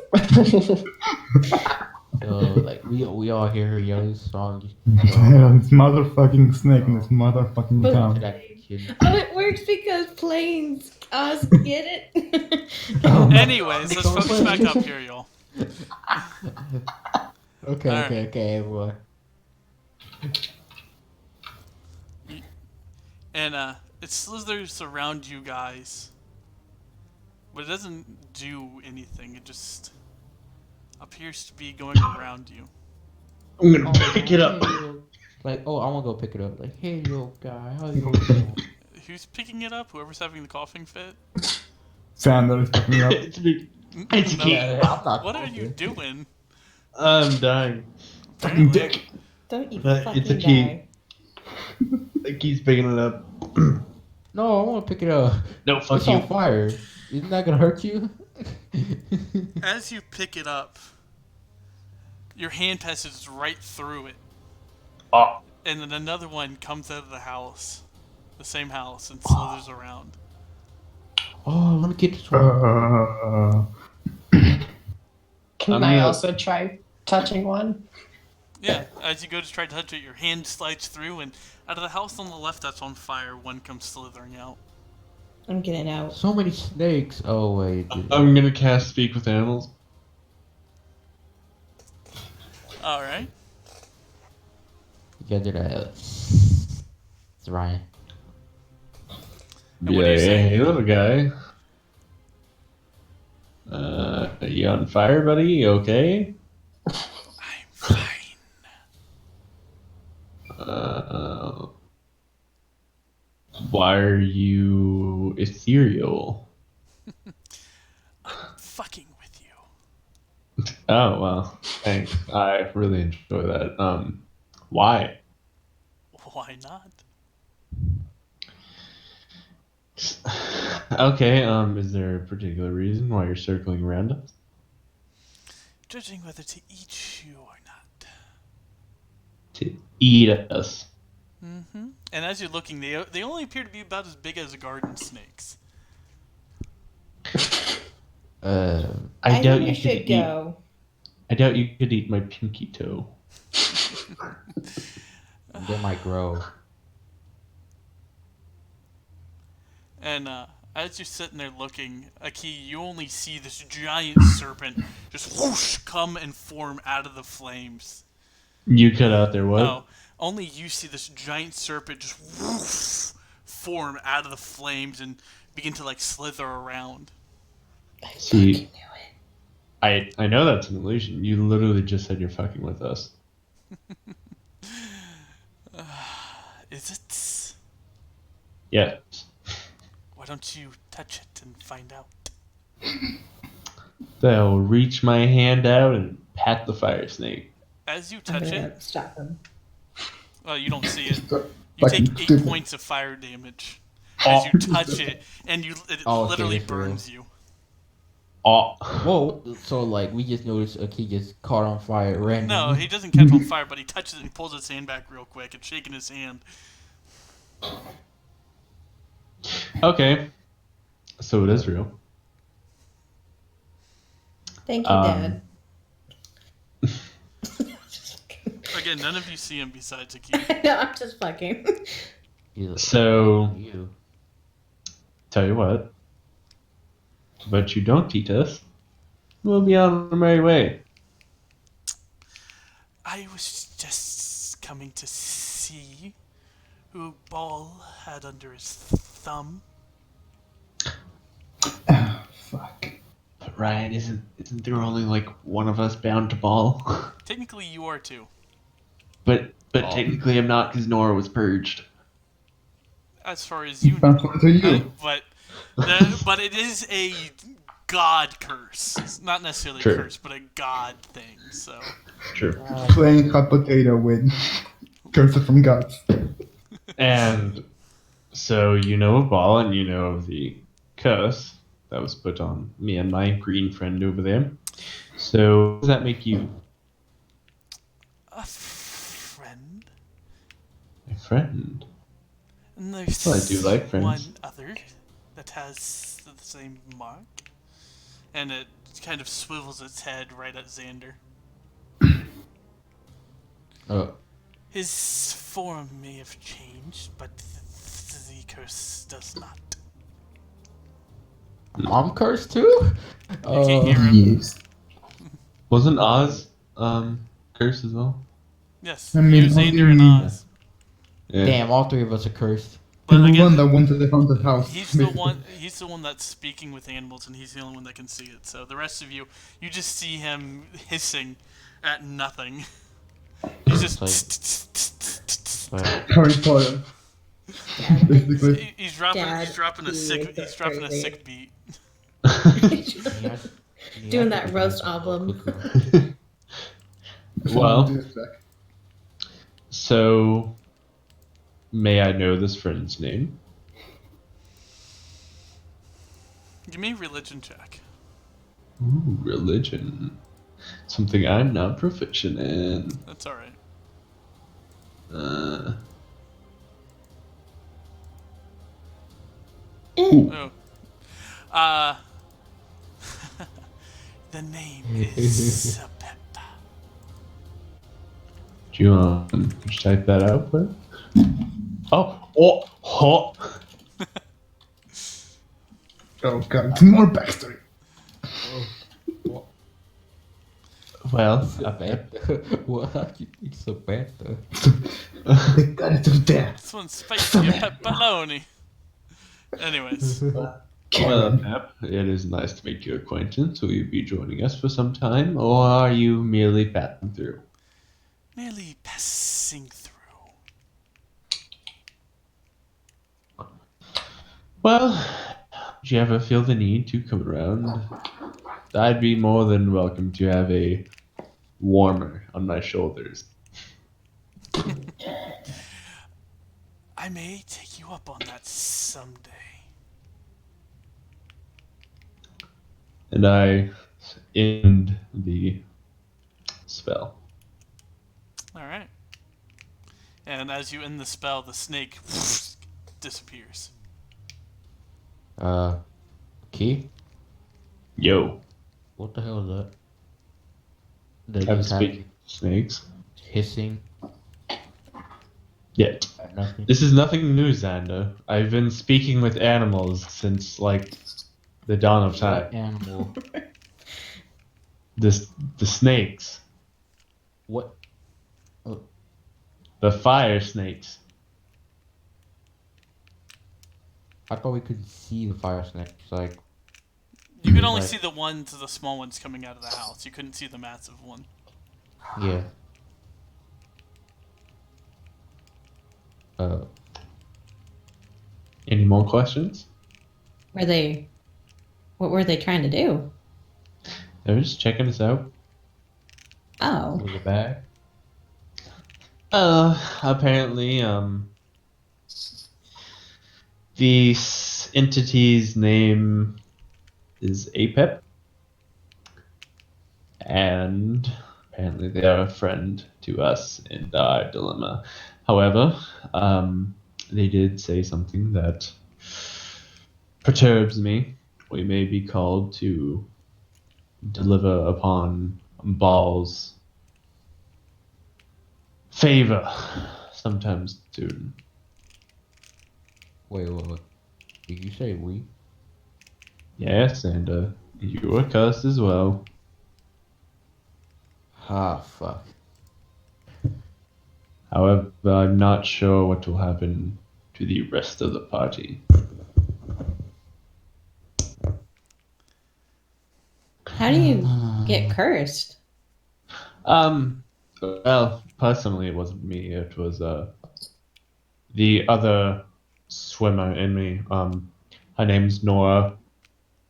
So like we all hear her yelling this song. This motherfucking snake in this motherfucking But- To town. that kitchen. Oh, it works because planes. Oz, get it? Oh. Anyways, let's focus back up here, y'all. Okay, Alright. okay, everyone. And it slithers around you guys, but it doesn't do anything. It just appears to be going around you. I'm gonna pick it up. Hey, like, oh, I want to go pick it up. Like, hey, little guy, how you doing? Who's picking it up? Whoever's having the coughing fit? Sander is picking up. It's me. It's No. me. Yeah, I'm not. What are you talking. doing? I'm dying. Fucking Apparently. dick. Don't you It's fucking a key. die. It keeps picking it up. No, I want to pick it up. No, fuck It's you. on fire. Isn't that gonna hurt you? As you pick it up, your hand passes right through it, Oh, and then another one comes out of the house, the same house, and slithers around. Oh, let me get this one. Can I'm I gonna- also try touching one? Yeah, as you go to try to touch it, your hand slides through, and out of the house on the left that's on fire, one comes slithering out. I'm getting out. So many snakes. Oh wait. I'm gonna cast Speak with Animals. All right. You gotta do that. It's Ryan. And what do you say? Hey, little guy. You on fire, buddy? You okay? I'm fine. Why are you ethereal? Fucking with you. Oh well, thanks. I really enjoy that. Why? Why not? Okay. Is there a particular reason why you're circling around us? Judging whether to eat you or not. To eat us. Mm-hmm. And as you're looking, they only appear to be about as big as garden snakes. I I doubt think we you should could eat. go. I doubt you could eat my pinky toe. They might grow. And as you're sitting there looking, Aki, you only see this giant serpent just whoosh come and form out of the flames. You cut out there what? No, only you see this giant serpent just woof form out of the flames and begin to like slither around. See, I know that's an illusion. You literally just said you're fucking with us. Is it? Yes. Why don't you touch it and find out? They'll reach my hand out and pat the fire snake. As you I'm touch gonna it, stop him. well, you don't see it. You take 8 points of fire damage as you touch it, and it Oh, okay, literally for real. burns you. Oh. Whoa! So like we just noticed a key just caught on fire No, randomly. he doesn't catch on fire, but he touches it and pulls his hand back real quick and shaking his hand. Okay. So it is real. Thank you, Dad. Again, none of you see him besides Aki. No, I'm just fucking. He's like, So, you. tell you what. But you don't eat us. We'll be on our merry way. I was just coming to see who Ball had under his thumb. Fuck. But Ryan, isn't there only like one of us bound to Ball? Technically, you are too. but technically I'm not because Nora was purged. As far as you That's know. what to you. But it is a god curse. It's not necessarily True. a curse, but a god thing, so. True. Playing hot potato with curses from gods. And so you know of Ball and you know of the curse that was put on me and my green friend over there. So what does that make you? A friend? A friend? And there's Well, I do like friends. one other that has the same mark. And it kind of swivels its head right at Xander. Oh, His form may have changed, but the curse does not. I'm cursed too. You can't hear him. Yes. Wasn't Oz cursed as well? Yes, I mean, you, Xander, only and me. Oz. Yeah. Damn, all three of us are cursed. But the again, one that went to the haunted house. He's the one. He's the one that's speaking with animals, and he's the only one that can see it. So the rest of you, you just see him hissing at nothing. He's just. Like, Harry Potter. Basically. He's dropping. Dad, He's dropping a he sick. is He's dropping a crazy. sick beat. Doing that roast oblum. Well, so may I know this friend's name? Give me a religion check. Ooh, religion. Something I'm not proficient in. That's all right. Oh. The name is Sabetta. Do you want to type that out, please? Oh. Oh god, more backstory. Well, what? It's so bad though. They gotta do that. This one's spicy pepperoni. Anyways, well, Karen. Pep, it is nice to make your acquaintance. Will you be joining us for some time, or are you merely passing through? merely passing through. Well, do you ever feel the need to come around? I'd be more than welcome to have a warmer on my shoulders. I may take you up on that someday. And I end the spell. All right. And as you end the spell, the snake disappears. Key? Yo, What the hell is that? They I'm just have speaking snakes. hissing Yeah, at nothing. this is nothing new, Xander. I've been speaking with animals since, like, the dawn of time. Animal. The snakes. What? The fire snakes. I thought we could see the fire snakes. Like, You could only Right. see the small ones coming out of the house. You couldn't see the massive one. yeah. Any more questions? What were they trying to do? They were just checking us out. Oh. Was it bad? Apparently, the entity's name is APEP. and apparently they are a friend to us in our dilemma. However, they did say something that perturbs me. We may be called to deliver upon Baal's favor sometime soon. Wait. Did you say we? Yes, and you are cursed as well. Ah, fuck. However, I'm not sure what will happen to the rest of the party. How do you get cursed? Well, personally, it wasn't me. It was the other swimmer in me. Her name's Nora.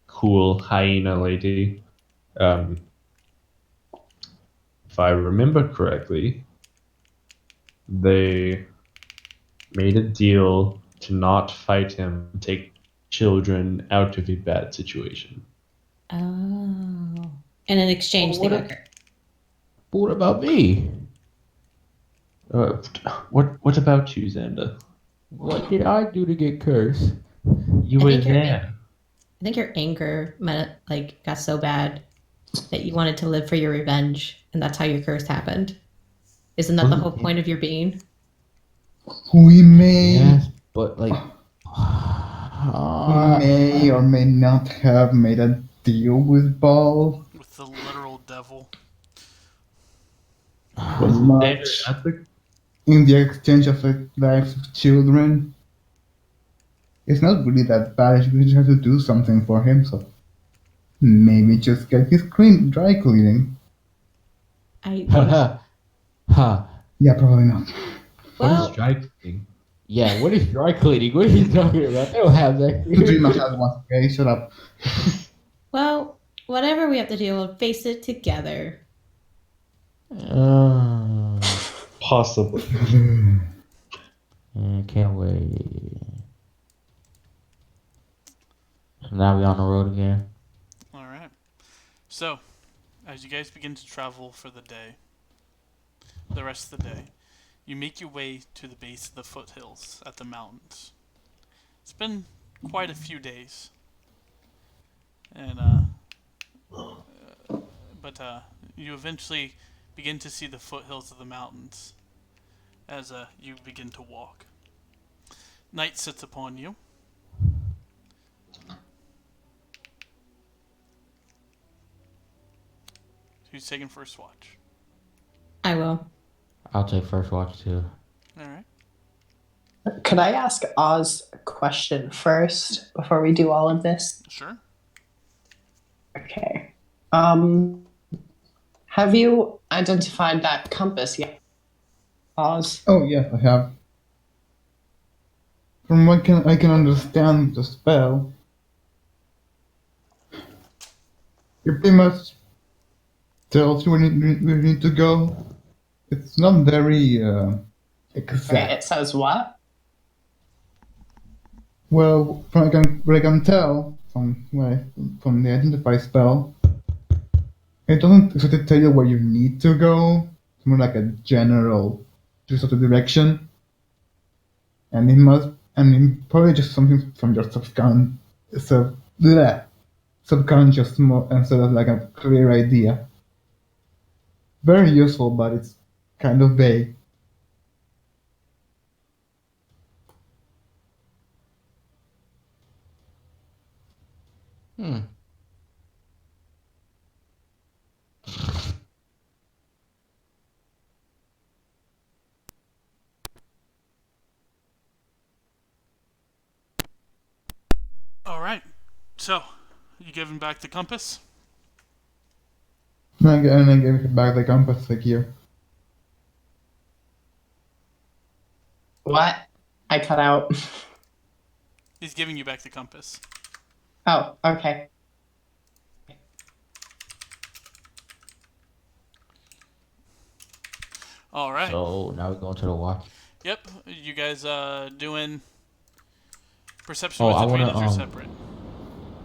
Cool hyena lady. Um, if I remember correctly, they made a deal to not fight him, and take children out of a bad situation. Oh. And in exchange, they got cursed. What about me? Uh, what about you, Xander? What did I do to get cursed? You I were think there. I think your anger got so bad that you wanted to live for your revenge, and that's how your curse happened. Isn't that the whole point of your being? We may, Yes, but like, we may or may not have made a deal with Ball. With the literal devil. Wasn't Xander Much at the in the exchange of the lives of children. It's not really that bad. We just have to do something for him, so maybe just get his dry cleaning. I ha. Yeah, probably not. What is well, dry cleaning? Yeah, what is dry cleaning? What are you talking about? They don't have that You dream of here. that one. Okay, shut up. whatever we have to do, we'll face it together. Possibly. Can't wait. So now we on the road again. All right. So, as you guys begin to travel for the day, the rest of the day, you make your way to the base of the foothills at the mountains. It's been quite a few days, and but you eventually begin to see the foothills of the mountains as you begin to walk. Night sits upon you. Who's taking first watch? I will. I'll take first watch too. All right. Could I ask Oz a question first before we do all of this? Sure. Okay. Have you identified that compass yet, Oz? Oh yes, I have. From what I can understand the spell, it pretty much tells you where you need to go. It's not very Right, exact. it says what? Well, from what I can tell from the identify spell, it doesn't exactly tell you where you need to go. It's more like a general, just sort of direction, and probably just something from your subconscious more instead of like a clear idea. Very useful, but it's kind of vague. Hmm. All right. So, you giving back the compass? And I gave back the compass like here. What? I cut out. He's giving you back the compass. Oh, okay. All right. So now we're going to the watch. Yep. You guys doing perception Oh, with I wanna advantage or separate?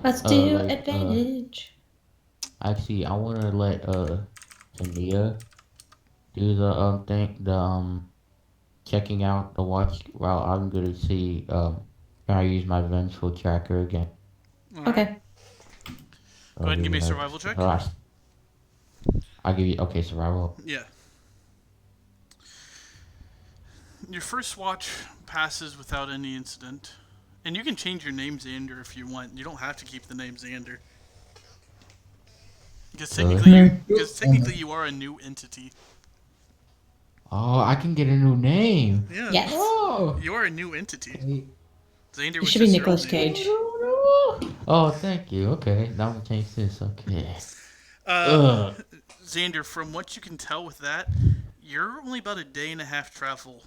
Let's do like advantage. Actually, I want to let Tania do the thing, the checking out the watch while I'm gonna see can I use my vengeful tracker again? All right. Okay. Go I'll ahead and give give you me a that. survival check. I'll give you okay survival. Yeah. Your first watch passes without any incident. And you can change your name Xander if you want. You don't have to keep the name Xander. Because Really? technically you are a new entity. Oh, I can get a new name. Yeah. Yes. Oh. You are a new entity. Okay. Xander You was should be just your old Nicolas name. Cage. Oh, thank you. Okay, now I'm gonna change this. Okay. Uh, Ugh. Xander, from what you can tell with that, you're only about a day and a half travel.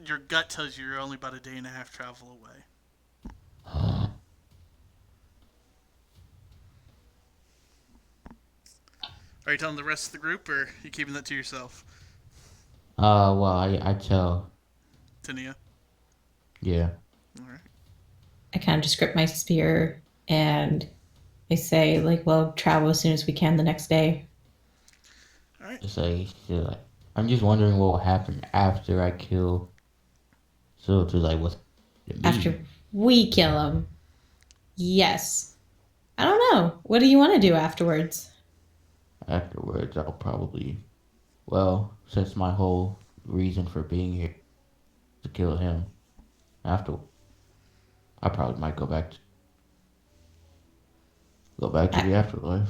Your gut tells you you're only about a day and a half travel away. Are you telling the rest of the group, or are you keeping that to yourself, Well, I tell. Tania? Yeah. All right. I kind of just grip my spear and I say, like, well, travel as soon as we can the next day. All right. Just like, I'm just wondering what will happen after I kill. So to like what's to After me we kill him. Yes. I don't know. What do you want to do afterwards? afterwards. I'll probably since my whole reason for being here to kill him. After I probably might go back to I, the afterlife.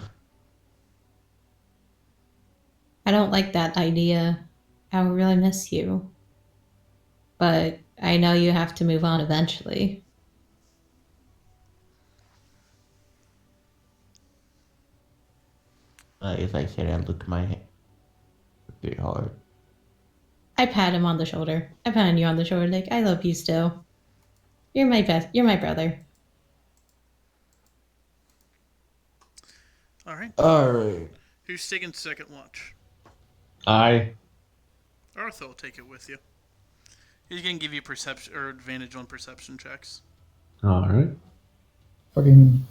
I don't like that idea. I will really miss you. But I know you have to move on eventually. As I said, I look at my hand a bit hard. I pat him on the shoulder. I pat you on the shoulder, like, I love you still. You're my best. You're my brother. All right. All right. Who's taking second watch? I. Arthur will take it with you. He's gonna give you perception or advantage on perception checks. Alright. Fucking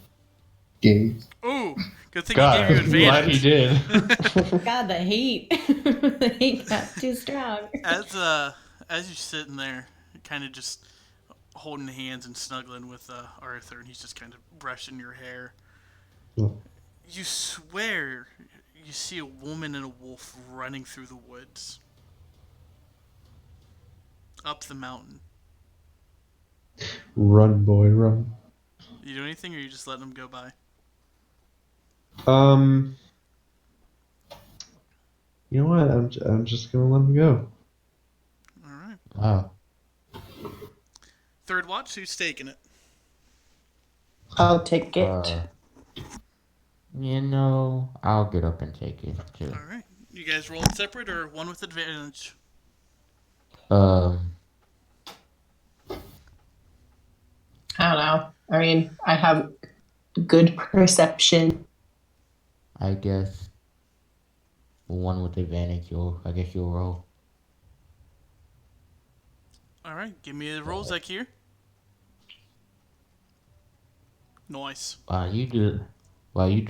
gay. Ooh, good thing God, he gave you I'm glad he advantage. did. God, the hate. The hate got too strong. As you're sitting there, kind of just holding hands and snuggling with Arthur, and he's just kind of brushing your hair. You swear you see a woman and a wolf running through the woods, up the mountain. Run, boy, run. You do anything, or you just letting them go by? You know what? I'm just gonna let him go. All right. Wow. Third watch. Who's taking it? I'll take it. I'll get up and take it too. All right. You guys rolling separate or one with advantage? Um, I don't know. I mean, I have good perception. I guess one with advantage. I guess you'll roll. All right. Give me the rolls, Zakir. Nice. While you do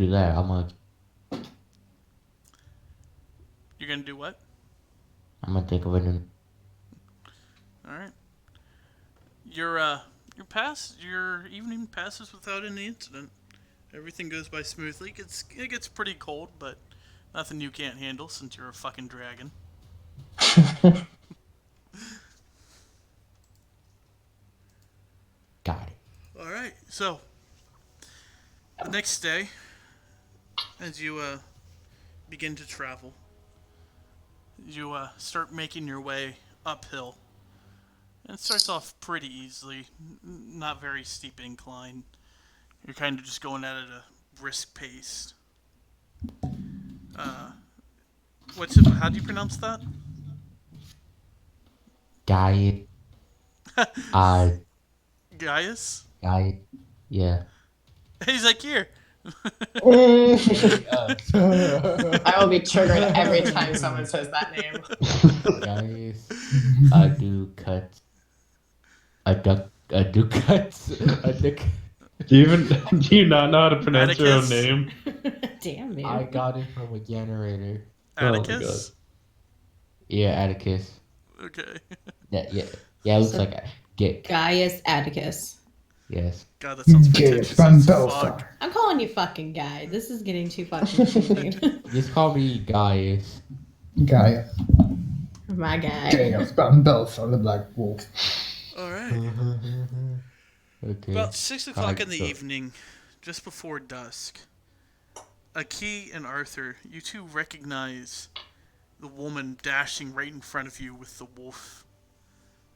that, You're gonna do what? I'm gonna think of a new. All right. Your evening passes without any incident. Everything goes by smoothly. It gets pretty cold, but nothing you can't handle since you're a fucking dragon. Got it. All right. So the next day, as you begin to travel, you start making your way uphill. And it starts off pretty easily, not very steep incline. You're kind of just going at it at a brisk pace. How do you pronounce that? Diet. I Gaius? diet. Yeah. He's like, here. I will be triggered every time someone says that name. Guys, I do cuts. I do cuts. I do. Do you not know how to pronounce your own Atticus? name? Damn, I man. got it from a generator. Oh my god. Atticus? Yeah, Atticus. Okay. Yeah. It looks So like get. Gaius Atticus. Yes. God, that sounds Gaius pretentious van as Belfar. fuck. I'm calling you fucking guy. This is getting too fucking confusing. Just call me Gaius. Gaia. My guy. Gaius van Belfar, the Black Wolf. All right. Okay. About 6 o'clock in Alright, the so evening, just before dusk, Aki and Arthur, you two recognize the woman dashing right in front of you with the wolf.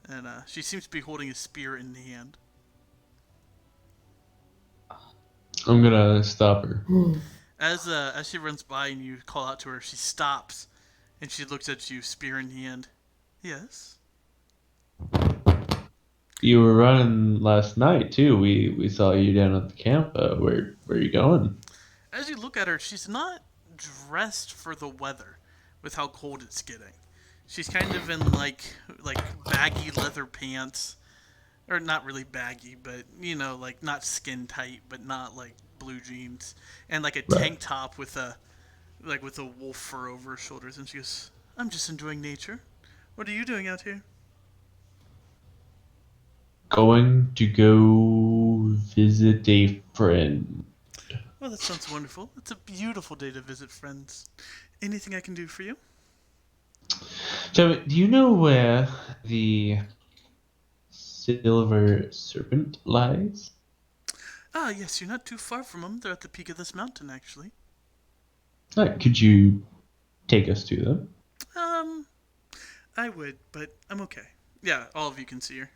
And she seems to be holding a spear in hand. I'm gonna stop her. As she runs by and you call out to her, she stops and she looks at you, spear in hand. Yes. You were running last night too. We saw you down at the camp. Where are you going? As you look at her, she's not dressed for the weather with how cold it's getting. She's kind of in like baggy leather pants, or not really baggy, but like not skin tight, but not like blue jeans, and like a Right. tank top with a wolf fur over her shoulders. And she goes, "I'm just enjoying nature. What are you doing out here?" Going to go visit a friend. Well, that sounds wonderful. It's a beautiful day to visit friends. Anything I can do for you? So, do you know where the silver serpent lies? Ah, yes, you're not too far from them. They're at the peak of this mountain, actually. Could you take us to them? Um, I would, but I'm okay. Yeah, all of you can see her.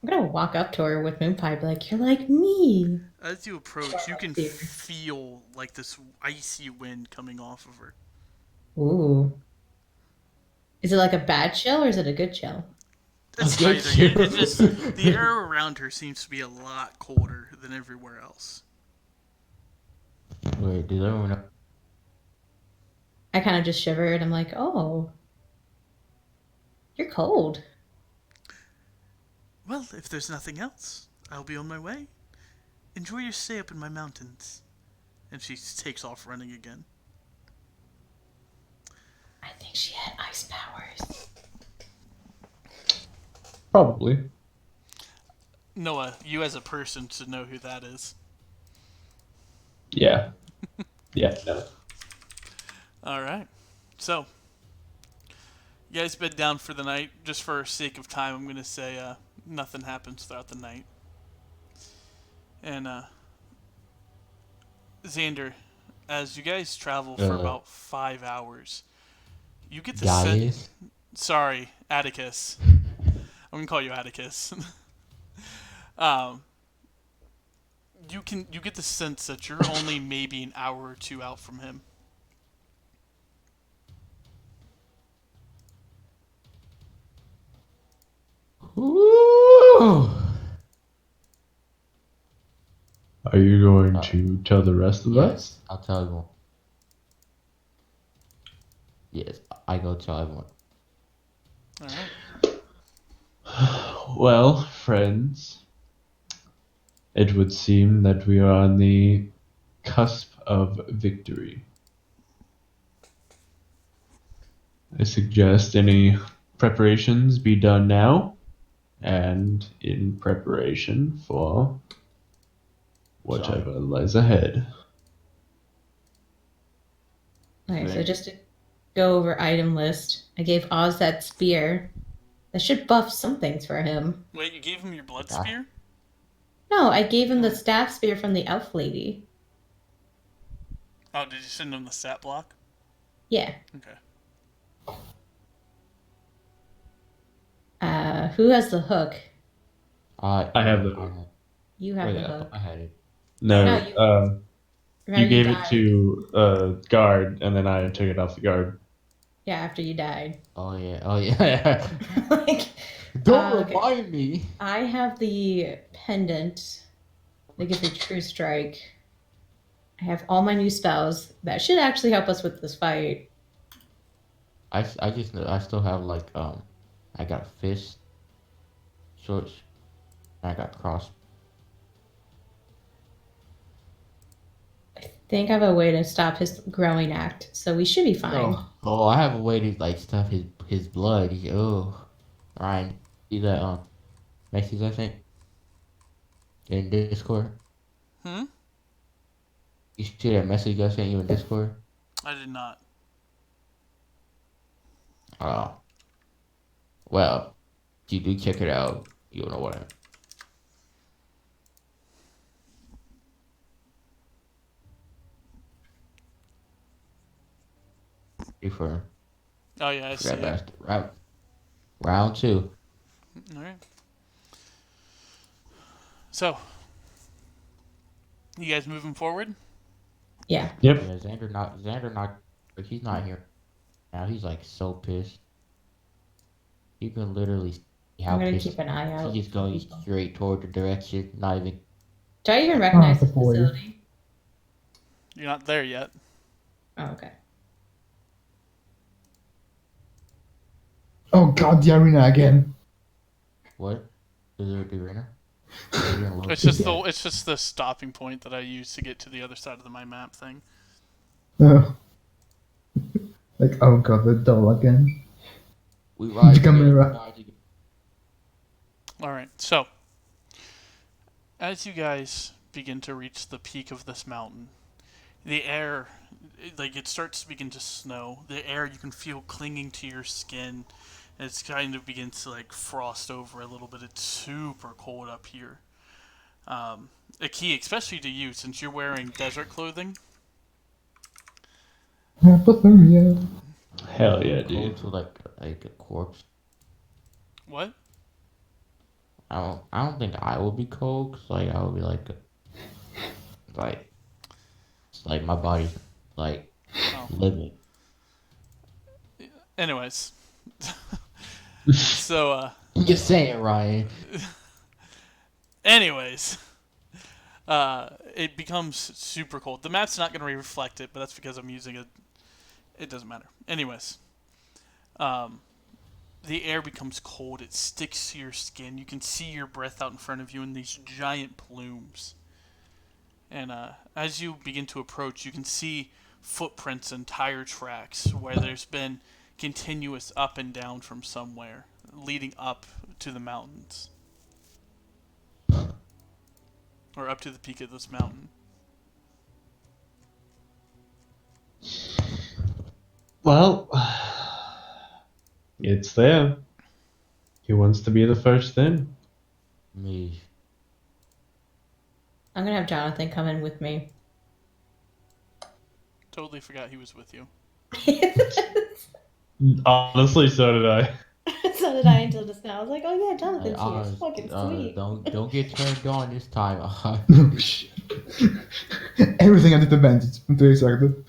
I'm gonna walk up to her with Moonpie, be like, "You're like me." As you approach, you can feel like this icy wind coming off of her. Ooh. Is it like a bad chill or is it a good chill? It's Good neither. chill. It's just the air around her seems to be a lot colder than everywhere else. Wait, did everyone know? I kind of just shivered. I'm like, "Oh, you're cold." Well, if there's nothing else, I'll be on my way. Enjoy your stay up in my mountains. And she takes off running again. I think she had ice powers. Probably. Noah, you as a person should know who that is. Yeah. Yeah. No. All right. So, you guys bed down for the night. Just for sake of time, I'm going to say nothing happens throughout the night. And, Xander, as you guys travel for about 5 hours, you get the Gaius? Sorry, Atticus. I'm going to call you Atticus. You get the sense that you're only maybe an hour or two out from him. Ooh. Are you going to tell the rest of us? Yes, I'll tell everyone. Yes, I go tell everyone. All right. Well, friends, it would seem that we are on the cusp of victory. I suggest any preparations be done now, and in preparation for whatever lies ahead. Okay, so Right. just to go over item list, I gave Oz that spear. That should buff some things for him. Wait, you gave him your blood Ah. spear? No, I gave him the staff spear from the elf lady. Oh, did you send him the stat block? Yeah. Okay. Who has the hook? I have the hook. You have the Wait, hook. I had it. No, No, you Remember gave it died. to guard, and then I took it off the guard. Yeah, after you died. Oh yeah. Like, Don't okay. remind me. I have the pendant. They give me True Strike. I have all my new spells. That should actually help us with this fight. I still have like I got fist, short, I got cross. think I have a way to stop his growing act, so we should be fine. Oh, I have a way to like stuff his blood. Oh, Ryan, see that message I sent in Discord? Hmm. You see that message I sent you in Discord? I did not. Oh, well, if you do check it out, you'll know what I'm referring Oh yeah, I for see that it. bastard. Round two. All right. So, you guys moving forward? Yeah. Yep. Yeah, Xander not, but he's not here now. He's like so pissed. You can literally see I'm how gonna pissed keep an eye he's out. just going straight toward the direction, not even. Do I even Ah, recognize the the boy. facility? You're not there yet. Oh, okay. Oh god, the arena again. What? The arena? You didn't load It's it just the yet. it's just the stopping point that I use to get to the other side of my map thing. Oh. Like, oh god, the doll again. We rise The again. We camera. rise again. All right. So, as you guys begin to reach the peak of this mountain, the air, like it starts to begin to snow. The air you can feel clinging to your skin. It's kind of begins to like frost over a little bit. It's super cold up here. A key, especially to you, since you're wearing desert clothing. Hypothermia. Hell yeah, Cold dude. to like a corpse. What? I don't think I will be cold. 'Cause, like I will be like it's like my body's like Oh. living. Anyways, so I'm just saying, Ryan. anyways, it becomes super cold. The map's not going to reflect it, but that's because I'm using it. It doesn't matter. Anyways, um, the air becomes cold. It sticks to your skin. You can see your breath out in front of you in these giant plumes. And as you begin to approach, you can see footprints and tire tracks where there's been continuous up and down from somewhere leading up to the mountains or up to the peak of this mountain. Well, it's there. He wants to be the first then. Me. I'm gonna have Jonathan come in with me. Totally forgot he was with you. Honestly, so did I. So did I until just now. I was like, oh yeah, Like, Jonathan's here. It's fucking sweet. don't get turned on this time. Oh shit. Everything at disadvantage. I'm too excited.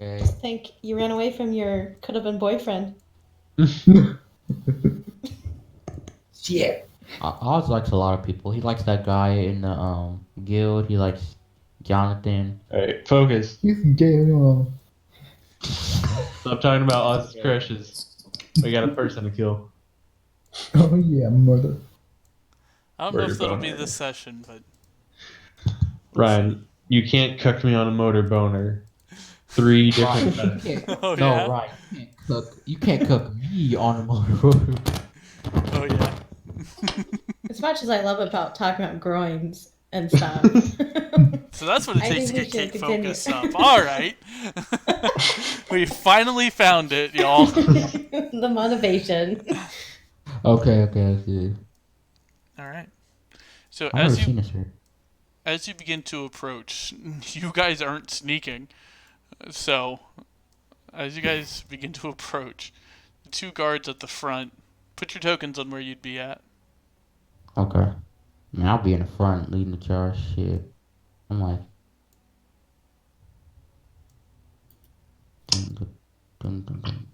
Okay. Think you ran away from your could have been boyfriend. Shit. Oz likes a lot of people. He likes that guy in the guild. He likes Jonathan. Alright, focus. He's gay. Oh Stop talking about Oz's crushes. We got a person to kill. yeah, murder. I don't know Murder if that'll be boner. this session, but Ryan, you can't cook me on a motor boner. 3 different Ryan, times. you can't, Oh, no, yeah? Ryan, you can't cook me on a motor. oh yeah. As much as I love about talking about groins and stuff. So that's what it I takes to think get we should cake continue. focused up. All right. We finally found it, y'all. The motivation. Okay. All right. So I've never seen this here. as you begin to approach, you guys aren't sneaking. So as you guys begin to approach, the 2 guards at the front, put your tokens on where you'd be at. Okay. I mean, I'll be in the front leading the charge. Shit. I'm like. Dun, dun, dun, dun.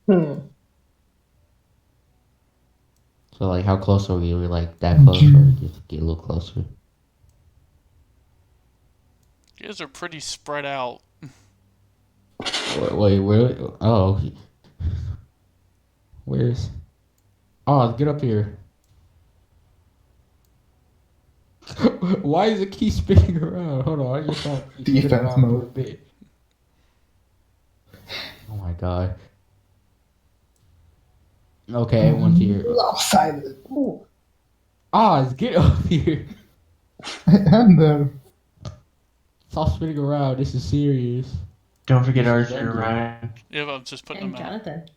Hmm. So, like, how close are we? Are we, like, that close or just get a little closer? You guys are pretty spread out. Wait, where? Oh. Where's. Oh, get up here. Why is it keep spinning around? Hold on, I just saw it keep spinning Defense around for a mode. bit. Oh my god. Okay, everyone's here. Lopsided. Ooh. Oz, get up here. I am there. Stop spinning around. This is serious. Don't forget This is Arthur, dangerous. Ryan. Yeah, I'm just putting And them out. Jonathan.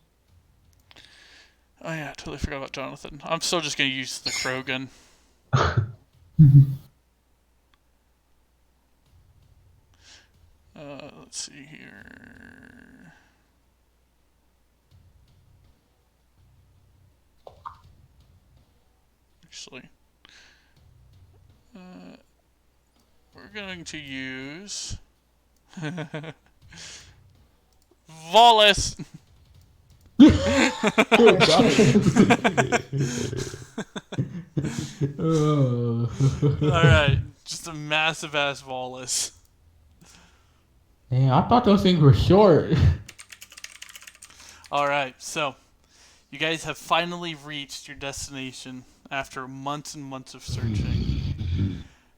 Oh yeah, I totally forgot about Jonathan. I'm still just gonna use the crow gun. Let's see here. Actually, we're going to use Wallace. All right, just a massive ass Wallace. Damn, I thought those things were short. All right, so you guys have finally reached your destination after months and months of searching.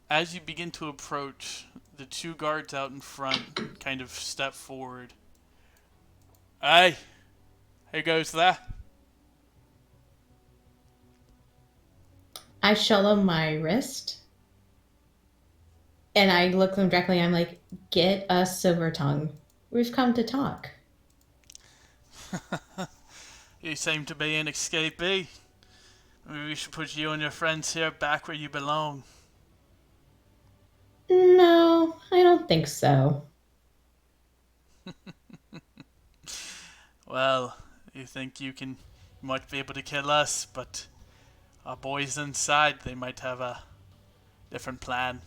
As you begin to approach, the two guards out in front kind of step forward. Hey, who goes there? I show them my wrist. And I look them directly. I'm like, get us Silver Tongue. We've come to talk. You seem to be an escapee. Maybe we should put you and your friends here back where you belong. No, I don't think so. Well, you think you might be able to kill us, but our boys inside, they might have a different plan.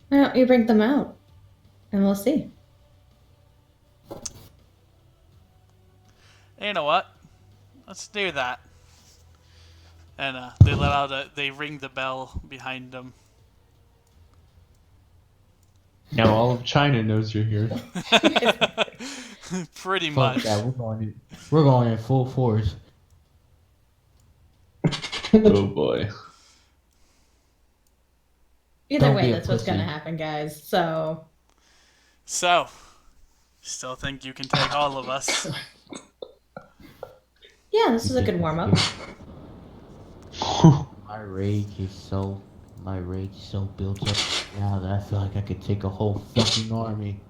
Why don't you bring them out? And we'll see. You know what? Let's do that. And they ring the bell behind them. Now all of China knows you're here. Pretty Fuck much. that. We're going in full force. Oh boy. Either Don't way, be a that's what's pussy. gonna happen, guys. So So, still think you can take all of us? yeah, this is a good warm up. My rage is so built up now that I feel like I could take a whole fucking army.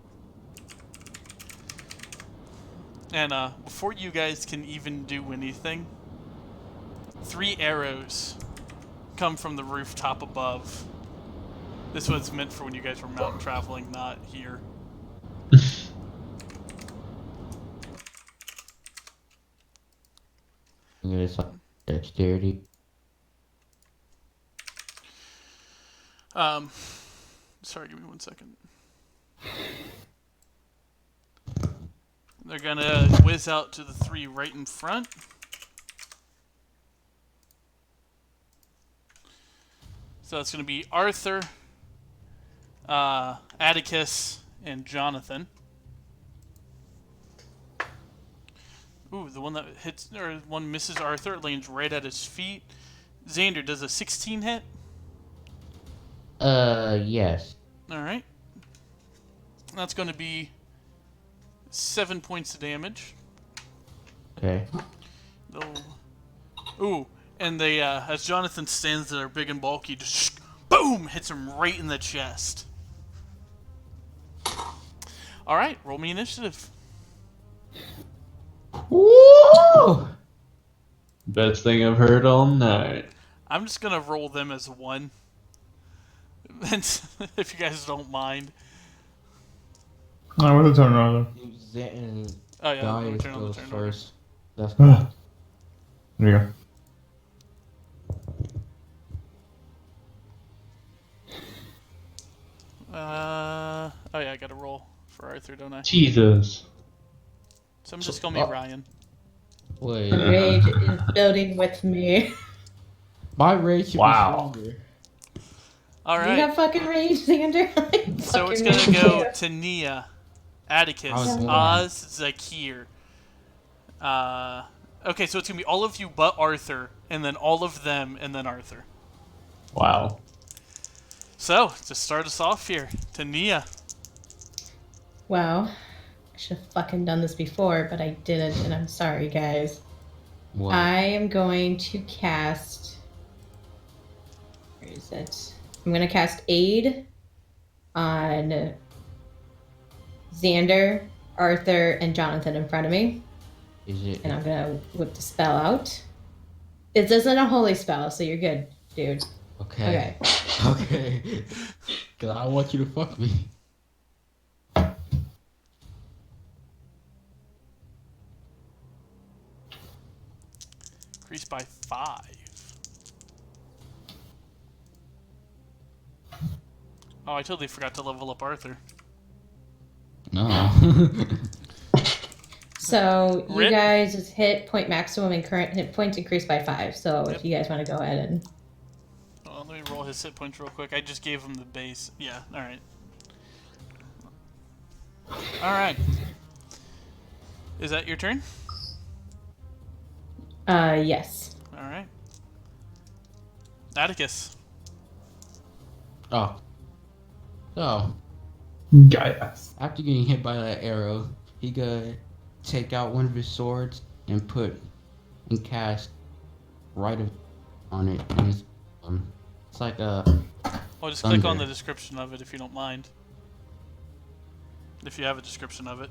And before you guys can even do anything, 3 arrows come from the rooftop above. This was meant for when you guys were mountain traveling, not here. It's like dexterity. Sorry, give me 1 second. They're gonna whiz out to the 3 right in front. So it's gonna be Arthur, Atticus, and Jonathan. Ooh, the one that hits or one misses Arthur, it lands right at his feet. Xander, does a 16 hit? Yes. All right. That's going to be 7 points of damage. Okay. Ooh, and they as Jonathan stands there, big and bulky, just boom, hits him right in the chest. All right, roll me initiative. Woo! Best thing I've heard all night. I'm just gonna roll them as 1, if you guys don't mind. I want to turn around. Oh yeah, let me Guy turn on the goes turn order. first. That's There you go. Oh yeah, I gotta roll for Arthur, don't I? Jesus. So I'm just gonna be Ryan. Wait. The rage is building with me. My rage should Wow. be stronger. All You right, have fucking rage, Xander. so it's Fucking gonna go rage. to Nia, Atticus, Yeah. Oz, Zakir. Okay, so it's gonna be all of you but Arthur, and then all of them, and then Arthur. Wow. So, to start us off here, Tania. Wow. I should have fucking done this before, but I didn't, and I'm sorry, guys. What? I am going to cast. Where is it? I'm going to cast Aid on Xander, Arthur, and Jonathan in front of me. Is it? And I'm going to whip the spell out. It isn't a holy spell, so you're good, dude. Okay. Okay. Okay. Cause I don't want you to fuck me. Increase by 5. Oh, I totally forgot to level up Arthur. No. So you Rip. guys hit point maximum and current hit points increased by 5. So Yep. if you guys want to go ahead and Let me roll his hit points real quick. I just gave him the base. Yeah, alright. Alright. Is that your turn? yes. Alright. Atticus. Oh. So Yes. after getting hit by that arrow, he could take out one of his swords and cast right on it. And it's like a I'll just click on thunder. the description of it if you don't mind. If you have a description of it.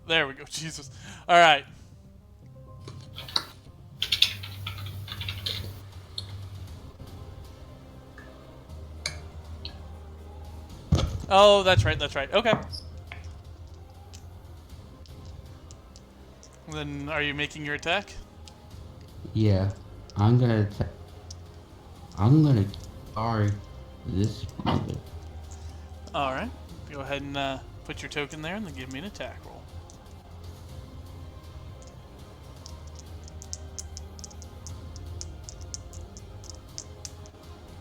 There we go. Jesus. Alright. Oh, that's right, that's right. Okay. Then are you making your attack? Yeah. I'm gonna sorry this mother. Alright. Go ahead and put your token there and then give me an attack roll.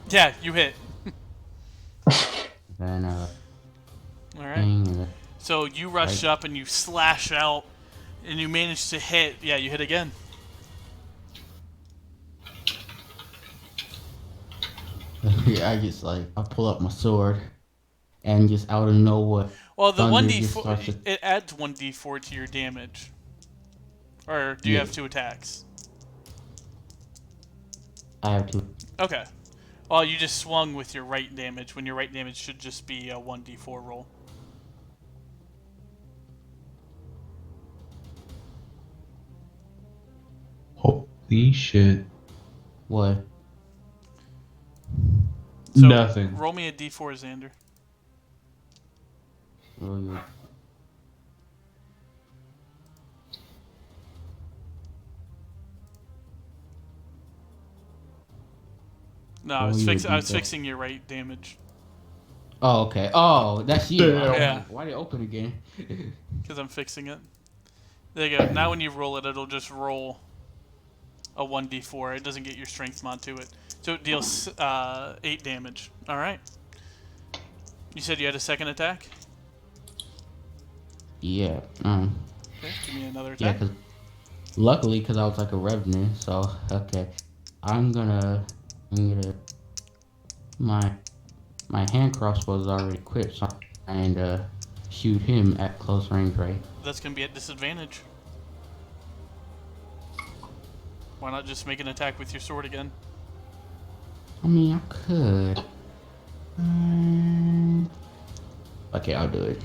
Yeah, you hit. Then Alright. thing, So you rush up and you slash out and you manage to hit. Yeah, you hit again. I just I pull up my sword and just out of nowhere. Well, the thunder just 1d4, starts to- it adds 1d4 to your damage. Or do you Yeah. have 2 attacks? I have to. Okay. Well, you just swung with your right damage when your right damage should just be a 1d4 roll. Holy shit. What? So Nothing. Roll me a d4, Xander. Oh, you- No, I Roll was, you a I was d4. fixing your right damage. Oh, okay. Oh, that's you. Damn. Yeah. Why did it open again? Because I'm fixing it. There you go. Now when you roll it, it'll just roll a 1d4. It doesn't get your strength mod to it. So it deals 8 damage. Alright. You said you had a second attack? Yeah. Okay, give me another Yeah, attack. because luckily, because I was like a revenant, so okay. I'm gonna my hand crossbow is already equipped, so and shoot him at close range, right? That's going to be at disadvantage. Why not just make an attack with your sword again? I mean, I could. Okay, I'll do it.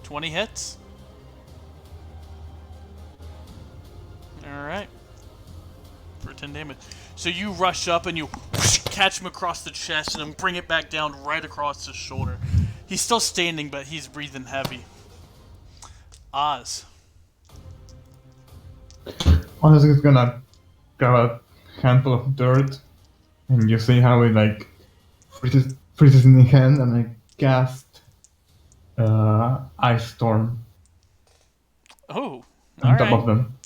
20 hits. Alright. For 10 damage. So you rush up and you catch him across the chest and then bring it back down right across his shoulder. He's still standing, but he's breathing heavy. Oz. Honestly, it's gonna grab a handful of dirt, and you see how it like freezes in the hand, and I cast ice storm Oh. on top of Alright. them.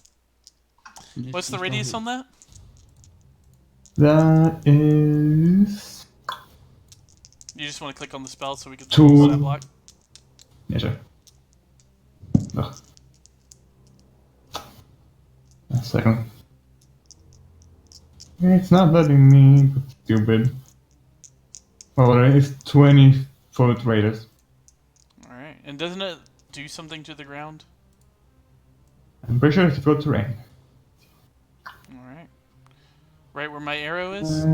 What's the radius on that? That is You just want to click on the spell so we can Two. use that block? yeah, sure. second. It's not letting me. Stupid. Well, it's 20-foot radius. All right. And doesn't it do something to the ground? I'm pretty sure it's difficult terrain. All right. Right where my arrow is?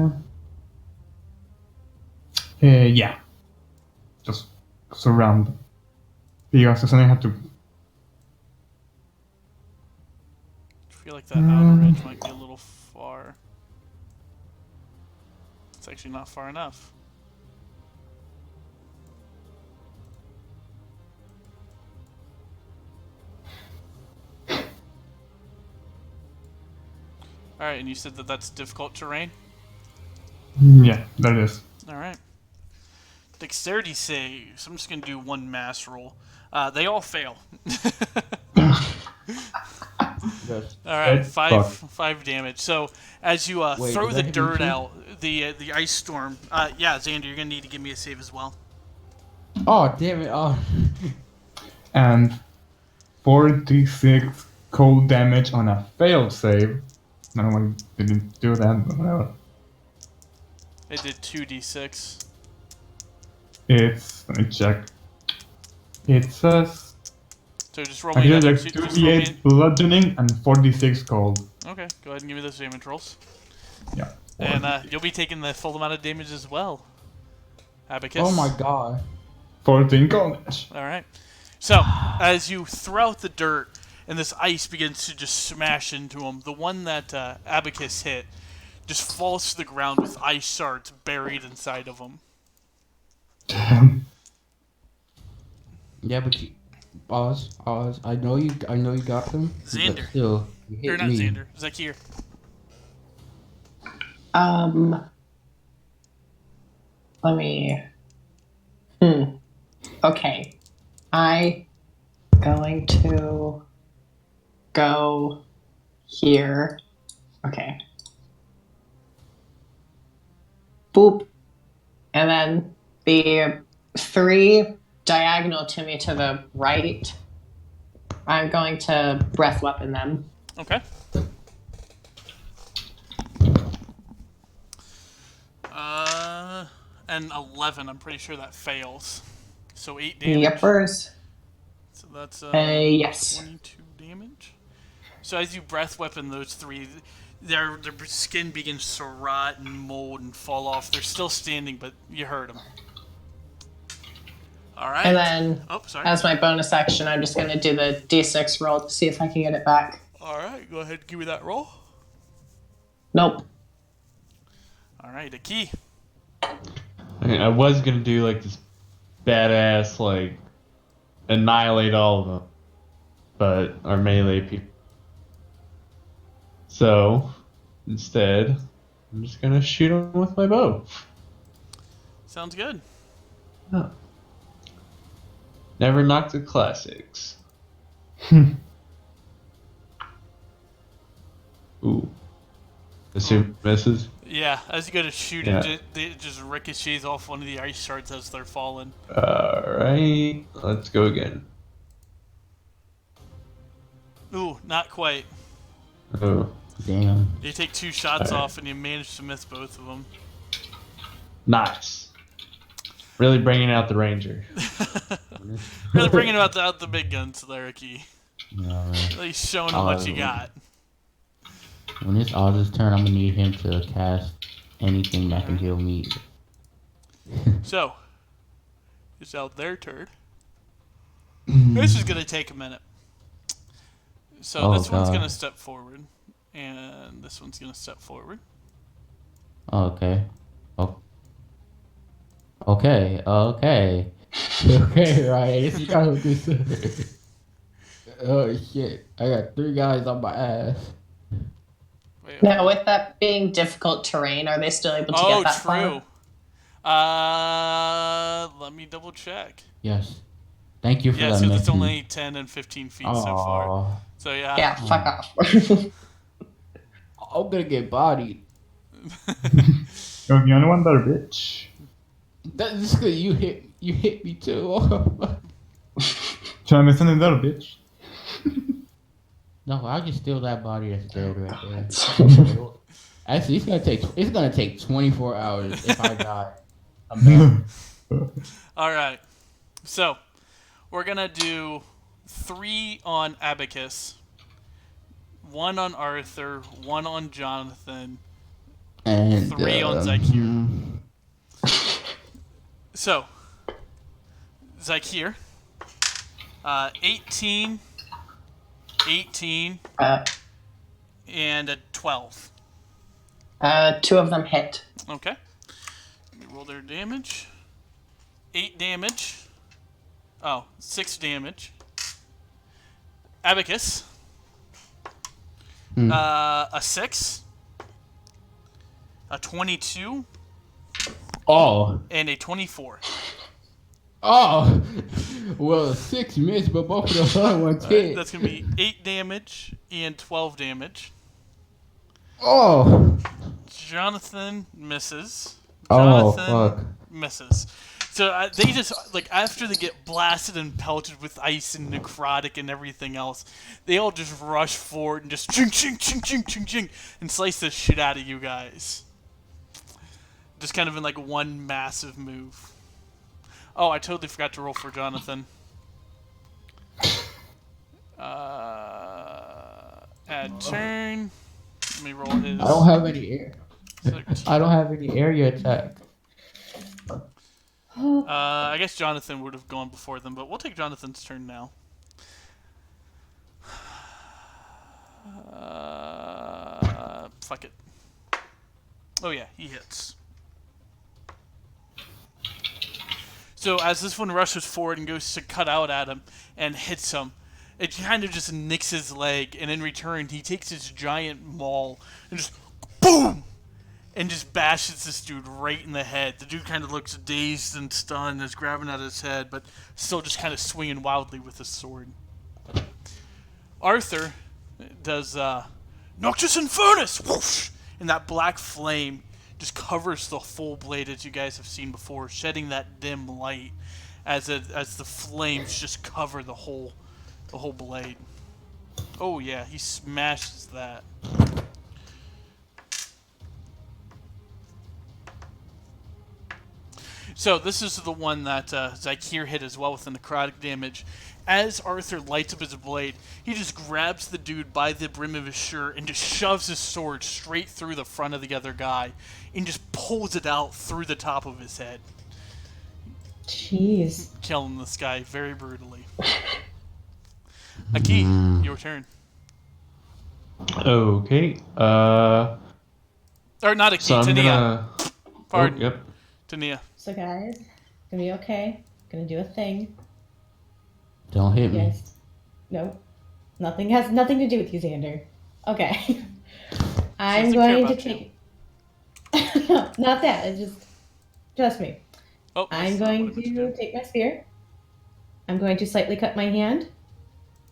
Yeah. Just surround. Because then I have to. I feel like that outer edge might be a little far. It's actually not far enough. Alright, and you said that that's difficult terrain? Yeah, that is. Alright. Dexterity saves. I'm just going to do one mass roll. They all fail. Yes. Alright, Fuck. five damage. So, as you Wait, throw does the that hit me dirt too? out, the ice storm, yeah, Xander, you're going to need to give me a save as well. Oh, damn it. Oh. And 46 cold damage on a failed save. I don't know why they didn't do that, but whatever. It did 2d6. Let me check. It says So just roll me actually another like just roll me. 2d8 bludgeoning and 46 cold. Okay, go ahead and give me those damage rolls. Yeah. And you'll be taking the full amount of damage as well. Abacus. Oh my god. 14 cold damage. Alright. So, as you throw out the dirt and this ice begins to just smash into him, the one that Abacus hit just falls to the ground with ice shards buried inside of him. Damn. Yeah, but you, Oz, I know you got them. Xander. But still, you hit Or not me. Xander, Zakir. Let me. Okay. I going to go here. Okay. Boop. And then the 3 diagonal to me to the right, I'm going to breath weapon them. Okay. And 11, I'm pretty sure that fails. So 8 damage. Yepers. So that's Yes. 22 damage. So as you breath weapon those 3, their skin begins to rot and mold and fall off. They're still standing, but you hurt them. All right. And then, sorry. as my bonus action, I'm just going to do the d6 roll to see if I can get it back. All right, go ahead and give me that roll. Nope. All right, a key. I was gonna do like this badass like annihilate all of them, but our melee people. So instead, I'm just gonna shoot them with my bow. Sounds good. Oh. Never knock the classics. Ooh. Assume misses. Yeah, as you go to shoot it, it just ricochets off one of the ice shards as they're falling. Alright, let's go again. Ooh, not quite. Oh, Damn. You take 2 shots off and you manage to miss both of them. nice. Really bringing out the ranger. Really bringing out the big guns there, Key. Yeah, right. Really showing them what you got. When it's Oz's turn, I'm gonna need him to cast anything that can heal me. So, it's out their turn. This is gonna take a minute. So this one's gonna step forward, and this one's gonna step forward. Okay. Oh. Okay. Okay. Okay, right. You gotta do something. Oh shit! I got 3 guys on my ass. Wait, Now, with that being difficult terrain, are they still able to get that true. far? Let me double check. Yes. Thank you for Yes, that. because it's Matthew. only 10 and 15 feet so far. Aw. So yeah. Yeah, fuck off. I'm gonna get bodied. You're the only one there, bitch. That's just because you hit me too. Try me something there, bitch. No, I'll just steal that body that's dead right there. God. It'll- Actually, it's gonna take 24 hours if I die. Come back. All right. So we're gonna do 3 on Abacus, 1 on Arthur, 1 on Jonathan, And 3 on Zykir. hmm. So Zykir, 18, 18, Uh, and a 12. Two of them hit. Okay. Let me roll their damage. 8 damage. Oh, 6 damage. Abacus. Hmm. A 6. A 22. Oh, And a 24. oh. Well, 6 missed, but both of the other ones Alright, hit. that's going to be 8 damage and 12 damage. Oh. Jonathan misses. Oh, Jonathan fuck. misses. So they just, like, after they get blasted and pelted with ice and necrotic and everything else, they all just rush forward and just ching, ching, ching, ching, ching, ching, and slice the shit out of you guys. Just kind of in, like, one massive move. Oh, I totally forgot to roll for Jonathan. Add turn. Let me roll his. I don't have any air. 13. I don't have any area attack. I guess Jonathan would have gone before them, but we'll take Jonathan's turn now. Fuck it. Oh yeah, he hits. So as this one rushes forward and goes to cut out at him and hits him, it kind of just nicks his leg, and in return he takes his giant maul and just boom! And just bashes this dude right in the head. The dude kind of looks dazed and stunned, is grabbing at his head, but still just kind of swinging wildly with his sword. Arthur does Noctis Infernus! Whoosh! And that black flame just covers the full blade as you guys have seen before, shedding that dim light as the flames just cover the whole blade. Oh yeah, he smashes that. So this is the one that Zykir hit as well with the necrotic damage. As Arthur lights up his blade, he just grabs the dude by the brim of his shirt and just shoves his sword straight through the front of the other guy and just pulls it out through the top of his head, Jeez. killing this guy very brutally. Aki, your turn. Okay. Or not Aki, So I'm Tania. gonna. Pardon. Oh, yep. Tania. So guys, gonna be okay. Gonna do a thing. Don't hit me. Yes. Nope. Nothing has nothing to do with you, Xander. Okay. I'm doesn't care going to about you. take. No, not that. It's just trust me. Oh, that's I'm not going what I meant to do. to take my spear. I'm going to slightly cut my hand.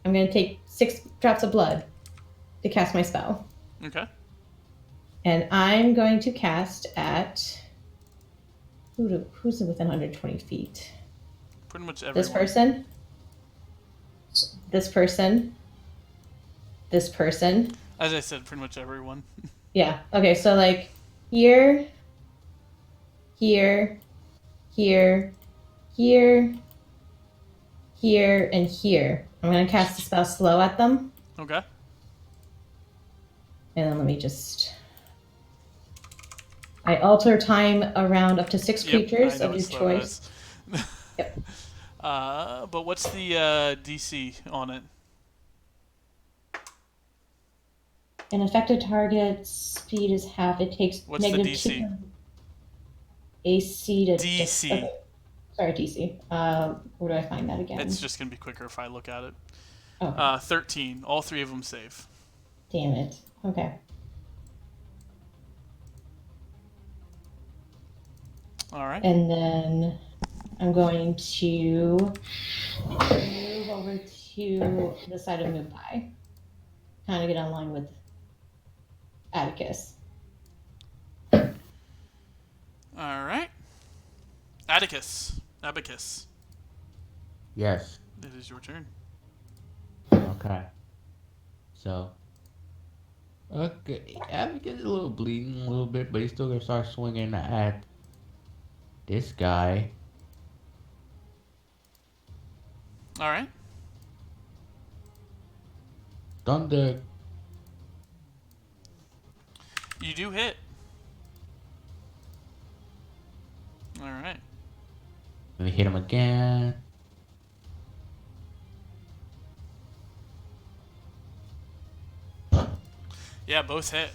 I'm going to take 6 drops of blood to cast my spell. Okay. And I'm going to cast at who's within 120 feet? Pretty much everyone. This person. This person. This person. As I said, pretty much everyone. Yeah. Okay, so like here, here, here, here, here, and here. I'm going to cast the spell slow at them. Okay. And then let me just. I alter time around up to 6 creatures I know of your what slow choice. is. Yep. But what's the DC on it? An affected target's speed is half. It takes What's the negative DC? 2 AC to DC. Okay. Sorry, DC. Where do I find that again? It's just gonna be quicker if I look at it. Oh, 13. All 3 of them save. damn it. Okay. All right. And then I'm going to move over to the side of Moonpie. Kind of get on line with Atticus. All right. Abacus. Yes. It is your turn. Okay. So, okay, Abby gets a little bleeding a little bit, but he's still gonna start swinging at this guy. All right. Thunder. You do hit. All right. Let me hit him again. Yeah, both hit.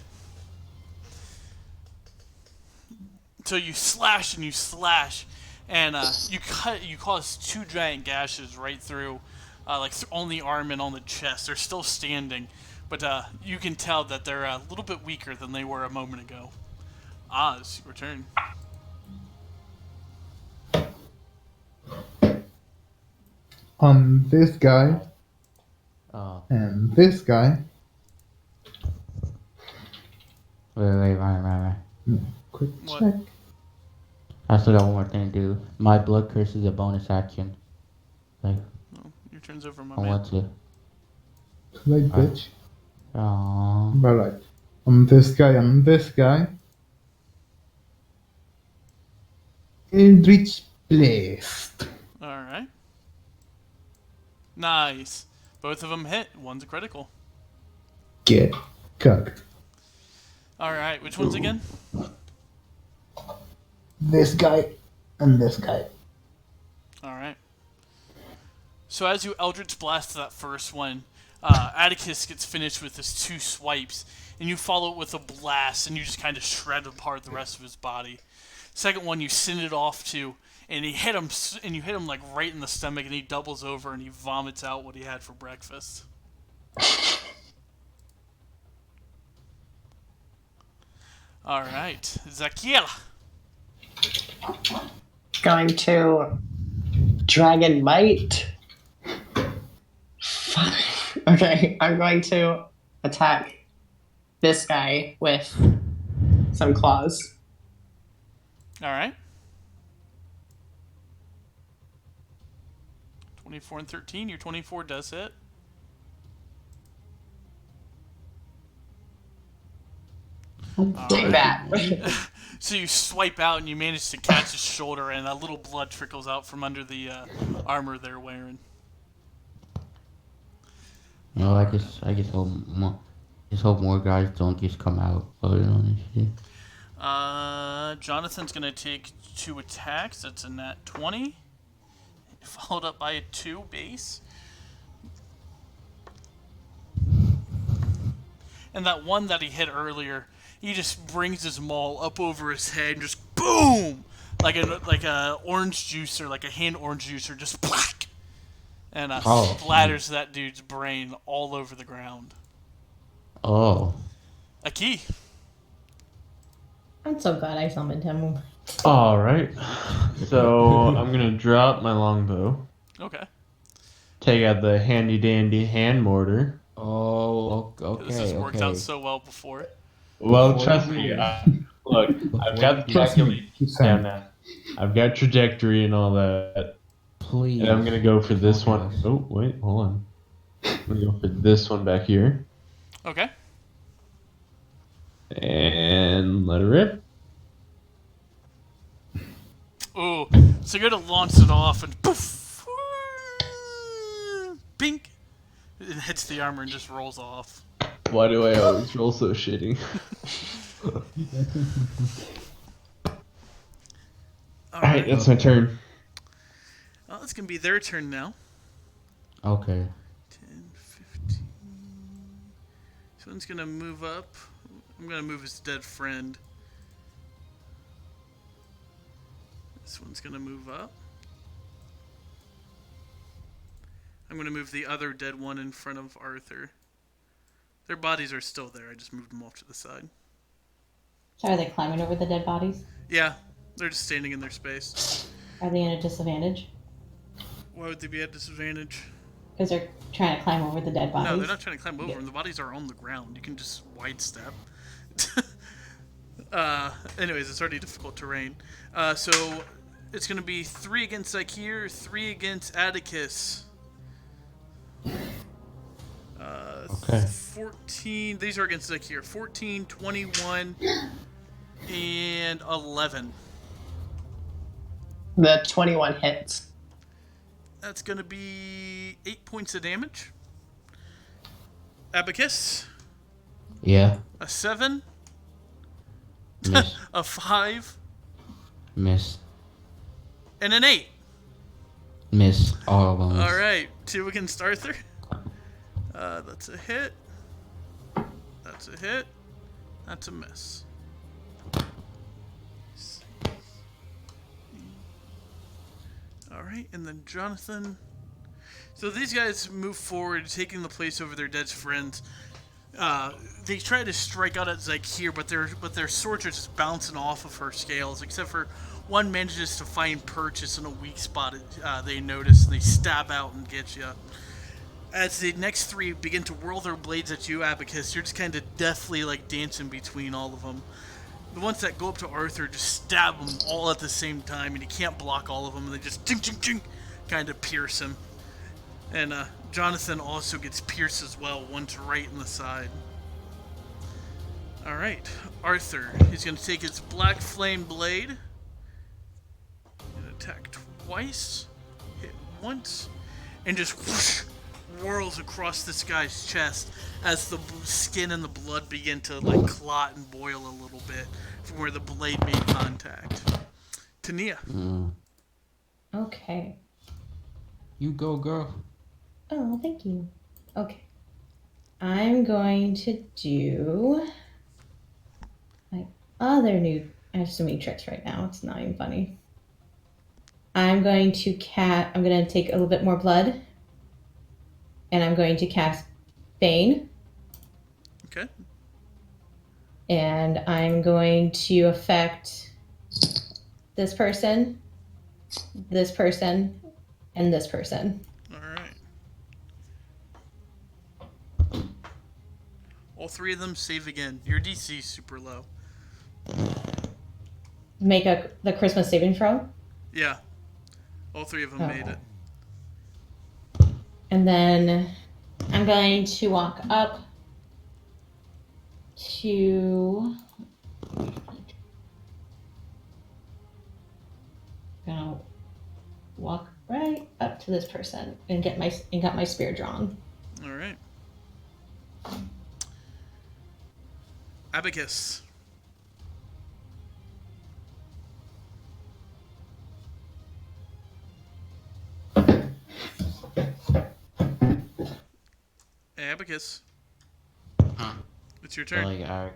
So you slash and you slash, and you cause two giant gashes right through, on the arm and on the chest. They're still standing, but you can tell that they're a little bit weaker than they were a moment ago. Oz, your turn. This guy Oh, and this guy. right. Quick What? check. I still got one more thing to do. My blood curse is a bonus action. Like, Oh, your turn's over, my I man. want to. Too late, bitch. Aww. Alright. This guy and this guy. Eldritch Blast. All right. Nice. Both of them hit. One's a critical. Get cooked. All right. Which ones again? This guy and this guy. All right. So as you Eldritch Blast that first one, Atticus gets finished with his two swipes, and you follow it with a blast, and you just kind of shred apart the rest of his body. Second one, you send it off to, and you hit him like right in the stomach, and he doubles over and he vomits out what he had for breakfast. All right, Zakiel. Going to Dragon Bite. Okay, I'm going to attack this guy with some claws. All right. 24 and 13. Your 24 does hit. Take that. So you swipe out and you manage to catch his shoulder, and a little blood trickles out from under the armor they're wearing. No, I just hope more guys don't just come out voting on this shit. Jonathan's gonna take 2 attacks. That's a nat 20, followed up by a 2 base. And that one that he hit earlier, he just brings his maul up over his head and just boom, like a orange juicer, like a hand orange juicer, just black, and splatters that dude's brain all over the ground. Oh. A key. I'm so glad I summoned him. All right. So I'm gonna drop my longbow, Okay. take out the handy dandy hand mortar. Oh, This has worked out so well before. Well, Before trust you me. leave. Look, Before I've got the you Trust me. calculation Keep down saying. now. I've got trajectory and all that. Please. And I'm gonna go for this Don't one. do this. Oh wait, hold on. I'm gonna go for this one back here Okay. and let it rip. Ooh. So you're gonna launch it off and poof, pink. It hits the armor and just rolls off. Why do I always roll so shitty? Alright, that's my turn. Well, it's gonna be their turn now. Okay. 10, 15. This one's gonna move up. I'm gonna move his dead friend. This one's gonna move up. I'm gonna move the other dead one in front of Arthur. Their bodies are still there. I just moved them off to the side. So are they climbing over the dead bodies? Yeah, they're just standing in their space. Are they in a disadvantage? Why would they be at disadvantage? Because they're trying to climb over the dead bodies? No, they're not trying to climb over them. The bodies are on the ground. You can just wide step. Anyways, it's already difficult terrain. So it's going to be 3 against Ikir, 3 against Atticus. Okay. 14. These are against Zakir. 14, 21, and 11. The 21 hits. That's going to be 8 points of damage. Abacus, Yeah. a 7, Miss. a 5, Miss. and an 8. Miss. All of them. All right, 2 against Arthur. That's a hit. That's a hit. That's a miss. All right, and then Jonathan. So these guys move forward, taking the place over their dead friends. They try to strike out at Zakir, but their swords are just bouncing off of her scales. Except for one manages to find purchase in a weak spot. They notice and they stab out and get you. As the next 3 begin to whirl their blades at you, Abacus, you're just kind of deftly like dancing between all of them. The ones that go up to Arthur just stab him all at the same time, and he can't block all of them, and they just ching ching ching, kind of pierce him. And Jonathan also gets pierced as well, one's right in the side. Alright, Arthur, he's going to take his black flame blade and attack twice, hit once, and just whoosh, whirls across this guy's chest as the skin and the blood begin to like clot and boil a little bit from where the blade made contact. Tania. Okay. You go, girl. Oh, thank you. Okay. I'm going to do my other new. I have so many tricks right now. It's not even funny. I'm going to I'm going to take a little bit more blood, and I'm going to cast Bane. Okay. And I'm going to affect this person, and this person. Alright. All 3 of them save again. Your DC is super low. Make the Christmas saving throw. Yeah. All 3 of them made it. And then I'm going to walk up to. Gonna walk right up to this person and get my spear drawn. Alright. Abacus. Abacus. It's your turn.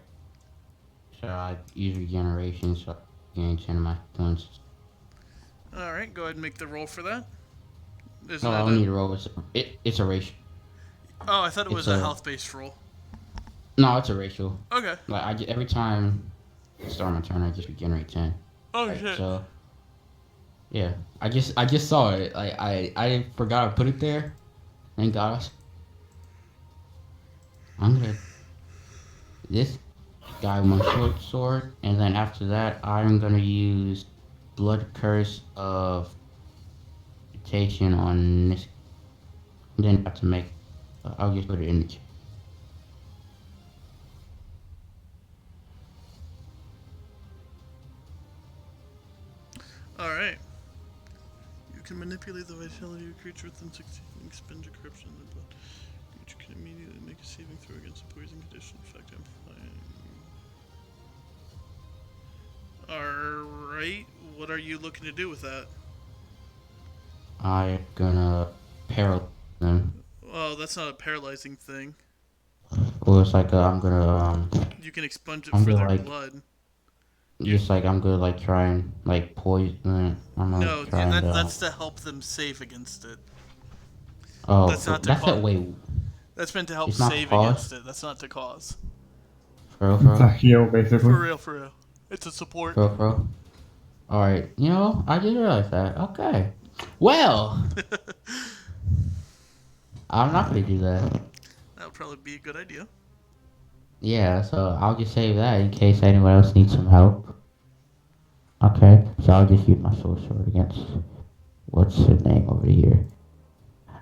So I use regeneration, so I gain 10 of my points. Alright, go ahead and make the roll for that. Isn't No, I that don't need to roll. It's a ratio. Oh, I thought it was It's a a- health-based roll. No, it's a ratio. Okay. Like every time I start my turn, I just regenerate 10. Oh, Like, shit. so yeah, I just saw it. Like I forgot to put it there. Thank God. I'm gonna this guy with my short sword, and then after that, I'm gonna use Blood Curse of Mutation on this. Then have to make. I'll just put it in the chat. Alright. You can manipulate the vitality of a creature within 16 expend your corruption in their blood. The creature can immediately make a saving throw against a poison condition. Effect amplifying. Alright. What are you looking to do with that? I'm gonna paralyze them. Oh, that's not a paralyzing thing. Or it's like I'm gonna You can expunge it I'm for gonna their like blood. just like I'm gonna like try and like poison it. I'm gonna No, try yeah, and that's to help them save against it. oh that's not to that's cause. that way That's meant to help It's not save cause? against it. That's not to cause. for It's a real, heal, basically. For real, for real. It's a support. for real. All right, you know I didn't realize that. Okay, well I'm not gonna do that. That would probably be a good idea. Yeah, so I'll just save that in case anyone else needs some help. Okay, so I'll just use my sword against what's his name over here.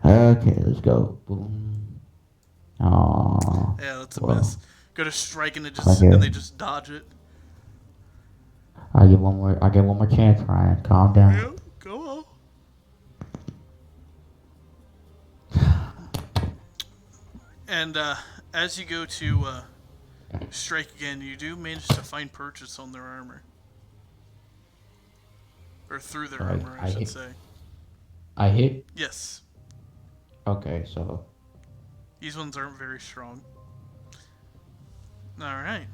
Okay, let's go. Boom. Oh, Yeah, that's a well, miss. Go to strike and okay. and they just dodge it. I get one more. I get one more chance, Ryan. Calm down. Yep, go on. And as you go to strike again, you do manage to find purchase on their armor. Or through their So armor, I I should hit. say. I hit. Yes, Okay, so these ones aren't very strong. Alright.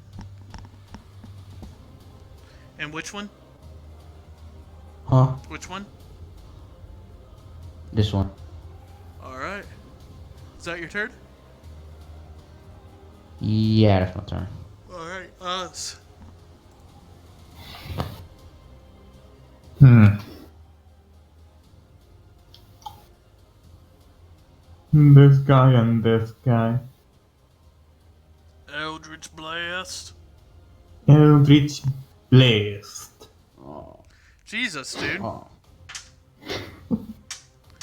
And which one? huh? Which one? This one. Alright. Is that your turn? Yeah, that's my turn. Alright, Oz. Hmm. This guy and this guy. Eldritch Blast. Eldritch Blast. Oh, Jesus, dude. oh.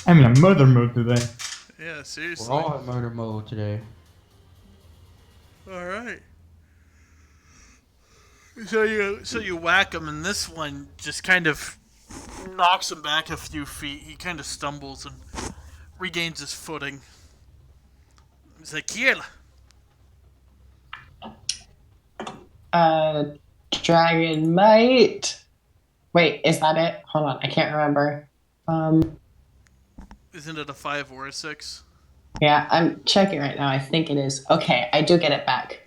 I'm in a murder mode today. Yeah, We're seriously. all in murder mode today. Alright. So you whack him, and this one just kind of knocks him back a few feet. He kind of stumbles and regains his footing. He's like, "Kill." Dragon Might. Wait, is that it? Hold on, I can't remember. Isn't it a 5 or a 6? Yeah, I'm checking right now. I think it is. Okay, I do get it back.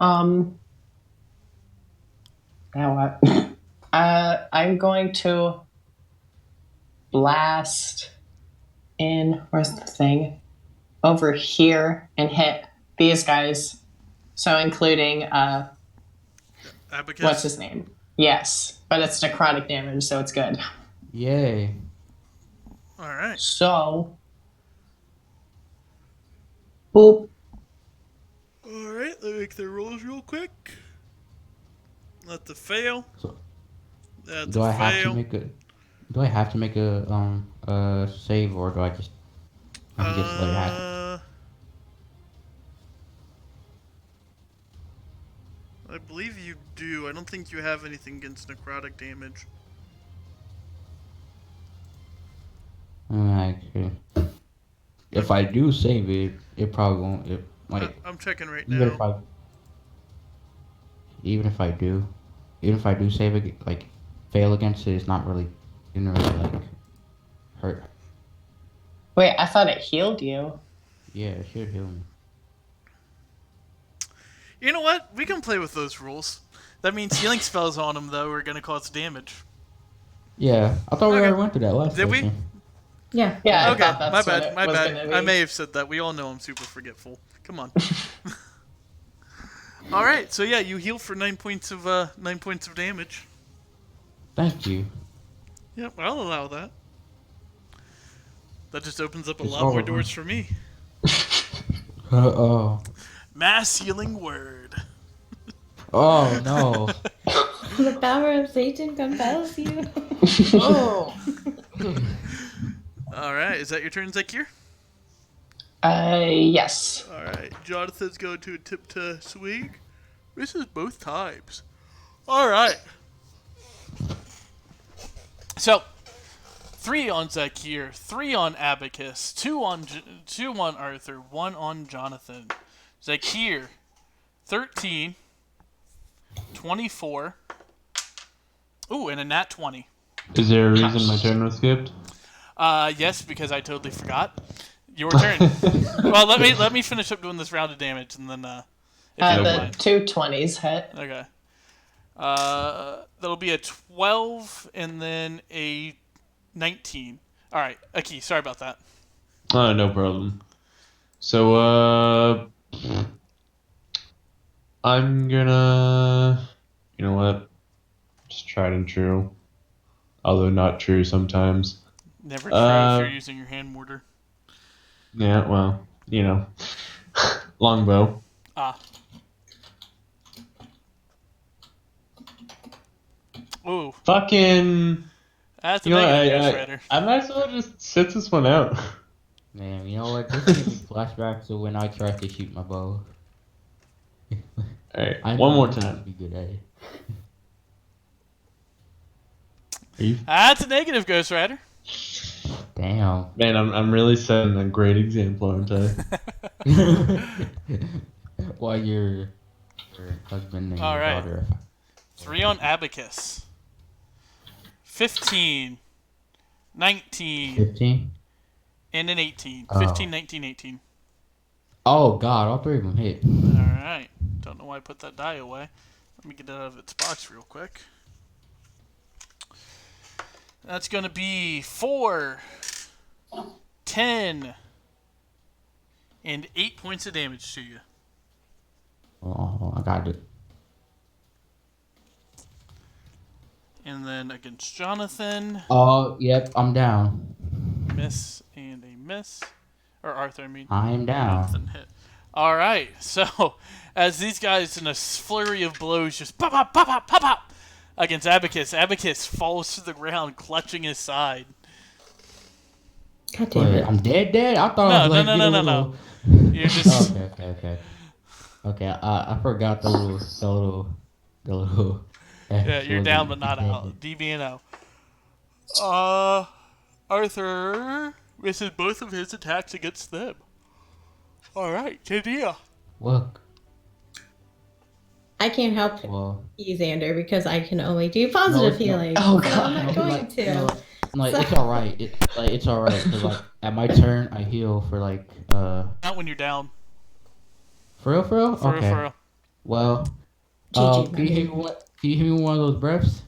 Now what? I'm going to blast in. Where's the thing? Over here and hit these guys. So including Abacus? what's his name? Yes, but it's necrotic damage, so it's good. Yay. Alright. So, boop. Alright, let me make the rolls real quick. Let the fail. So, That's do a I have to fail. make a? Do I have to make a save, or do I just? I can just let it happen. I believe you do. I don't think you have anything against necrotic damage. Okay. If I do save it, it probably won't. It like I'm checking right even if now. I even if I do, even if I do save it, like fail against it, it's not really gonna really like hurt. Wait, I thought it healed you. Yeah, it should heal me. You know what? We can play with those rules. That means healing spells on them, though, are going to cause damage. Yeah, I thought we Okay. already went through that last Did we? session. Yeah. Yeah, I Okay, thought that's my what bad, it my was bad. gonna be. I may have said that. We all know I'm super forgetful. Come on. All right, so yeah, you heal for 9 points of 9 points of damage. Thank you. Yep, I'll allow that. That just opens up a It's lot more over. doors for me. Oh. Mass healing word. Oh no. The power of Satan compels you. Oh. All right, is that your turn, Zakir? Yes. All right, Jonathan's going to attempt to swing. This is both times. All right. So, 3 on Zakir, 3 on Abacus, 2 on Arthur, 1 on Jonathan. Zakir, 13, 24. Ooh, and a nat 20. Is there a reason my turn was skipped? Yes, because I totally forgot. Your turn. Well, let me finish up doing this round of damage, and then if you don't The mind. 2 20s hit. Okay. That'll be a 12 and then a 19. All right, Aki, sorry about that. Oh, no problem. So, I'm gonna... You know what? Just tried and true. Although not true sometimes. Never true if you're using your hand mortar. Yeah, well, you know. Longbow. Ah. Ooh, Fucking... that's a You know, negative, Ghost Rider. I might as well just sit this one out. Man, you know what? This gave me flashbacks to when I tried to shoot my bow. Alright, I one knew more I time. would be good at it. Are you... That's a negative, Ghost Rider. Damn. Man, I'm really setting a great example, aren't I? While your husband and All your right. daughter. 3 on Abacus. 15, 19, 15? and an 18. Oh. 15, 19, 18. Oh god, all three of them hit. Alright. Don't know why I put that die away. Let me get it out of its box real quick. That's going to be 4, 10, and 8 points of damage to you. Oh, I got it. And then against Jonathan, Oh, yep, I'm down. miss and a miss. Or Arthur, I mean. I am down. Jonathan hit. Alright, so as these guys in a flurry of blows just pop, pop, pop, pop, pop, pop against Abacus, Abacus falls to the ground, clutching his side. God damn Wait, it. I'm dead? I thought I was No, like, no, no, no, no. You're Oh, just. okay. Okay, I forgot the little. Yeah, you're was down but not dead. out. DBNO. Arthur misses both of his attacks against them. Alright, Kadia. Look, I can't help well, you, Xander, because I can only do positive it's not- healing. Oh, so God. I'm not going like, to. no, like So- it's all right. It's all right because like at my turn I heal for like Not when you're down. for real. For real, Okay. for real. Well, GG, can you hit me can you hit me with one of those breaths?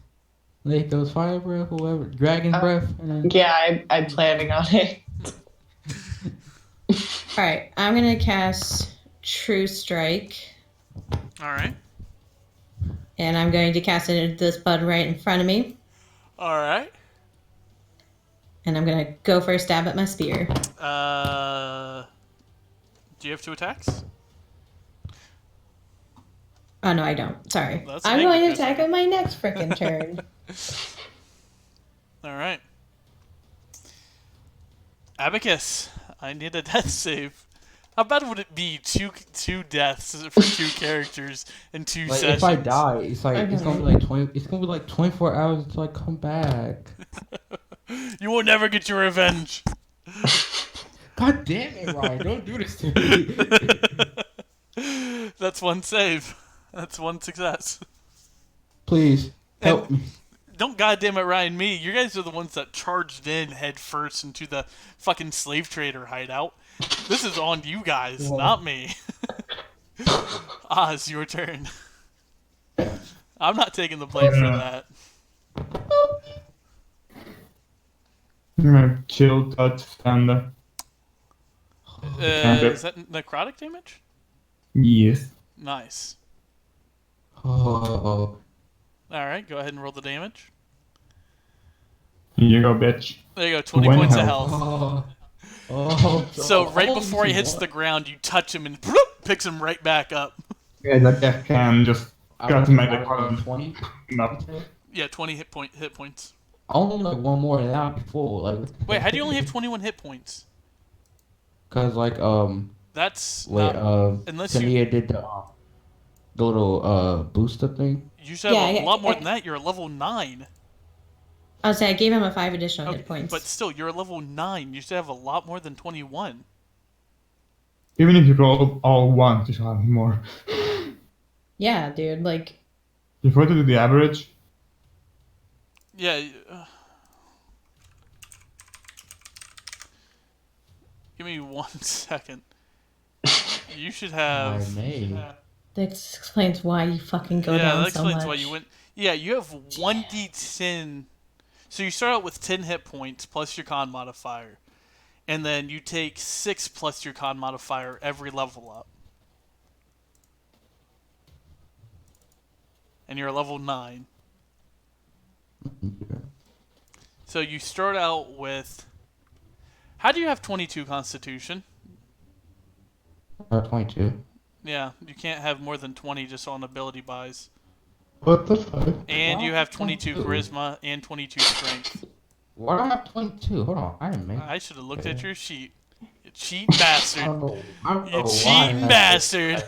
Like those fire breath, or whatever, dragon breath, and then... Yeah, I'm planning on it. Alright, I'm going to cast True Strike. Alright. And I'm going to cast it into this bud right in front of me. Alright. And I'm going to go for a stab at my spear. Do you have 2 attacks? Oh, no, I don't. Sorry. That's I'm going to negative, attack on my next freaking turn. Alright. Abacus, I need a death save. How bad would it be? Two deaths for 2 characters in 2 Like sessions? if I die, it's like Okay. it's gonna be like 20. It's gonna be like 24 hours until I come back. You will never get your revenge. God damn it, Ryan! Don't do this to me. That's 1 save. That's 1 success. Please help me. Don't goddamn it, Ryan, me. You guys are the ones that charged in head first into the fucking slave trader hideout. This is on you guys, not me. Oz, your turn. I'm not taking the blame for that. I'm gonna chill touch Thunder. Is that necrotic damage? Yes. Nice. Oh, Alright, go ahead and roll the damage. Here you go, bitch. There you go, 20 One points of health. health. So right before he hits the ground, you touch him and picks him right back up. Yeah, like I can just got to make the column. 20. No. Yeah, 20 hit points. Only like one more and I'll be full. Like Wait, how do you only have 21 hit points? Cause like That's wait not, unless you Tania did the little booster thing. you should have Yeah, a lot more than that. You're a level 9. I'll say I gave him a 5 additional Okay, hit points. but still, you're a level 9. You should have a lot more than 21. Even if you roll all ones, you should have more. Yeah, dude, like, If you were to do the average, Yeah. Give me 1 second. You should have. I may. that explains why you fucking go Yeah, down that so explains much. why you went. Yeah, you have 1d10. So you start out with 10 hit points plus your con modifier. And then you take 6 plus your con modifier every level up. And you're level 9. So you start out with. How do you have 22 constitution? 22. Yeah, you can't have more than 20 just on ability buys. What the fuck? And you have 22 22. charisma and 22 strength. Why do I have 22? Hold on, I didn't make. I should have looked at your sheet. You cheating bastard. I don't know You why cheating bastard.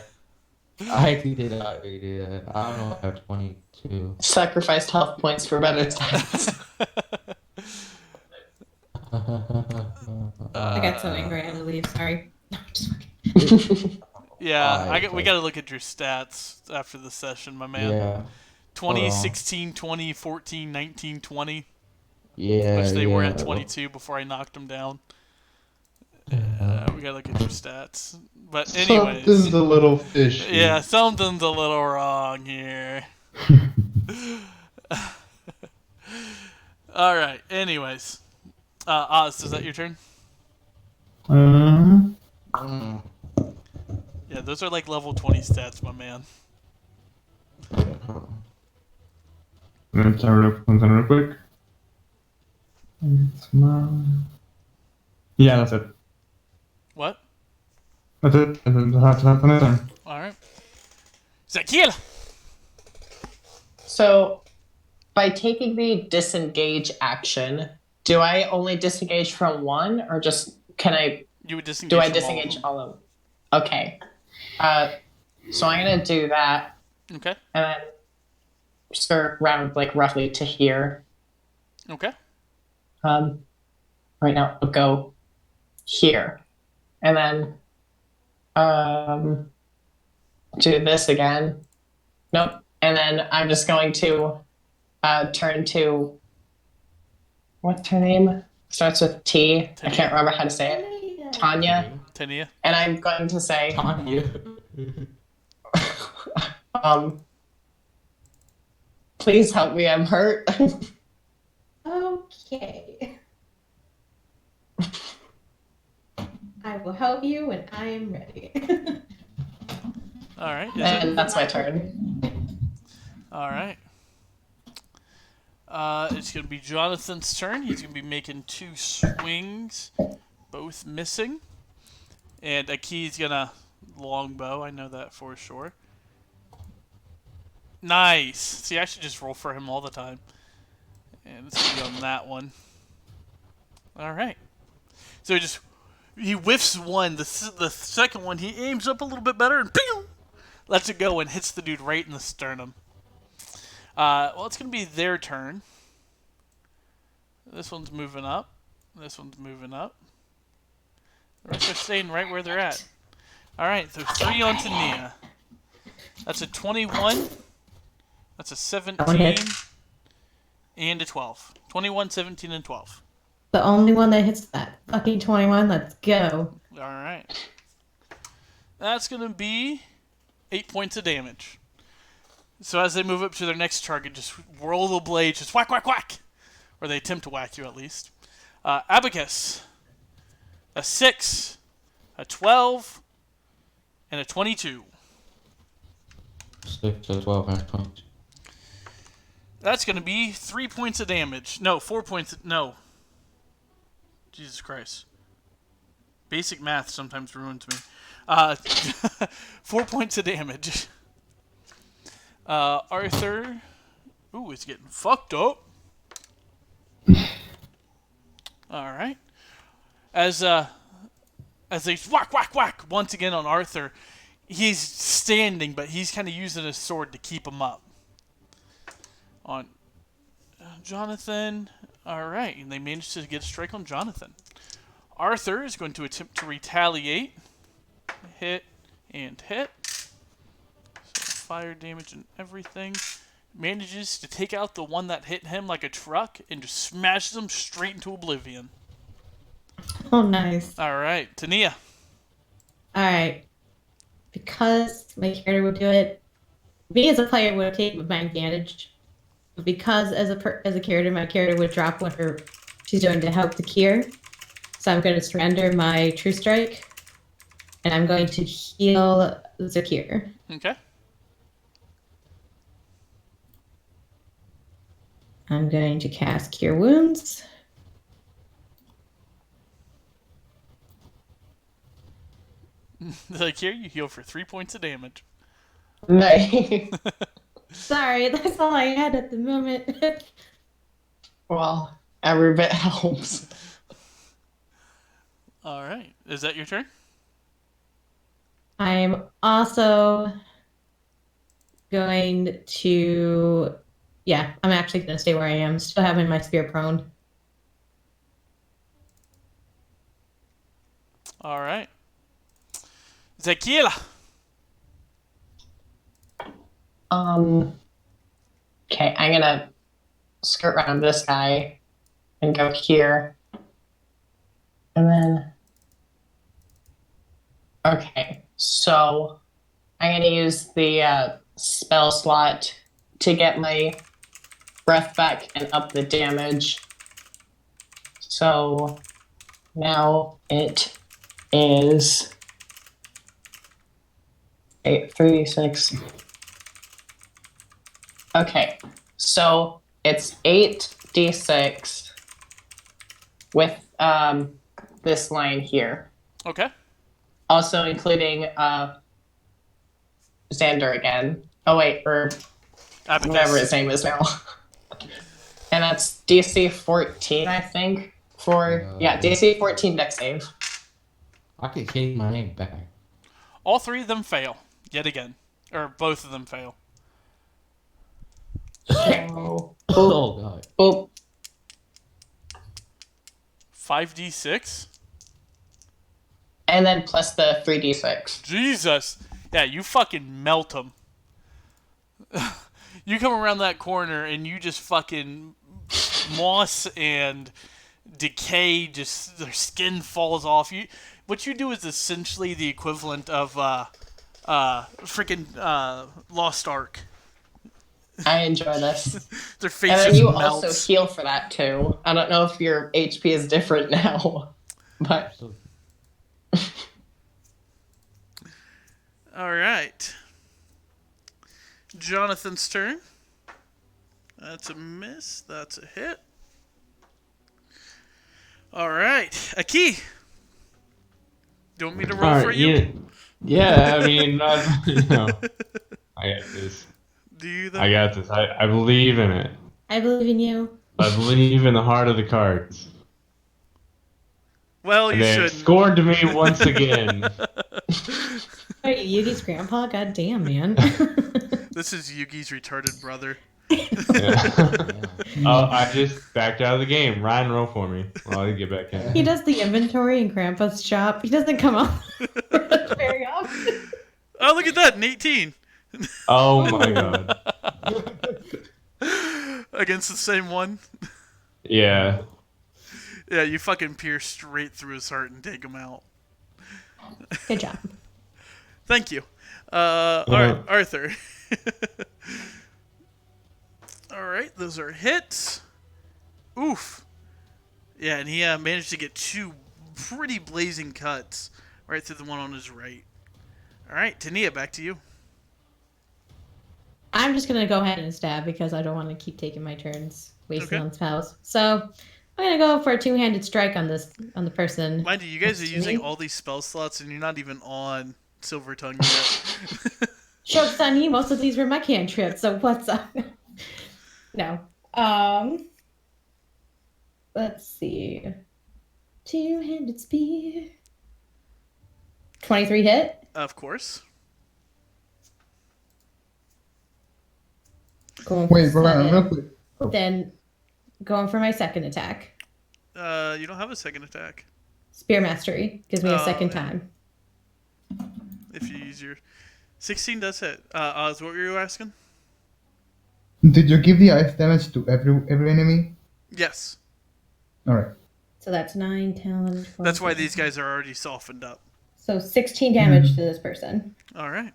I actually did not do that. I don't know. I have 22. Sacrificed health points for better stats. I got so angry I had to leave. Sorry. No, just fucking. Yeah, we gotta look at your stats after the session, my man. Yeah. 2016, 20, 14, 19, 20. Yeah. Which they were at yeah. 22 before I knocked them down. We gotta look at your stats. But anyways. Something's a little fishy. Yeah, something's a little wrong here. Alright, anyways. Oz, is that your turn? Mm. Yeah, those are like level 20 stats, my man. Let's have a look something real quick. It's yeah, that's it. What? That's it. That's my turn. Alright. Zakir! So, by taking the disengage action, do I only disengage from one, or just can I? You would disengage. Do I from disengage all all of them? Okay. So I'm gonna do that, of them. Okay. and then skirt around like roughly to here. Okay. Right now I'll go here, and then do this again. Nope. And then I'm just going to turn to what's her name? Starts with T. I can't remember how to say it. Tanya. Tania. And I'm going to say, Tanya. please help me, I'm hurt. Okay. I will help you when I am ready. Alright. And that's my turn. Alright. It's going to be Jonathan's turn. He's going to be making 2 swings, both missing. And Aki's going to longbow. I know that for sure. Nice. See, I should just roll for him all the time. And it's going to be on that one. Alright. So he whiffs one. The second one, he aims up a little bit better and pew! Lets it go and hits the dude right in the sternum. Well, it's going to be their turn. This one's moving up. This one's moving up. The rest are staying right where they're at. Alright, so 3 on Tania. That's a 21. That's a 17. And a 12. 21, 17, and 12. The only one that hits that fucking 21. Let's go. Alright. That's going to be 8 points of damage. So as they move up to their next target, just whirl the blade, just whack, whack, whack. Or they attempt to whack you at least. Abacus. A 6. A 12. And a 22. 6 to 12 and 22. That's going to be 3 points of damage. No, 4 points. No. Jesus Christ. Basic math sometimes ruins me. 4 points of damage. Arthur. Ooh, it's getting fucked up. Alright. As they whack, whack, whack once again on Arthur, he's standing, but he's kind of using his sword to keep him up. On Jonathan. Alright, and they managed to get a strike on Jonathan. Arthur is going to attempt to retaliate. Hit and hit. So fire damage and everything. Manages to take out the one that hit him like a truck and just smashes him straight into oblivion. Oh, nice. Alright, Tania. Alright. Because my character would do it, me as a player would take my advantage. But because as a character, my character would drop what she's doing to help the cure. So I'm going to surrender my True Strike. And I'm going to heal Zakir. Okay. I'm going to cast Cure Wounds. Like here, you heal for 3 points of damage. Nice. Sorry, that's all I had at the moment. Well, every bit helps. All right. Is that your turn? I'm also going to. Yeah, I'm actually going to stay where I am. Still having my spear prone. All right. Tequila. Um. Okay, I'm gonna skirt around this guy and go here, and then. Okay, so I'm gonna use the spell slot to get my breath back and up the damage. So now it is 8, 3, 6. Okay, so it's 8d6 with this line here, Okay. also including Xander again. Oh wait, or whatever his Abacus. name is now. And that's DC 14, I think. DC 14 deck save. I could change my name back. All three of them fail. Yet again. Or both of them fail. So, Oh god. boop. 5d6? And then plus the 3d6. Jesus. Yeah, you fucking melt them. You come around that corner and you just fucking moss and decay, just their skin falls off. What you do is essentially the equivalent of freaking Lost Ark. I enjoy this. Their And faces then you melt. also heal for that too. I don't know if your HP is different now, but So, All right. Jonathan's turn. That's a miss. That's a hit. All right. Aki. Do you want me to roll All for right, you? yeah. I mean, I got this. Do you, though? I got this. I believe in it. I believe in you. I believe in the heart of the cards. Well, And you they shouldn't. scorned me once again. Hey, Yugi's grandpa? God damn, man. This is Yugi's retarded brother. Yeah. Oh, I just backed out of the game. Ryan, roll for me while I get back in. He does the inventory in Grandpa's shop. He doesn't come up very often. Oh, look at that. An 18. Oh my god. Against the same one. Yeah. Yeah, you fucking pierce straight through his heart and take him out. Good job. Thank you. Arthur. All right, those are hits. Oof. Yeah, and he managed to get two pretty blazing cuts right through the one on his right. All right, Tania, back to you. I'm just gonna go ahead and stab because I don't want to keep taking my turns wasting Okay. on spells. So I'm gonna go for a two-handed strike on the person. Mind you, you guys are next to using me. all these spell slots, and you're not even on Silver Tongue yet. Joke's on you. Most of these were my cantrips. So what's up? No. Let's see. Two-handed spear. 23 hit. Of course. Going for Wait, Ryan, 7. real quick. Then going for my second attack. You don't have a second attack. Spear mastery gives me a Oh, second yeah. time. If you use your 16 does hit. Oz, what were you asking? Did you give the ice damage to every enemy? Yes. Alright. So that's 9, 10, 11, 12. That's why these guys are already softened up. So 16 damage to this person. All right.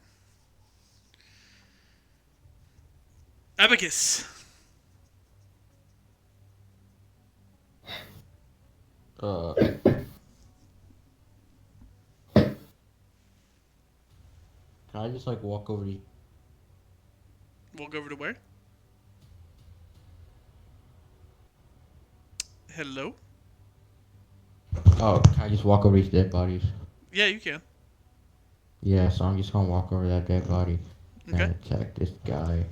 Abacus. Can I just like walk over to We'll go over to where? Hello? Oh, can I just walk over these dead bodies? Yeah, you can. Yeah, so I'm just gonna walk over that dead body Okay. and attack this guy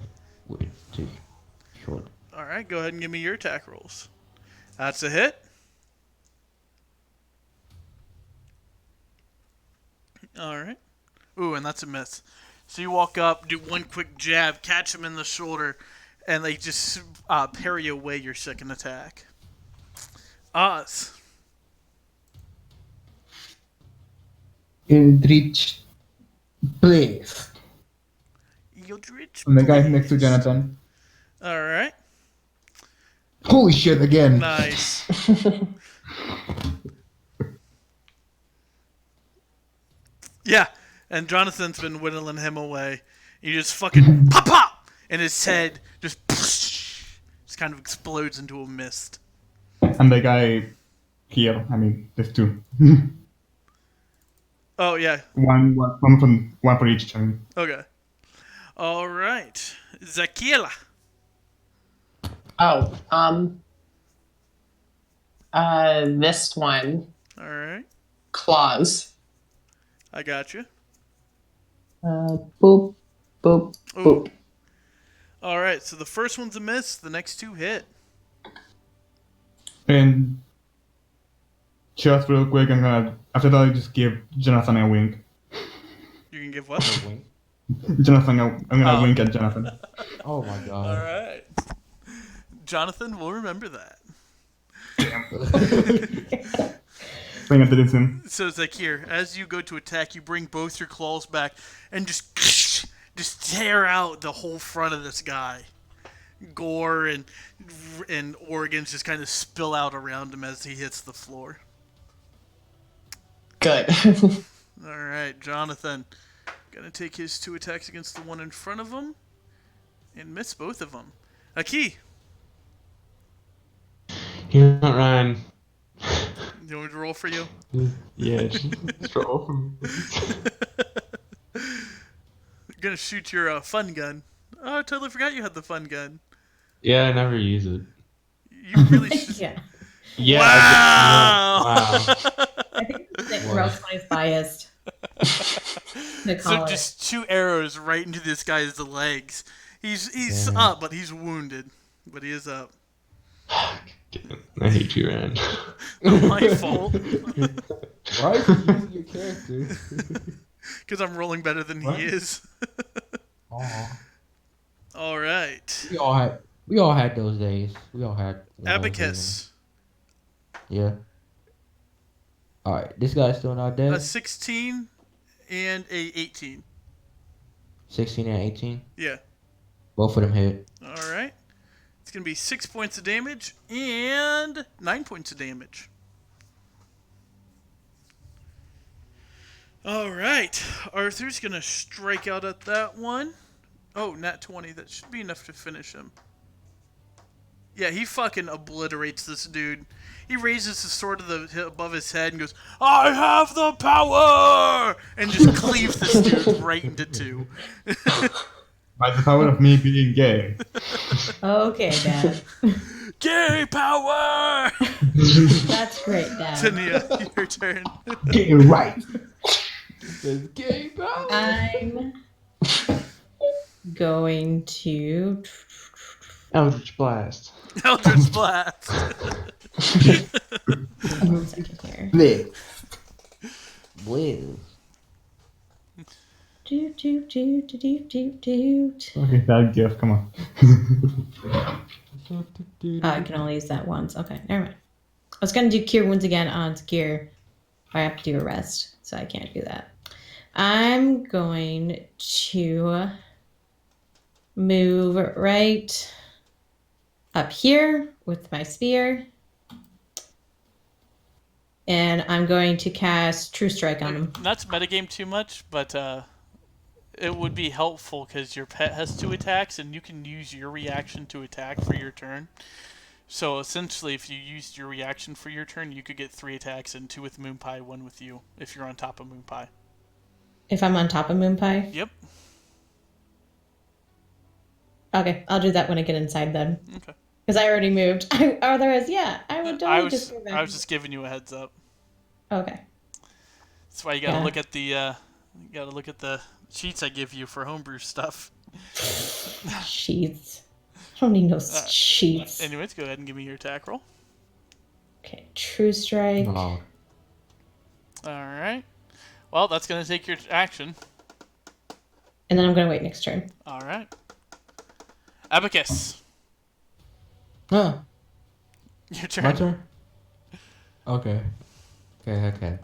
with two short. All right, go ahead and give me your attack rolls. That's a hit. All right. Ooh, and that's a miss. So you walk up, do one quick jab, catch him in the shoulder, and they just parry away your second attack. Oz. Eldritch Blaze. Eldritch And the guy next to Blast. Jonathan. All right. Holy shit again. Nice. Yeah, and Jonathan's been whittling him away. You just fucking pop pop, and his head just kind of explodes into a mist. And the guy here, I mean, there's two. Oh yeah. one for each. I mean. Okay. All right, Zakila. Oh, this one, All right, claws. I got you. Boop, boop, Ooh. boop. All right, so the first one's a miss. The next two hit. And just real quick, I'm gonna after that I just give Jonathan a wink. You can give what? Wink. Jonathan, I'm gonna Oh. wink at Jonathan. Oh my All god. right. Jonathan will remember that. Bring it to this him. So Zakir, as you go to attack, you bring both your claws back and just tear out the whole front of this guy. Gore and organs just kind of spill out around him as he hits the floor. Good. All right, Jonathan, gonna take his 2 attacks against the one in front of him and miss both of them. Aki, You don't run. you want me to roll for you? Yeah, just roll for me. Gonna shoot your fun gun. Oh, I totally forgot you had the fun gun. Yeah, I never use it. You really should. Yeah. Yeah. Wow! Wow. I think Rosemoney is biased. To So call it. just 2 arrows right into this guy's legs. He's Damn. up, but he's wounded. But he is up. I hate you, Rand. Not my fault. Why are you using your character? Because I'm rolling better than What? he is. Aw. All right. We all had those days. We all had one of those days. Abacus. Yeah. All right, this guy's still not dead. A 16 and a 18. 16 and 18. Yeah. Both of them hit. All right. It's going to be 6 points of damage and 9 points of damage. All right. Arthur's going to strike out at that one. Oh, nat 20. That should be enough to finish him. Yeah, he fucking obliterates this dude. He raises his sword above his head and goes, "I have the power!" And just cleaves this dude right into 2. By the power of me being gay. Okay, Dad. Gay power! That's great, Dad. Tania, your turn. Gay right. Says gay power. I'm going to. Eldritch Blast. Eldritch Blast. One second here. Bleh. Blizz. Doot, doot, doot, doot, doot, doot. Okay, that gift, come on. I can only use that once. Okay, never mind. I was gonna do cure wounds again on gear. I have to do a rest, so I can't do that. I'm going to move right up here with my spear. And I'm going to cast True Strike on him. Not to metagame too much, but it would be helpful because your pet has 2 attacks and you can use your reaction to attack for your turn. So essentially, if you used your reaction for your turn, you could get 3 attacks and 2 with Moon Pie, 1 with you if you're on top of Moon Pie. If I'm on top of Moon Pie? Yep. Okay, I'll do that when I get inside then. Okay. Because I already moved. Otherwise, yeah, I would totally I was just go back. just giving you a heads up. Okay. That's why you gotta Yeah. look at the sheets I give you for homebrew stuff. Sheets. I don't need no sheets. Anyways, go ahead and give me your attack roll. Okay, True Strike. Oh. All right. Well, that's going to take your action. And then I'm gonna wait next turn. All right. Abacus, Huh. your turn. My turn? Okay. Okay.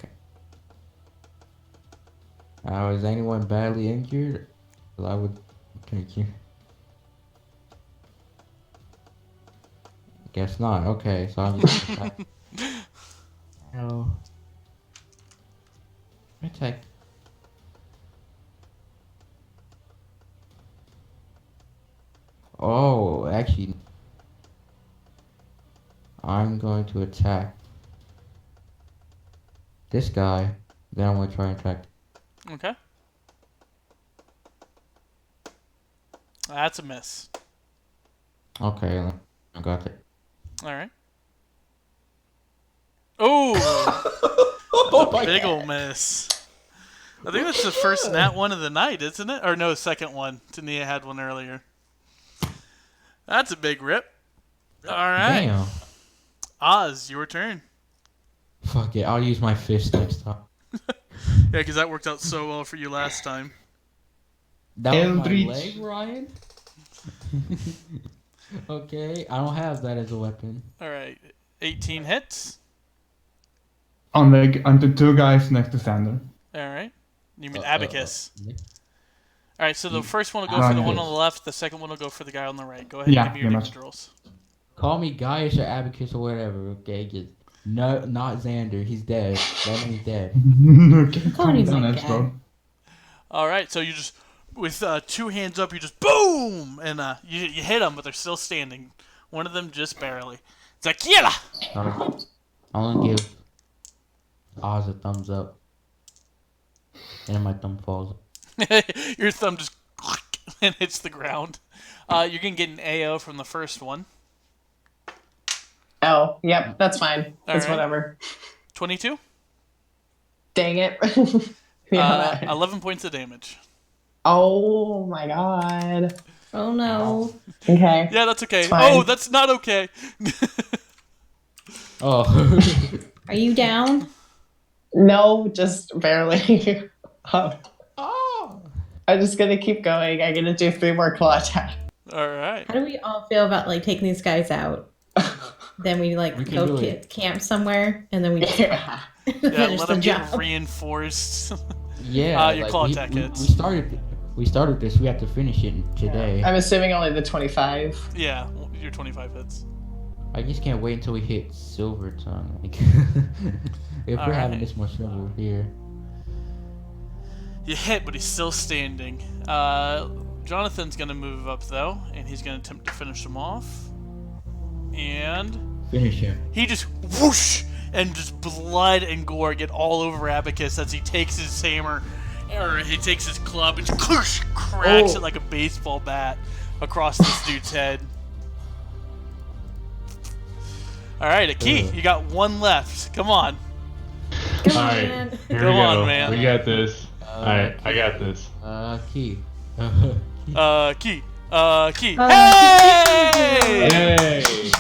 Is anyone badly injured? Well, I would take you. Guess not. Okay, so I'm just gonna attack. No. Attack. Oh, actually, I'm going to attack this guy. Then I'm going to try and attack. Okay. That's a miss. Okay, I got it. All right. Oh, Oh my big God. ol' miss. I think that's the first nat one of the night, isn't it? Or no, second one. Tania had one earlier. That's a big rip. All right. Damn. Oz, your turn. Fuck it, I'll use my fist next time. Yeah, because that worked out so well for you last time. That was my Eldritch. leg, Ryan? Okay, I don't have that as a weapon. All right. 18 hits. On the two guys next to Sander. All right. You mean Abacus. Yeah. All right, so the first one will go for the one on the left. The second one will go for the guy on the right. Go ahead and Yeah, give me your pretty damage much. rolls. Call me Gaius or Abacus or whatever, okay? Just, no, not Xander. He's dead. That man's dead. Okay, Calling you calm down, my Edge, bro. All right, so you just, with two hands up, you just boom! And you hit them, but they're still standing. One of them just barely. Zakira! I'm gonna give Oz a thumbs up. And then my thumb falls. Your thumb just and hits the ground. You're going to get an AO from the first one. Oh, yep, that's fine. All It's right. whatever. 22? Dang it. Yeah. 11 points of damage. Oh my god. Oh no. Okay. Yeah, that's okay. It's fine. Oh, that's not okay. Oh. Are you down? No, just barely. Oh, Oh. I'm just gonna keep going. I'm gonna do 3 more claw attacks. All right. How do we all feel about like taking these guys out? Then we like We can go do it. camp somewhere, and then we just Yeah. Yeah, finish let the them job. get reinforced. Yeah. Your claw we, attack we, hits. we started this. We have to finish it today. I'm assuming only the 25. Yeah, your 25 hits. I just can't wait until we hit silver tongue. Like, if All we're having right. this much trouble here. You hit, but he's still standing. Jonathan's going to move up, though, and he's going to attempt to finish him off. And Finish him. he just whoosh, and just blood and gore get all over Abacus as he takes his hammer, or he takes his club and just cracks it like a baseball bat across this dude's head. All right, Aki, you got one left. Come on. Come All on, right, man. here Come we go. on, man. We got this. All right, I got this. Key. Key. Key. Hey! Yay!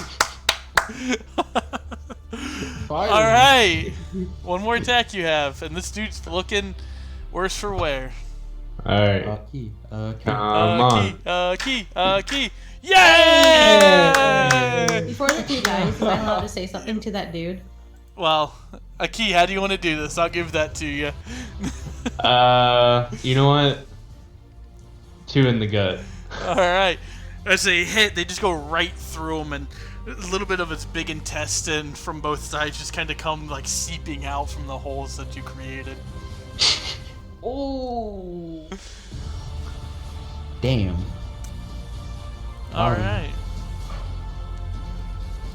All right. One more attack you have, and this dude's looking worse for wear. All right, Key. come on. Key. Yay! Before the two guys, am I allowed to say something to that dude? Well, Aki, how do you want to do this? I'll give that to you. You know what? 2 in the gut. All right. As they hit, they just go right through him, and a little bit of his big intestine from both sides just kind of come like seeping out from the holes that you created. Oh. Damn. All right.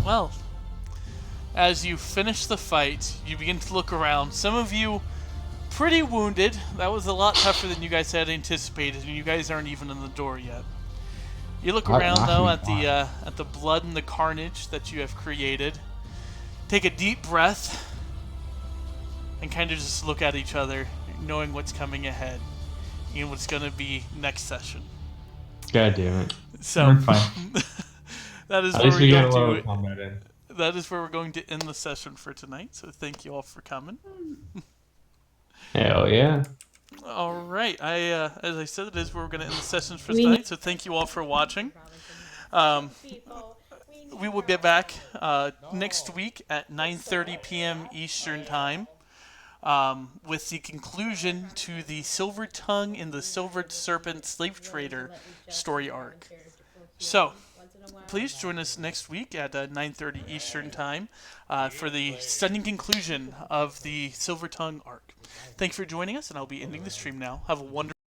Well, as you finish the fight, you begin to look around. Some of you pretty wounded. That was a lot tougher than you guys had anticipated, and you guys aren't even in the door yet. You look around though at the blood and the carnage that you have created. Take a deep breath and kind of just look at each other, knowing what's coming ahead and what's going to be next session. God damn it. So We're fine. that is At where least we we're got a going lot to of combat in. that is where we're going to end the session for tonight. So thank you all for coming. Hell yeah. All right. As I said, it is where we're going to end the sessions for We tonight. So thank you all for watching. We will be back next week at 9:30 p.m. Eastern Time with the conclusion to the Silver Tongue and the Silver Serpent Slave Trader story arc. So, please join us next week at 9:30 Eastern Time for the stunning conclusion of the Silver Tongue arc. Thank you for joining us, and I'll be ending the stream now. Have a wonderful